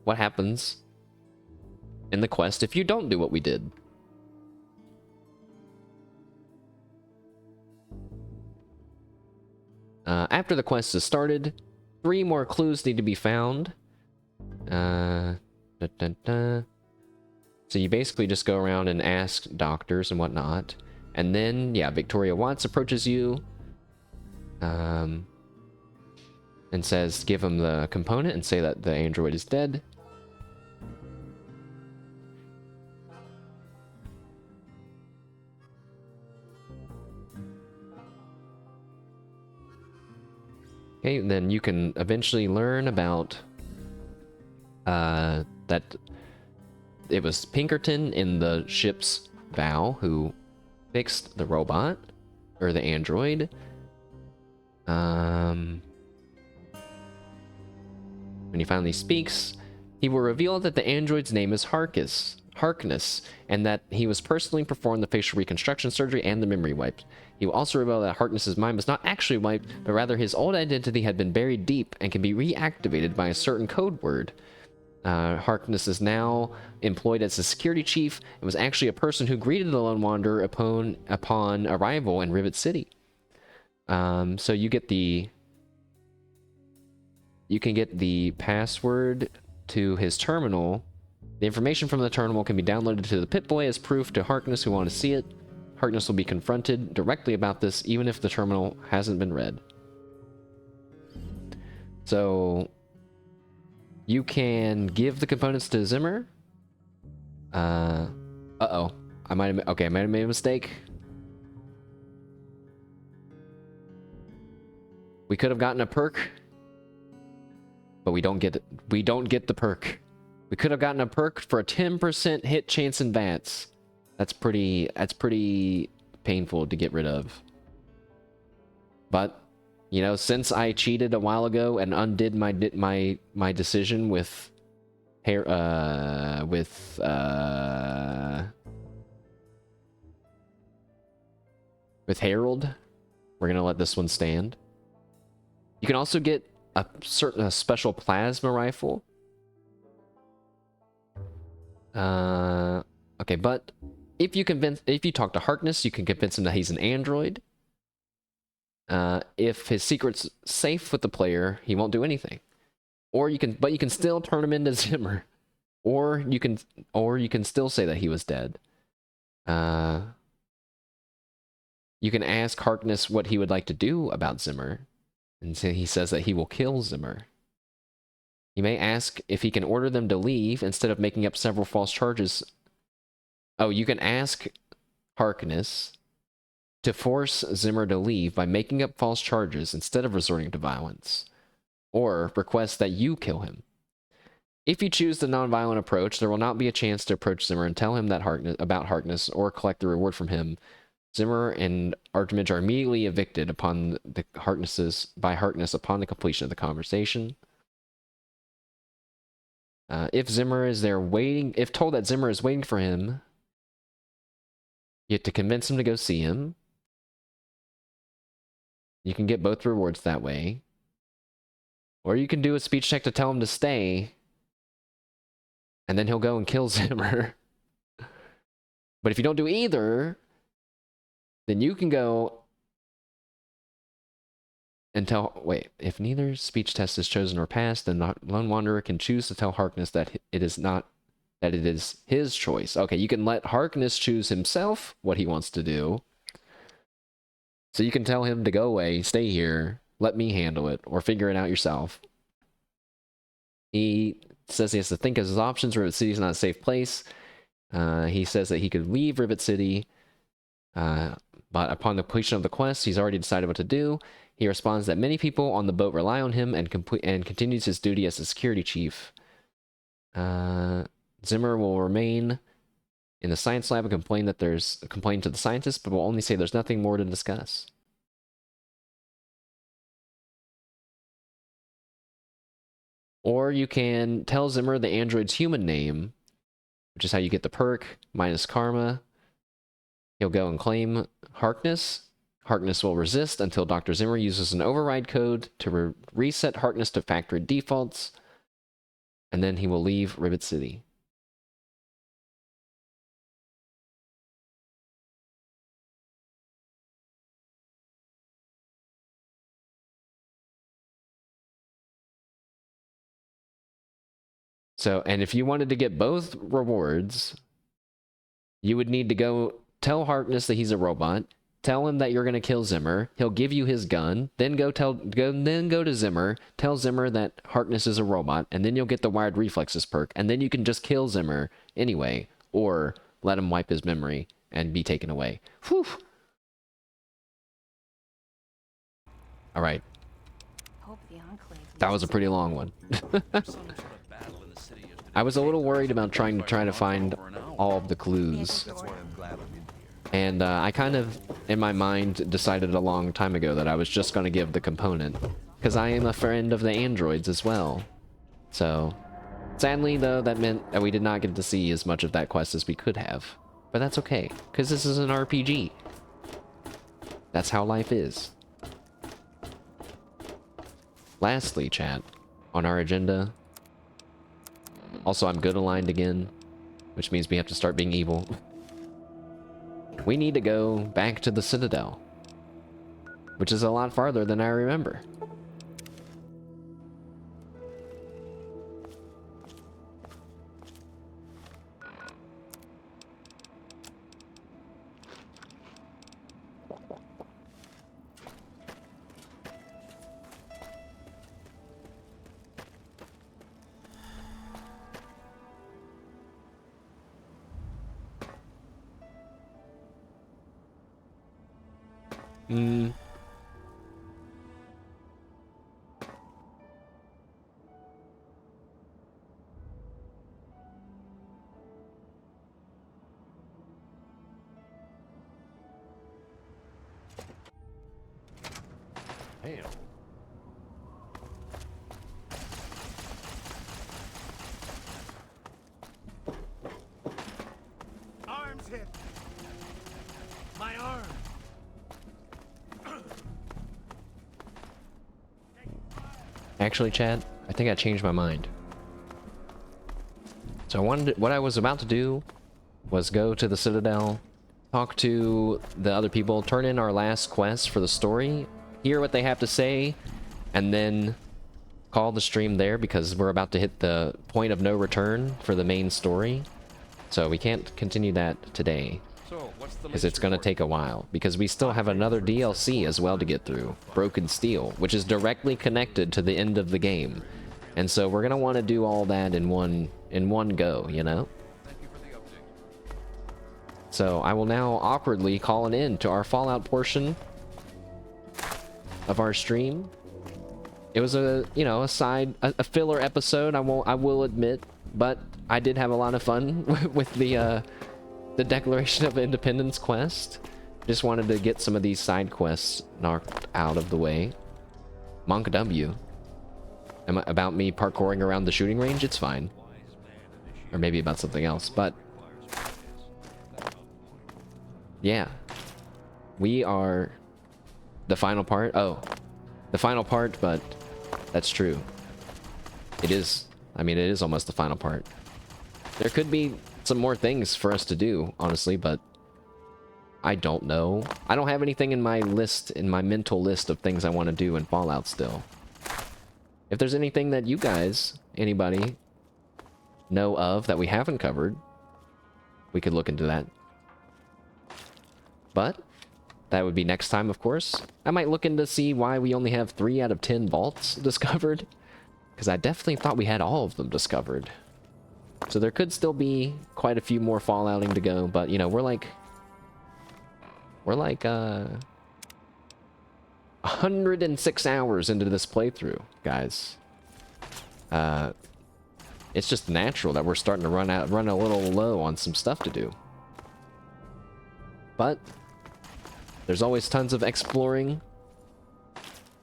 what happens in the quest if you don't do what we did. After the quest is started, 3 more clues need to be found. So you basically just go around and ask doctors and whatnot. And then, yeah, Victoria Watts approaches you. And says, give him the component and say that the android is dead. Okay, then you can eventually learn about that it was Pinkerton in the ship's bow who fixed the robot, or the android. When he finally speaks, he will reveal that the android's name is Harkness, and that he was personally performed the facial reconstruction surgery and the memory wipe. He will also reveal that Harkness's mind was not actually wiped, but rather his old identity had been buried deep and can be reactivated by a certain code word. Harkness is now employed as a security chief and was actually a person who greeted the Lone Wanderer upon arrival in Rivet City. So you get the... You can get the password to his terminal. The information from the terminal can be downloaded to the Pip-Boy as proof to Harkness who want to see it. Harkness will be confronted directly about this, even if the terminal hasn't been read. So you can give the components to Zimmer. Uh-oh. I might have made a mistake. We could have gotten a perk. But we don't get it. We don't get the perk. We could have gotten a perk for a 10% hit chance in VATS. That's pretty painful to get rid of. But, you know, since I cheated a while ago and undid my decision with Harold, we're gonna let this one stand. You can also get a special plasma rifle. Okay, but if you talk to Harkness, you can convince him that he's an android. If his secret's safe with the player, he won't do anything. Or you can still turn him into Zimmer. Or you can still say that he was dead. You can ask Harkness what he would like to do about Zimmer, and he says that he will kill Zimmer. You may ask if he can order them to leave instead of making up several false charges. Oh, you can ask Harkness to force Zimmer to leave by making up false charges instead of resorting to violence, or request that you kill him. If you choose the nonviolent approach, there will not be a chance to approach Zimmer and tell him that about Harkness or collect the reward from him. Zimmer and Archimage are immediately evicted upon by Harkness upon the completion of the conversation. If told that Zimmer is waiting for him, you have to convince him to go see him. You can get both rewards that way. Or you can do a speech check to tell him to stay, and then he'll go and kill Zimmer. But if you don't do either, then you can go and tell... Wait, if neither speech test is chosen or passed, then the Lone Wanderer can choose to tell Harkness that it is his choice. Okay, you can let Harkness choose himself what he wants to do. So you can tell him to go away, stay here, let me handle it, or figure it out yourself. He says he has to think of his options. Rivet City is not a safe place. He says that he could leave Rivet City, but upon the completion of the quest, he's already decided what to do. He responds that many people on the boat rely on him and continues his duty as the security chief. Zimmer will remain in the science lab and complain to the scientists, but will only say there's nothing more to discuss. Or you can tell Zimmer the android's human name, which is how you get the perk, minus karma. He'll go and claim Harkness. Harkness will resist until Dr. Zimmer uses an override code to reset Harkness to factory defaults, and then he will leave Rivet City. So, and if you wanted to get both rewards, you would need to go tell Harkness that he's a robot, tell him that you're going to kill Zimmer, he'll give you his gun, then go to Zimmer, tell Zimmer that Harkness is a robot, and then you'll get the Wired Reflexes perk, and then you can just kill Zimmer anyway, or let him wipe his memory and be taken away. Whew! Alright. That was a pretty long one. I was a little worried about trying to find all of the clues. And I kind of, in my mind, decided a long time ago that I was just going to give the component. Because I am a friend of the androids as well. So, sadly though, that meant that we did not get to see as much of that quest as we could have. But that's okay, because this is an RPG. That's how life is. Lastly, chat, on our agenda... Also, I'm good aligned again, which means we have to start being evil. We need to go back to the Citadel, which is a lot farther than I remember. Hail. Arms hit. My arm. Actually, Chad, I think I changed my mind. So what I was about to do was go to the Citadel, talk to the other people, turn in our last quest for the story, hear what they have to say, and then call the stream there because we're about to hit the point of no return for the main story. So we can't continue that today So, what's the because latest it's going to report? take a while because we still have another DLC as well to get through, Broken Steel, which is directly connected to the end of the game. And so we're going to want to do all that in one go, you know? Thank you for the update. So I will now awkwardly call an end to our Fallout portion of our stream. It was a, you know, a filler episode, I will admit, but I did have a lot of fun with the Declaration of Independence quest. Just wanted to get some of these side quests knocked out of the way. Monk W. About me parkouring around the shooting range, it's fine. Or maybe about something else, but yeah. We are the final part. Oh, the final part, but that's true. It is. I mean, it is almost the final part. There could be some more things for us to do, honestly, but I don't know. I don't have anything in my list, in my mental list of things I want to do in Fallout still. If there's anything that you guys, anybody, know of that we haven't covered, we could look into that. But that would be next time, of course. I might look into see why we only have 3 out of 10 vaults discovered, because I definitely thought we had all of them discovered. So there could still be quite a few more Fallouting to go, but you know, we're like 106 hours into this playthrough, guys. It's just natural that we're starting to run a little low on some stuff to do. But there's always tons of exploring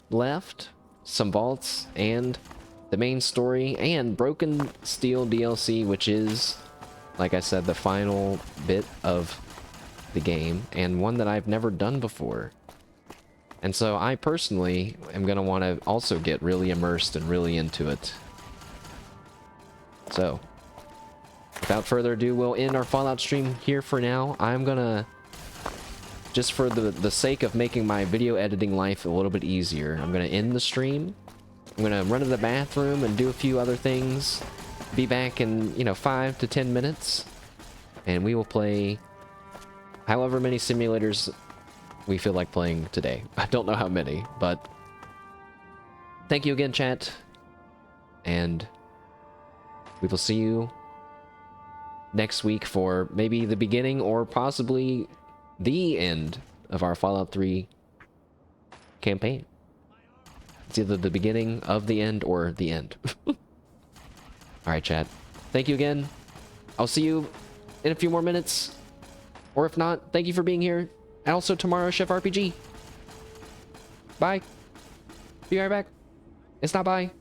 left, some vaults, and the main story, and Broken Steel DLC, which is, like I said, the final bit of the game, and one that I've never done before. And so I personally am going to want to also get really immersed and really into it. So, without further ado, we'll end our Fallout stream here for now. I'm going to, just for the sake of making my video editing life a little bit easier, I'm going to end the stream. I'm going to run to the bathroom and do a few other things. Be back in, you know, 5 to 10 minutes. And we will play however many simulators we feel like playing today. I don't know how many, but thank you again, chat. And we will see you next week for maybe the beginning or possibly the end of our Fallout 3 campaign. It's either the beginning of the end or the end. Alright, chat. Thank you again. I'll see you in a few more minutes. Or if not, thank you for being here. And also tomorrow, Chef RPG. Bye. Be right back. It's not bye.